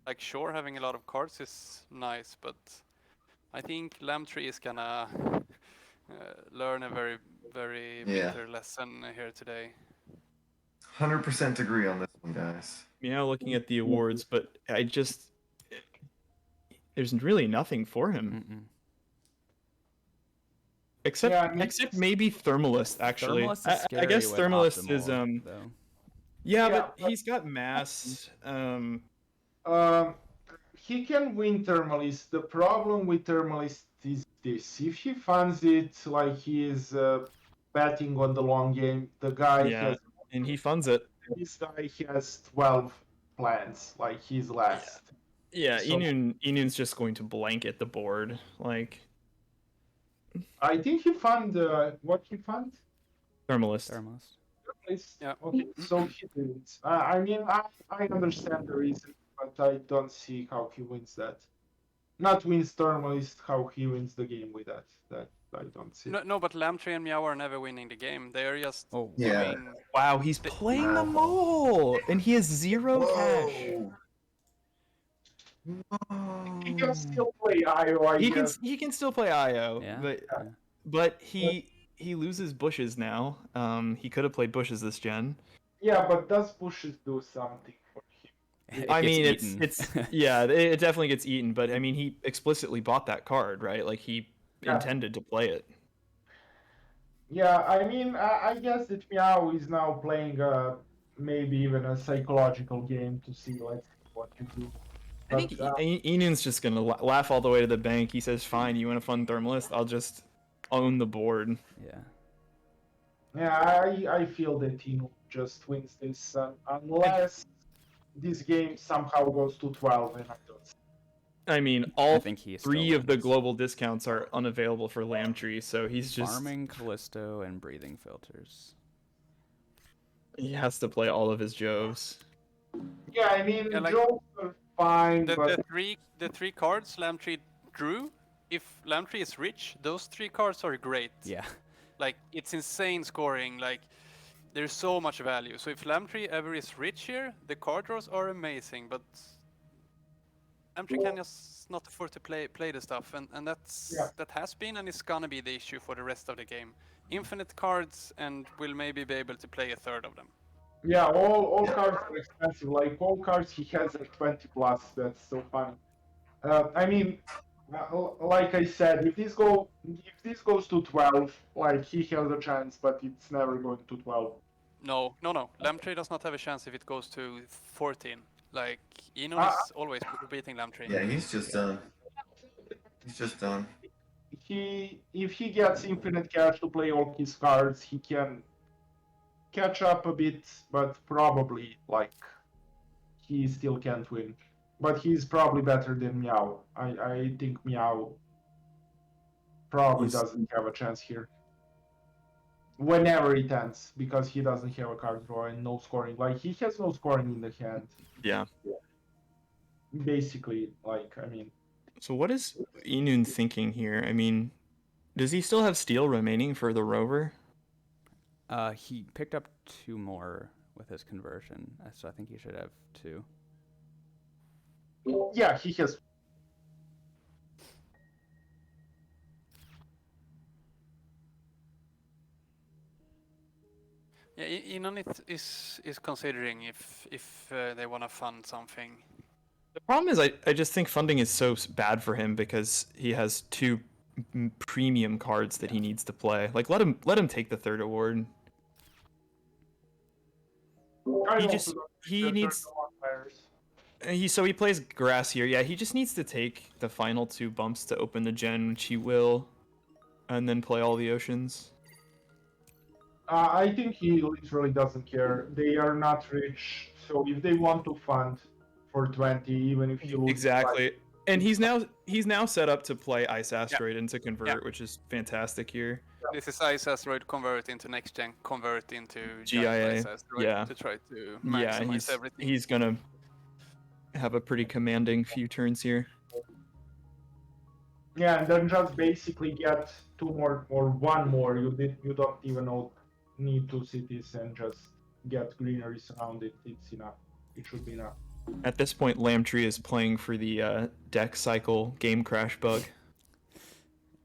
Like sure, having a lot of cards is nice, but I think Lambtree is gonna learn a very, very Yeah. bitter lesson here today. 100% agree on this one, guys. Yeah, looking at the awards, but there's really nothing for him. Mm-mm. Except Yeah, I mean, except maybe Thermalist actually. Thermalist is I scary guess with Thermalist is optimal, though. yeah, Yeah, but he's got mass. He can win Thermalist. The problem with Thermalist is this: if he funds it like he is betting on the long game, the guy Yeah, and he funds it. this guy has 12 plans. Like, he's last. Yeah, So- Enoon's just going to blanket the board. Like I think he fund what he fund. Thermalist. Thermalist. Yeah. Okay, so he didn't. I mean, I understand the reason, but I don't see how he wins that. not wins Thermalist, how he wins the game with that. That I don't see. No, but Lamtree and Meow are never winning the game. They are just Oh, Yeah. doing. Wow, he's playing the mole, and he has 0 cash. He can still play IO, I guess. He can still play IO, Yeah. but he loses bushes now. He could have played bushes this gen. Yeah, but does bushes do something for him? It I gets mean, eaten. it's yeah, it definitely gets eaten. But I mean, he explicitly bought that card, right? Like he intended to play it. Yeah, I mean, I guess that Meow is now playing maybe even a psychological game to see like what you do. I think Enoon's just gonna laugh all the way to the bank. He says, "Fine, you want a fun Thermalist? I'll just own the board." Yeah. Yeah, I feel that Tino just wins this unless this game somehow goes to 12 and I don't. I mean, I all think he 3 still of the wins. global discounts are unavailable for Lamtree, so he's just Farming, Callisto, and breathing filters. he has to play all of his Joves. Yeah, I mean, Yeah, like, jokes are fine, but The three cards Lamtree drew. If Lamtree is rich, those 3 cards are great. Yeah. Like, it's insane scoring. Like, there's so much value. So if Lamtree ever is rich here, the card draws are amazing. But Lamtree can just not afford to play the stuff, and that has been and is gonna be the issue for the rest of the game. Infinite cards, and we'll maybe be able to play a third of them. yeah, all cards are expensive. Like all cards he has at 20 plus. That's so funny. I mean, like I said, if this goes to 12, like he has a chance, but it's never going to 12. No. Lamtree does not have a chance if it goes to 14. Like, enoon is always beating Lamtree. Yeah, he's just done. He's just done. If he gets infinite cash to play all his cards, he can catch up a bit, but probably like he still can't win. But he's probably better than Meow. I think Meow probably doesn't have a chance here. Whenever it ends, because he doesn't have a card draw and no scoring. Like he has no scoring in the hand. Yeah. Basically, like I mean. So what is Enoon thinking here? I mean, does he still have steel remaining for the rover? He picked up 2 more with his conversion, so I think he should have 2. Yeah, he has. Yeah, enoon is considering if they want to fund something. The problem is I just think funding is so bad for him because he has 2 premium cards that he needs to play. Like let him take the 3rd award. He needs he plays grass here. Yeah, he just needs to take the final 2 bumps to open the gen, which he will, and then play all the oceans. I think he literally doesn't care. They are not rich, so if they want to fund for 20, even if you lose exactly. 20, and he's now set up to play Ice Asteroid and to convert, which is fantastic here. This is Ice Asteroid, convert into next gen, convert into GIA. Ice Asteroid to try to maximize everything. He's gonna have a pretty commanding few turns here. Yeah, and then just basically get 2 more or 1 more. You don't even need 2 cities and just get greeneries around it. It's enough. It should be enough. At this point, Lamtree is playing for the deck cycle game crash bug.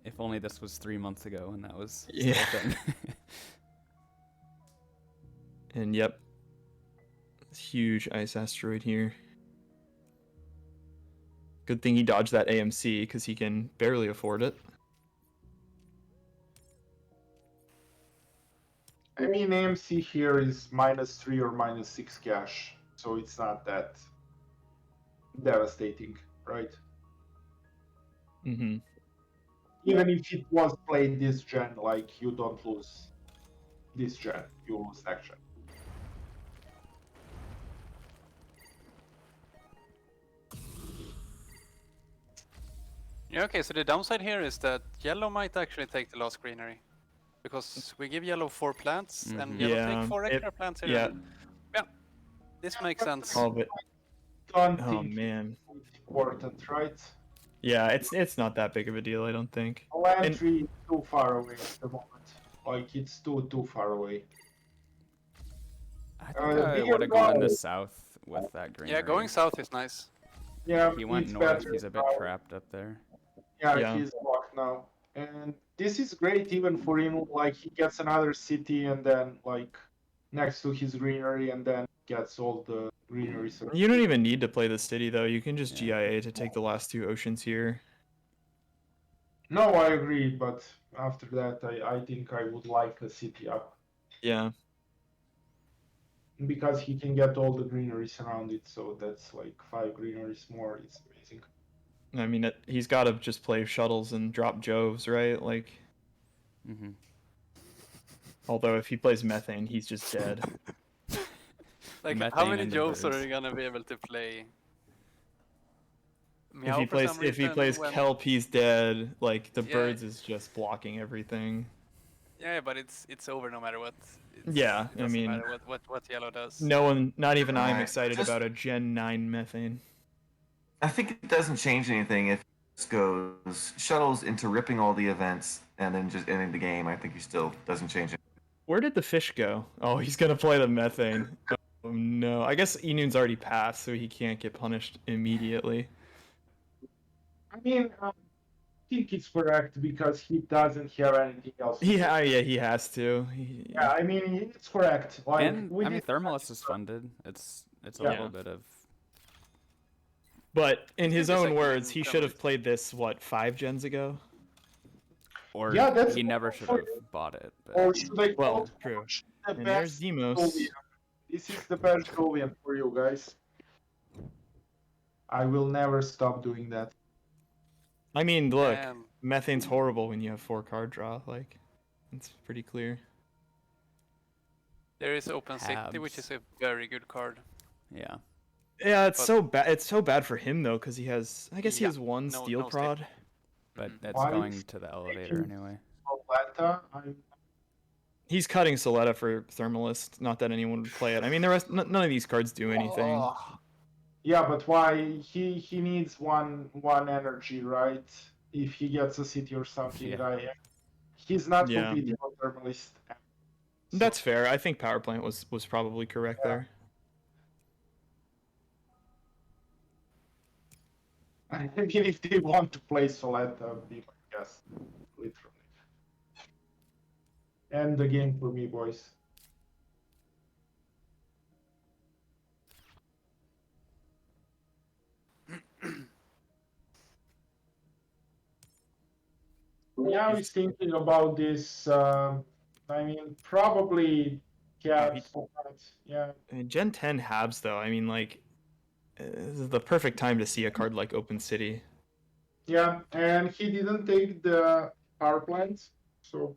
If only this was 3 months ago and that was Yeah. still a thing. And yep, huge Ice Asteroid here. Good thing he dodged that AMC because he can barely afford it. I mean, AMC here is -3 or -6 cash, so it's not that devastating, right? Mm-hmm. Even if it was played this gen, like you don't lose this gen, you lose next gen. Yeah, okay, so the downside here is that yellow might actually take the last greenery. Because we give yellow 4 plants, and yellow Yeah, take 4 extra plants here. yeah. Yeah, this makes sense. All of it. Don't Oh think man. it's important, right? Yeah, it's not that big of a deal, I don't think. Lantry is too far away at the moment. Like, it's too far away. I think I would have gone to south with that greenery. Yeah, going south is nice. Yeah, He went it's north. better He's a bit now. trapped up there. Yeah, he's blocked now. And this is great even for him. Like, he gets another city and then, like, next to his greenery, and then gets all the greenery. You don't even need to play the city, though. You can just Yeah. GIA to take the last 2 oceans here. No, I agree, but after that, I think I would like a city up. Yeah. Because he can get all the greeneries around it, so that's like 5 greeneries more. It's amazing. I mean, he's got to just play shuttles and drop Joves, right? Like, Mm-hmm. although if he plays methane, he's just dead. Like, how Methane many and the Joves are birds. you gonna be able to play? If Meow he for some plays reason when- Kelp, he's dead. Like the Yeah. birds is just blocking everything. Yeah, but it's over no matter what. Yeah, it I doesn't mean, matter what yellow does. no one, not even I'm Right. excited Just- about a Gen 9 methane. I think it doesn't change anything if it goes shuttles into ripping all the events and then just ending the game. I think he still doesn't change it. Where did the fish go? Oh, he's gonna play the methane. Oh no. I guess Enoon's already passed, so he can't get punished immediately. I mean, I think it's correct because he doesn't have anything else. Yeah, he has to. Yeah, I mean, it's correct. Like, And I mean, Thermalus is funded. It's a Yeah. little bit of. But in his the own second words, in he should have Thermalus. played this 5 gens ago. Or Yeah, that's he never should have bought it. But Or should I Well, call true. the And there's best Demos. Julian? This is the best Julian for you guys. I will never stop doing that. I mean, look, Damn. methane's horrible when you have 4 card draw. Like, it's pretty clear. There is Open City, which is a very good card. yeah. Yeah, it's But- so bad. It's so bad for him though, because he has. I guess he Yeah, has 1 no- steel no steel. prod. But that's Why going is to the elevator taking- anyway. Atlanta, I'm He's cutting Soletta for Thermalist. Not that anyone would play it. I mean, the rest. None of these cards do anything. Yeah, but why he needs one energy, right? If he gets a city or something, Yeah. right? He's not Yeah. competing on Thermalist. That's fair. I think Power Plant was probably correct there. I mean, if they want to play Solette, that would be my guess, literally. End the game for me, boys. Yeah, I was thinking about this. I mean, probably Caps. Yeah. I mean, Gen 10 Habs though. I mean, like, this is the perfect time to see a card like Open City. Yeah, and he didn't take the power plant, so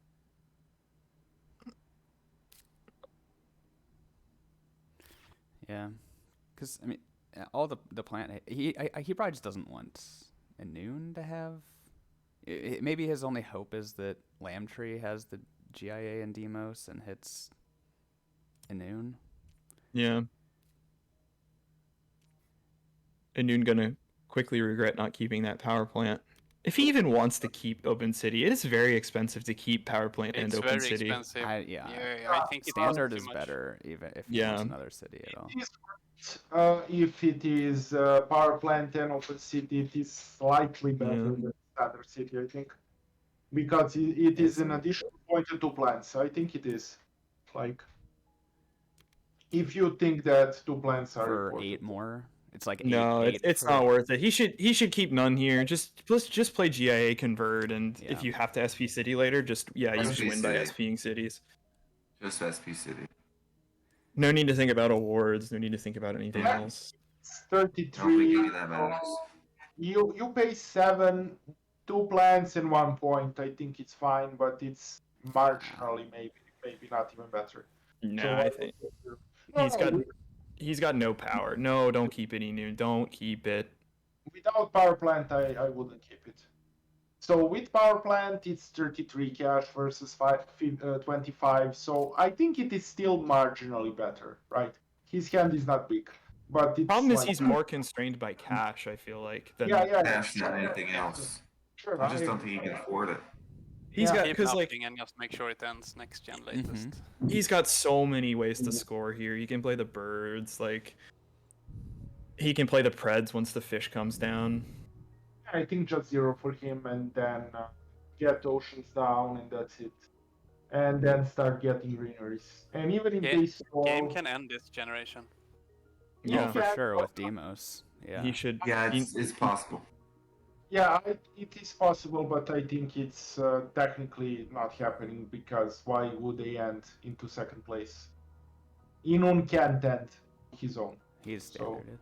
Yeah. Because I mean, all the plant he probably just doesn't want enoon to have. Maybe his only hope is that Lambtree has the GIA and Demos and hits enoon. Yeah. Enoon gonna quickly regret not keeping that power plant. If he even wants to keep Open City, it is very expensive to keep power plant and It's Open very City. expensive. Yeah. I think it's Standard too is much. better even if he Yeah. wants another city at all. it is if it is power plant and open city, it is slightly better Yeah. than other city, I think, because it is an additional point to 2 plants. I think it is like if you think that 2 plants are For important. 8 more, it's like No, eight it's for- not worth it. He should keep none here. Just play GIA convert, and Yeah. if you have to SP City later, just you just SP win by City. SPing cities. Just SP City. No need to think about awards. No need to think about anything Yeah. else. It's I don't think 33. that matters. You pay 7, 2 plants and 1 point. I think it's fine, but it's marginally maybe not even better. No, So I think he's got no power. No, don't keep it, Enoon. Don't keep it. without power plant, I wouldn't keep it. So with power plant, it's 33 cash versus 25. So I think it is still marginally better, right? His hand is not big. But it's Problem is like, he's more constrained by cash, I feel like, than Cash than anything else. Sure, I just don't think he can afford it. he's Yeah. got, Keep because like upping and just make sure it ends next gen latest. he's got so many ways to score here. He can play the birds, like he can play the Preds once the fish comes down. I think just 0 for him, and then get oceans down, and that's it. And then start getting greeneries. And even if they stall, Game can end this generation. Yeah, Oh, for sure with Demos. Yeah. he should. Yeah, it's possible. Yeah, it is possible, but I think it's technically not happening because why would they end into second place? Enoon can't end his own. He's So- standarded.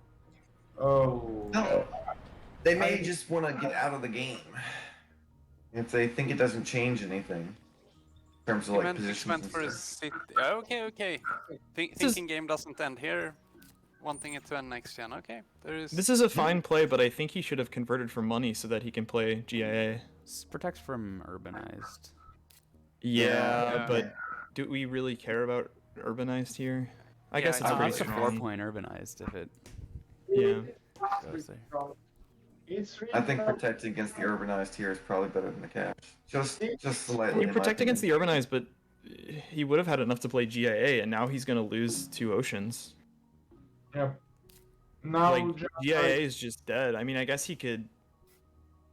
Oh. No, they may just want to get out of the game if they think it doesn't change anything in terms of He like meant positions. for a And stuff. city. Okay. Thinking game doesn't end here. Wanting it to end next gen. Okay, there is. This is a fine play, but I think he should have converted for money so that he can play GIA. Protects from urbanized. Yeah, Yeah. but do we really care about urbanized here? I Yeah, guess it's it's pretty It's a strong. 4-point urbanized if it Yeah. goes there. It's really I think protecting against the urbanized here is probably better than the cash. Just slightly. You in my protect against the opinion. urbanized, but he would have had enough to play GIA, and now he's gonna lose 2 oceans. Yeah. Now Like just GIA is just dead. I mean, I guess he could.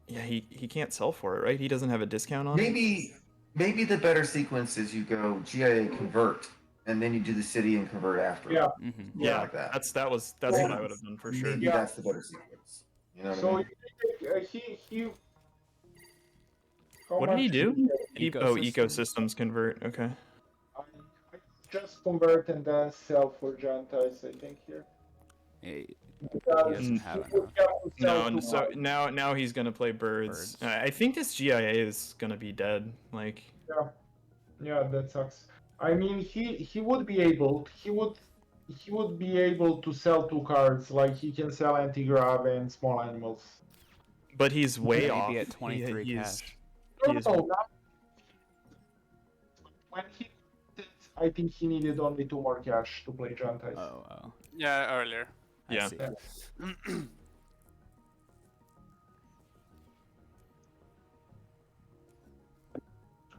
Yeah, he can't sell for it, right? He doesn't have a discount on it. Maybe the better sequence is you go GIA convert, and then you do the city and convert after. Yeah. Mm-hmm. Yeah, like that. that's what I would have done for sure. Maybe that's the better sequence. You know what I so mean? he. How What did he much do? Ecosystem. Ecosystems convert. Okay. I just convert and then sell for Gentiles, I think here. He Because doesn't Mm. have he would enough. have to sell No, to so buy. now he's gonna play birds. Birds. I think this GIA is gonna be dead. Like Yeah, that sucks. I mean, he would be able be able to sell 2 cards, like he can sell anti-grav and small animals. but he's way Maybe off. at 23 he's, cash. he is, When he did, I think he needed only 2 more cash to play Gentiles. Oh. Yeah, earlier. I Yeah. see.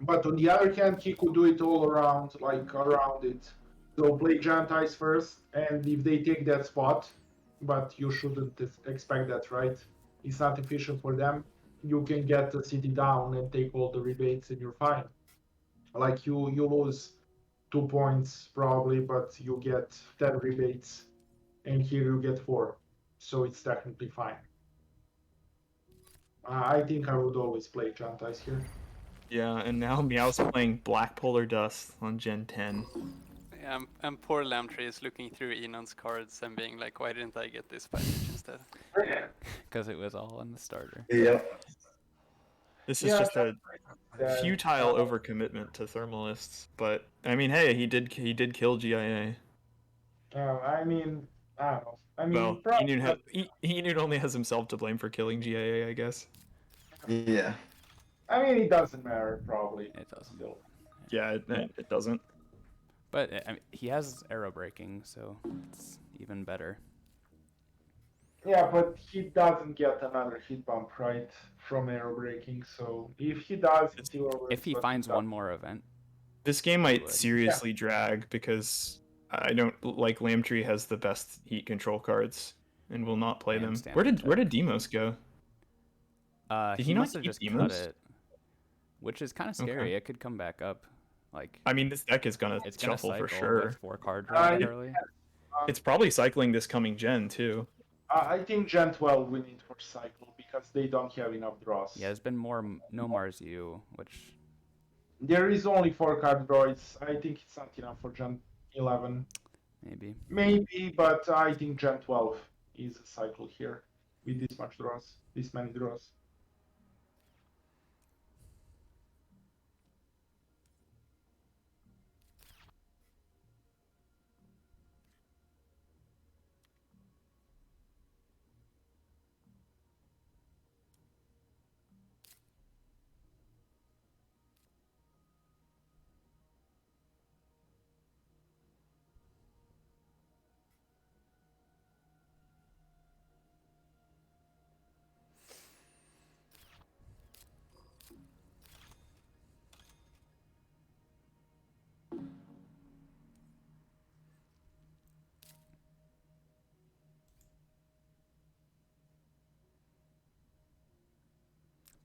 But on the other hand, he could do it all around, like around it. So play Gentiles first, and if they take that spot, but you shouldn't expect that, right? It's not efficient for them. You can get the city down and take all the rebates, and you're fine. Like you lose 2 points probably, but you get 10 rebates, and here you get 4, so it's technically fine. I think I would always play Gentiles here. yeah, and now Meow's playing Black Polar Dust on Gen 10. Yeah, and poor Lamtree is looking through Enon's cards and being like, why didn't I get this package instead? Because it was all in the starter. Yep. This is just a futile overcommitment to Thermalists, but I mean, hey, he did kill GIA. I mean, I don't know. I mean, Well, probably Enun only has himself to blame for killing GIA, I guess. Yeah. I mean, it doesn't matter, probably. It doesn't. Still. Yeah, it doesn't. But I mean, he has arrow breaking, so it's even better. Yeah, but he doesn't get another hit bump, right, from arrow breaking. So if he does, it's still over. If he but finds doesn't. one more event, This game might would. seriously drag because I don't like Lamtree has the best heat control cards and will not play And them. standard Where tech. did Demos go? Did he he not must have keep just Demos? cut it, which is kind of Okay. scary. It could come back up. Like I mean, this deck is gonna it's gonna shuffle cycle for sure. with 4 card draw yeah. early. It's probably cycling this coming gen too. I think Gen 12 will need for cycle because they don't have enough draws. Yeah, there's been more no Mars U, which There is only 4 card draws. I think it's not enough for Gen 11. maybe. Maybe, but I think Gen 12 is a cycle here with this many draws.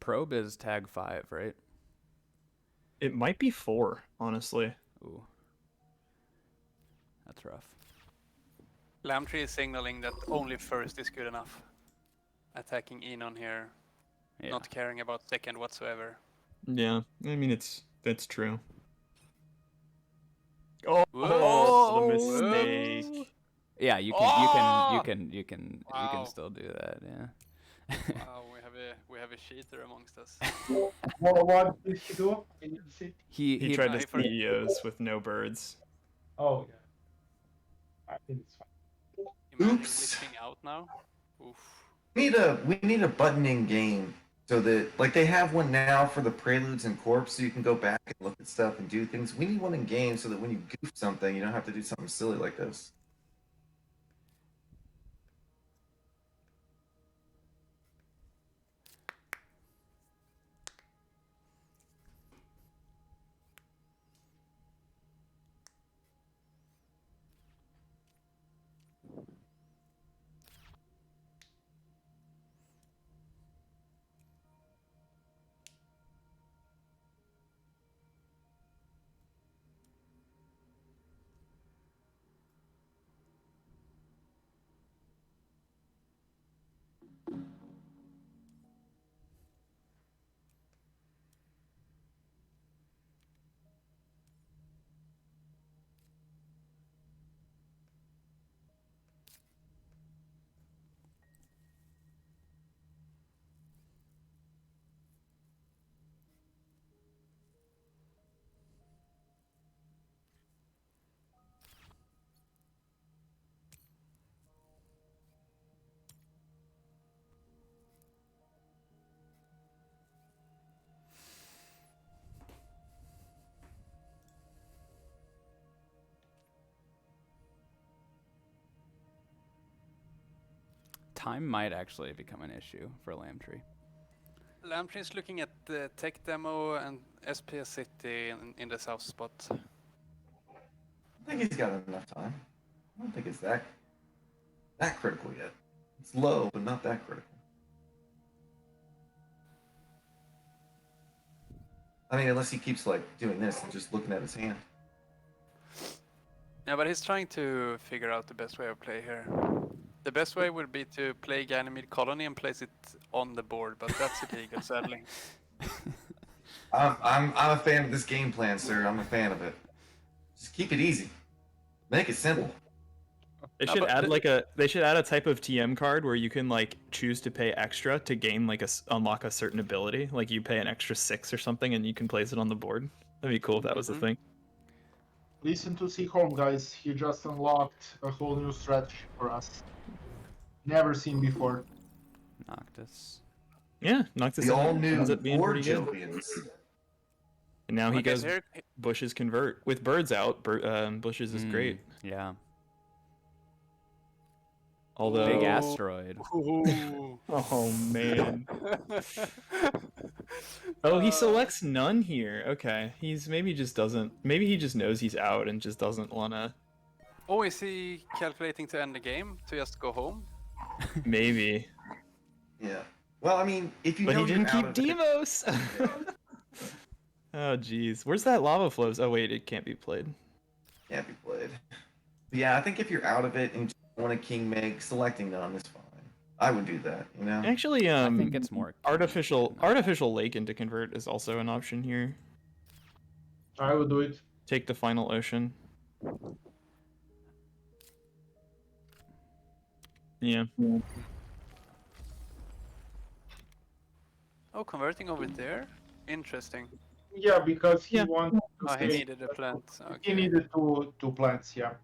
Probe is tag 5, right? It might be 4, honestly. Ooh. That's rough. Lambtree is signaling that only first is good enough. Attacking enoon here, Yeah. not caring about second whatsoever. Yeah, I mean that's true. Oh, Whoops. the mistake. Whoops. Yeah, you can Oh! you can Wow. still do that, yeah. Wow, we have a cheater amongst us. What did he do? I didn't see. He tried no, to he CEOs with no birds. Oh yeah. I think it's fine. Imagine Oops. glitching out now. Oof. We need a button in game so that like they have one now for the preludes and corps, so you can go back and look at stuff and do things. We need one in game so that when you goof something, you don't have to do something silly like this. Time might actually become an issue for Lambtree. Lambtree is looking at the tech demo and SPS City in the south spot. I think he's got enough time. I don't think it's that critical yet. It's low, but not that critical. I mean, unless he keeps like doing this and just looking at his hand. Yeah, but he's trying to figure out the best way of play here. The best way would be to play Ganymede Colony and place it on the board, but that's illegal, sadly. I'm a fan of this game plan, sir. I'm a fan of it. Just keep it easy. Make it simple. They No, should but add the- they should add a type of TM card where you can like choose to pay extra to gain like unlock a certain ability. Like you pay an extra 6 or something and you can place it on the board. That'd be cool if that was the Mhm. thing. Listen to see home, guys. He just unlocked a whole new strategy for us. Never seen before. Noctis. Yeah, Noctis The all new ends up being War pretty good. Jovians. And now he Okay, goes here, Bushes convert with birds out. Bushes is great. Yeah. Although Big Ooh. asteroid. Ooh. oh man. Oh, he selects none here. Okay, he just knows he's out and just doesn't wanna. Oh, is he calculating to end the game to just go home? Maybe. Yeah. Well, I mean, if you But know he didn't you're keep out of it, Demos. Oh jeez, where's that lava flows? Oh wait, it can't be played. can't be played. But yeah, I think if you're out of it and you just want a king meg, selecting none is fine. I would do that, you know. Actually, I think it's more artificial lake into convert is also an option here. I would do it. Take the final ocean. Yeah. Oh, converting over there? Interesting. Yeah, because he Yeah. wanted to Oh, he stay. needed a plant. He Okay. needed two plants, yeah.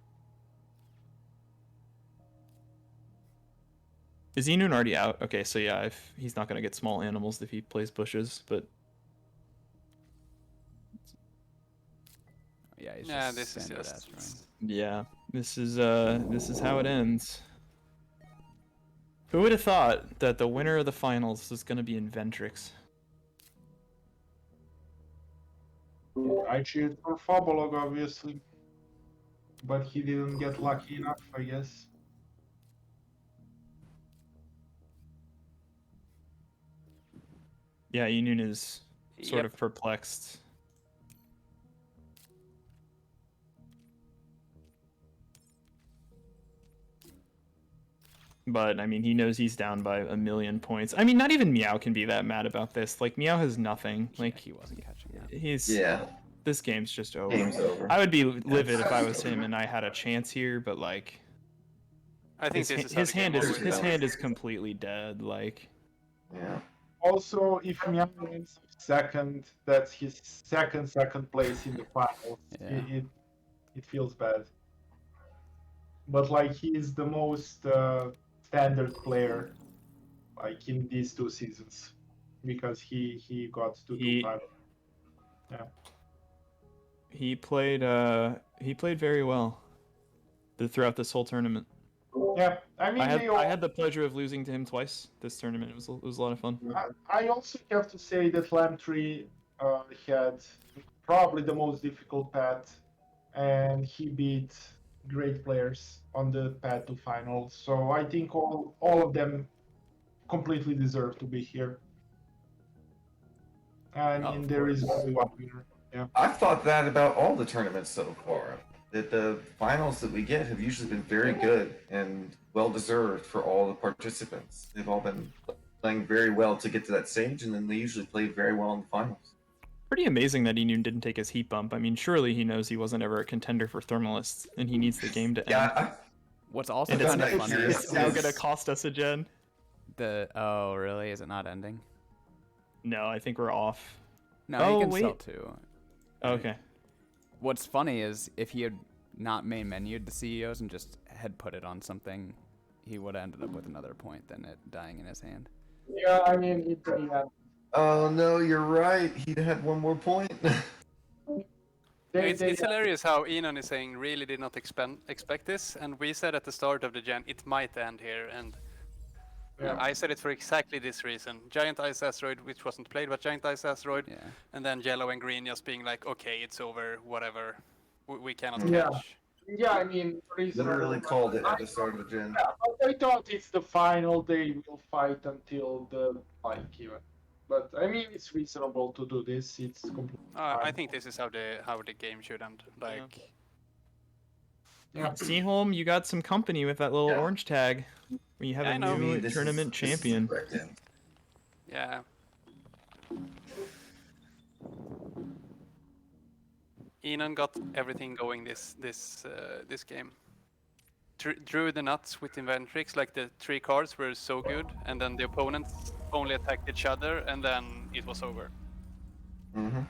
Is Enoon already out? Okay, so yeah, if he's not gonna get small animals if he plays bushes, but Yeah, he's Yeah, just this is standard just. asteroid. yeah, this is how it ends. Who would have thought that the winner of the finals was gonna be Inventrix? I cheered for Fabolog, obviously. But he didn't get lucky enough, I guess. Yeah, enoon is sort Yep. of perplexed. But, I mean, he knows he's down by 1,000,000 points. I mean, not even Meow can be that mad about this. Like, Meow has nothing. Yeah, Like, he wasn't catching that. This game's just over. Game's over. I would be livid if I was him and I had a chance here, but, like, I think his, this is how his the game hand is always his goes. hand is completely dead. Like, Yeah. Also, if Mian wins second, that's his second place in the finals. Yeah. It feels bad. But like he's the most standard player, like in these 2 seasons, because he got to He- 2-5. he played very well throughout this whole tournament. Yeah, I mean I had the pleasure of losing to him twice this tournament. It was a lot of fun. I also have to say that Lamtree had probably the most difficult path, and he beat great players on the path to finals. So I think all of them completely deserve to be here. I mean, of there is course. only one winner. Yeah. I've thought that about all the tournaments so far. That the finals that we get have usually been very good and well deserved for all the participants. They've all been playing very well to get to that stage, and then they usually play very well in the finals. Pretty amazing that enoon didn't take his heat bump. I mean, surely he knows he wasn't ever a contender for Thermalists, and he needs the game to end. Yeah, What's also And it's, kind of not- funny it's is now gonna cost us a gen. oh really? Is it not ending? No, I think we're off. No, Oh, you can wait. still too. Okay. What's funny is if he had not main menued the CEOs and just had put it on something, he would have ended up with another point than it dying in his hand. Yeah, I mean, Oh no, you're right. He had one more point. It's hilarious how Enon is saying really did not expect this, and we said at the start of the gen it might end here, and Yeah. I said it for exactly this reason. Giant Ice Asteroid, which wasn't played, but Giant Ice Asteroid, Yeah. and then Yellow and Green just being like, okay, it's over, whatever, we cannot Yeah. catch. Yeah, I mean, reasonable. Literally called it at the start of the gen. Yeah, but I thought it's the final. They will fight until the like even. But I mean, it's reasonable to do this. It's completely I fine. think this is how the game should end. Like, Yeah. Seaholm, you got some company with that little Yeah. orange tag. We have I a know. new This is- tournament this is the champion. correct end. yeah. Enon got everything going this game. Drew the nuts with Inventrix, like the 3 cards were so good, and then the opponents only attacked each other, and then it was over. Mm-hmm.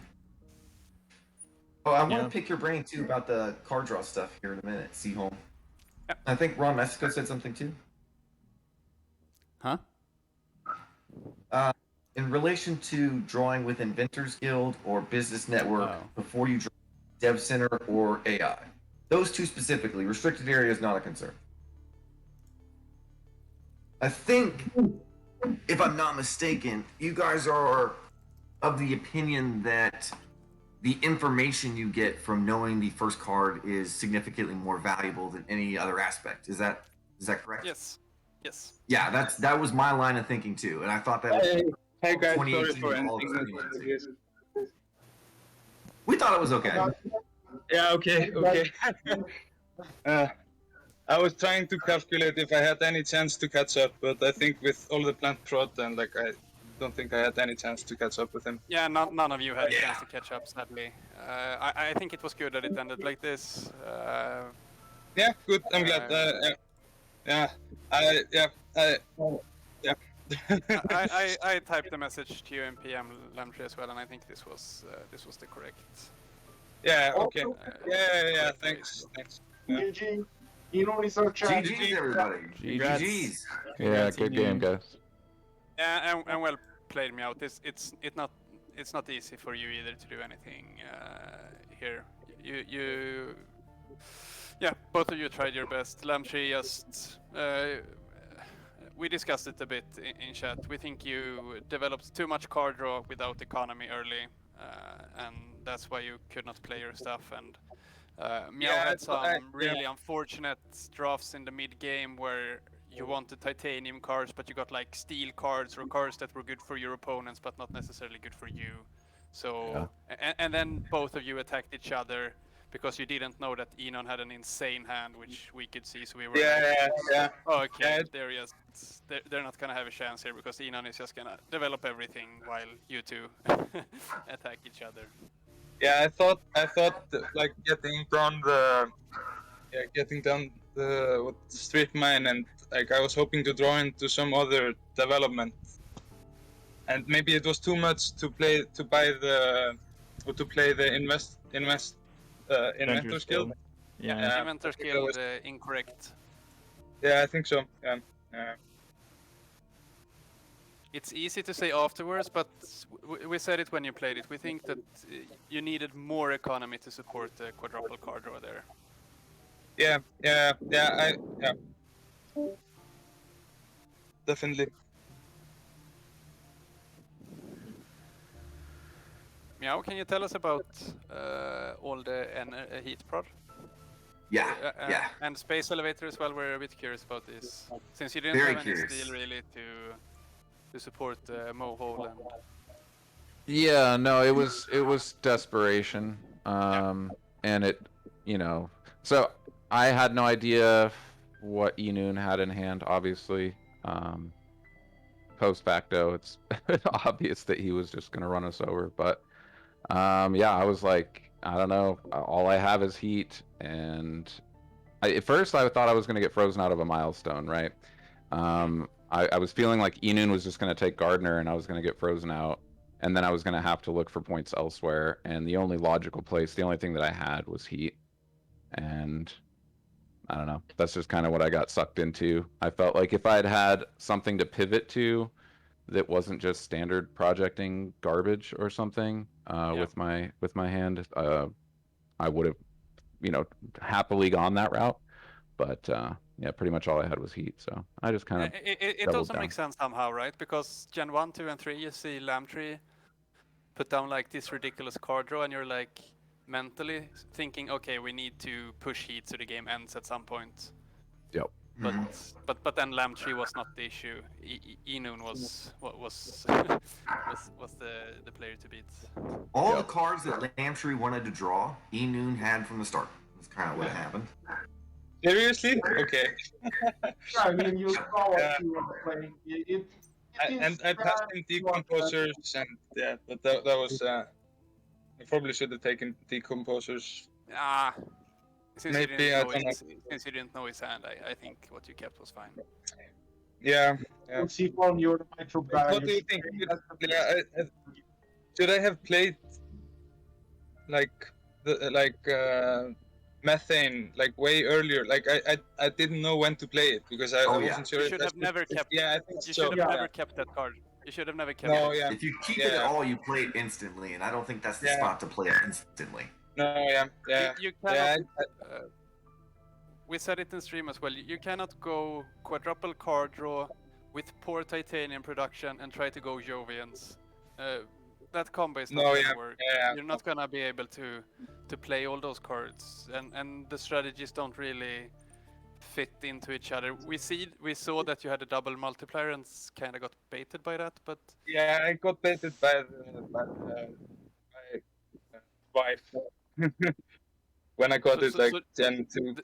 Oh, I want Yeah. to pick your brain too about the card draw stuff here in a minute. See home. Yeah. I think RonMexico said something too. Huh? In relation to drawing with Inventors Guild or Business Network Oh. before you draw Dev Center or AI. Those 2 specifically, restricted area is not a concern. I think, if I'm not mistaken, you guys are of the opinion that the information you get from knowing the first card is significantly more valuable than any other aspect. Is that correct? Yes. Yes. Yeah, that was my line of thinking too, and I thought that was Hey guys, sorry 2018 for all ending of this. we thought it was okay. Yeah, okay. I was trying to calculate if I had any chance to catch up, but I think with all the plant prod and like I don't think I had any chance to catch up with him. Yeah, none of you had a Yeah. chance to catch up, sadly. I think it was good that it ended like this. Yeah, good. I'm glad. I typed a message to you in PM Lamtree as well, and I think this was the correct. Yeah, okay. uh, Yeah. correct Thanks. GG. Enon is our champion. GG's everybody. Congrats. GG's. Yeah, Congrats, good Enoon. game, guys. Yeah, and well played, me out. It's not easy for you either to do anything here. Yeah, both of you tried your best. Lamtree just we discussed it a bit in chat. We think you developed too much card draw without economy early, and that's why you could not play your stuff. And Meow Yeah, had some I- really unfortunate drafts in the mid game where you wanted titanium cards, but you got like steel cards or cards that were good for your opponents, but not necessarily good for you. So, and then both of you attacked each other because you didn't know that Enon had an insane hand, which we could see. So we were like, oh, okay, they're not gonna have a chance here because Enon is just gonna develop everything while you two attack each other. Yeah, I thought like getting down the street mine, and like I was hoping to draw into some other development, and maybe it was too much to play the inventor skill. Yeah. Inventor skill incorrect. Yeah, I think so. Yeah. It's easy to say afterwards, but we said it when you played it. We think that you needed more economy to support the quadruple card draw there. Yeah. Definitely. Meow, can you tell us about all the heat prod? Yeah. And space elevator as well. We're a bit curious about this, since you didn't Very have curious. any steel really to support Mohole and. Yeah, no, it was desperation, and it, so I had no idea what enoon had in hand. Obviously, post facto, it's obvious that he was just gonna run us over. But yeah, I was like, I don't know. All I have is heat, and at first I thought I was gonna get frozen out of a milestone, right? I was feeling like enoon was just gonna take Gardner, and I was gonna get frozen out. And then I was going to have to look for points elsewhere. And the only logical place, the only thing that I had was heat. And I don't know. That's just kind of what I got sucked into. I felt like if I had something to pivot to that wasn't just standard projecting garbage or something with my hand, I would have, happily gone that route. But yeah, pretty much all I had was heat. So I just kind of it also makes sense somehow, right? Because Gen 1, 2, and 3, you see Lamtree put down like this ridiculous card draw, and you're like mentally thinking, okay, we need to push heat so the game ends at some point. Yep. But then Lamtree was not the issue. Enoon was was the player to beat. All the cards that Lamtree wanted to draw, Enoon had from the start. That's kind of what happened. Seriously? Okay. I mean, you saw what you were playing. And I passed in decomposers, and but that was. I probably should have taken decomposers. Since Maybe you didn't know his hand, I think what you kept was fine. Yeah. Let's see from your micro guy. What do you think? Should I have played methane way earlier? Like I didn't know when to play it because I wasn't sure. You should have never kept. Yeah, I think you so. should have never kept that card. You should have never kept it. Yeah. If you keep it at all, you play it instantly, and I don't think that's the spot to play it instantly. No, yeah. You cannot. We said it in stream as well. You cannot go quadruple card draw with poor titanium production and try to go Jovians. That combo is not gonna work. You're not gonna be able to play all those cards, and the strategies don't really fit into each other. We saw that you had a double multiplier and kind of got baited by that, but yeah, I got baited by my wife when I got Gen 2.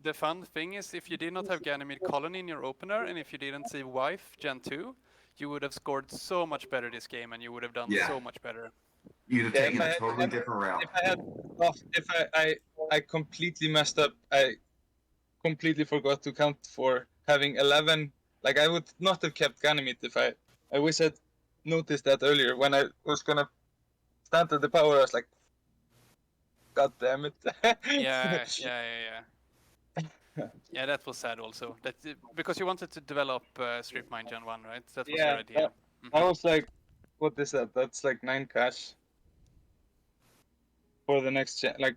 The fun thing is, if you did not have Ganymede Colony in your opener, and if you didn't see Wife Gen 2, you would have scored so much better this game, and you would have done so much better. You'd have taken a totally different route. If I completely messed up, I completely forgot to count for having 11. Like, I would not have kept Ganymede if I wish I'd noticed that earlier. When I was gonna stand at the power, I was like, God damn it. Yeah. Yeah, that was sad also. Because you wanted to develop Strip Mine Gen 1, right? That was your idea. I was like, what is that? That's like 9 cash for the next gen, like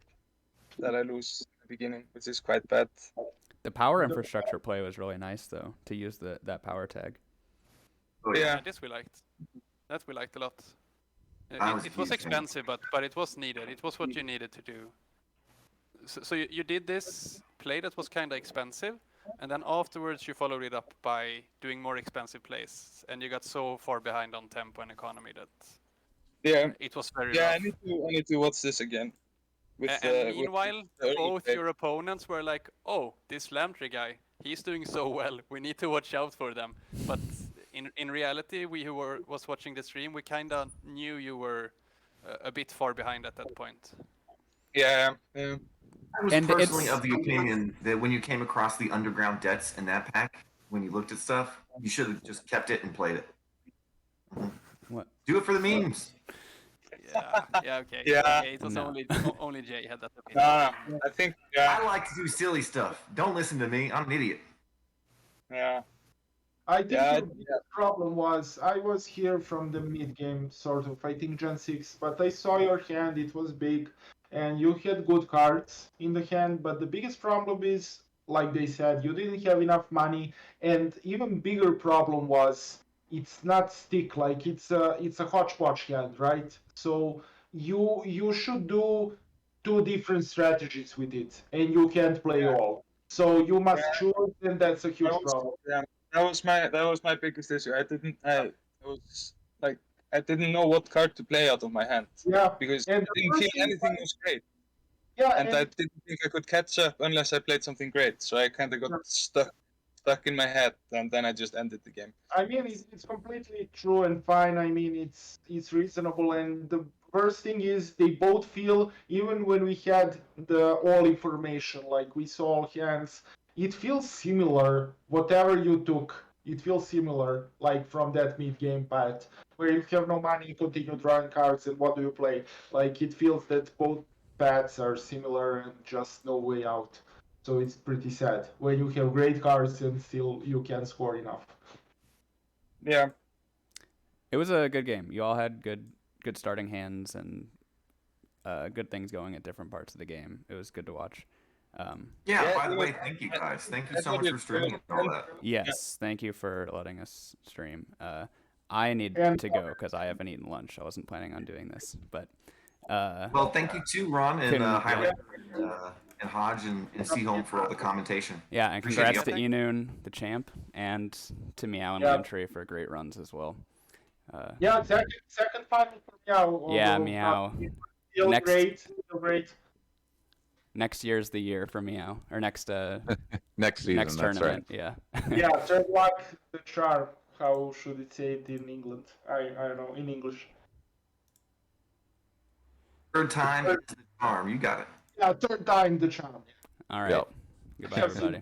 that I lose at the beginning, which is quite bad. The power infrastructure play was really nice though, to use that power tag. Oh, yeah, this we liked. That we liked a lot. It was expensive, but it was needed. It was what you needed to do. So you did this play that was kind of expensive, and then afterwards you followed it up by doing more expensive plays, and you got so far behind on tempo and economy that Yeah, it was very yeah. rough. I need to watch this again. And meanwhile, the early both play. your opponents were like, "Oh, this Lantry guy, he's doing so well. We need to watch out for them." But in reality, we who was watching the stream, we kind of knew you were a bit far behind at that point. Yeah, yeah. I was And personally it's- of the opinion that when you came across the underground debts in that pack, when you looked at stuff, you should have just kept it and played it. What? Do it for the memes. Yeah, okay. Yeah. Okay, it was No. only Jay had that opinion. I think I like to do silly stuff. Don't listen to me. I'm an idiot. yeah. I think Yeah, the biggest problem was I was here from the mid game, sort of, I think Gen 6, but I saw your hand, it was big, and you had good cards in the hand, but the biggest problem is, like they said, you didn't have enough money, and even bigger problem was it's not stick, like it's a hodgepodge hand, right? So you should do two different strategies with it, and you can't play all. So you must choose, and that's a huge problem. Yeah, that was my biggest issue. I was like I didn't know what card to play out of my hand Yeah, because and I the didn't first feel thing anything was- was great, yeah, and I didn't think I could catch up unless I played something great. So I kind of got stuck in my head, and then I just ended the game. I mean, it's completely true and fine. I mean, it's reasonable. And the worst thing is, they both feel, even when we had the all information, like we saw all hands, it feels similar. Whatever you took, it feels similar, like from that mid game part, where you have no money, you continue drawing cards, and what do you play? Like it feels that both paths are similar and just no way out. So it's pretty sad when you have great cards and still you can't score enough. Yeah, It was a good game. You all had good starting hands and good things going at different parts of the game. It was good to watch. Yeah, by the way, thank you guys. Thank you so much for streaming and all that. Yes, thank you for letting us stream. I need And- to go because I haven't eaten lunch. I wasn't planning on doing this, but Well, thank you too, Ron and Couldn't- Highlight and Hodge and Seahome for all the commentation. yeah, and Appreciate congrats the to update. enoon, the champ, and to Meow and Yeah. Lantry for great runs as well. Yeah, second final for Meow. Yeah, although, Meow. Still Next- great, still great. Next year's the year for Meow, or next Next season, next that's tournament. right. Yeah. Yeah, third luck, the charm. How should it say it in England? I don't know, in English. Third time is the charm. You got it. Yeah, third time the charm. All right. Yep. Goodbye, everybody.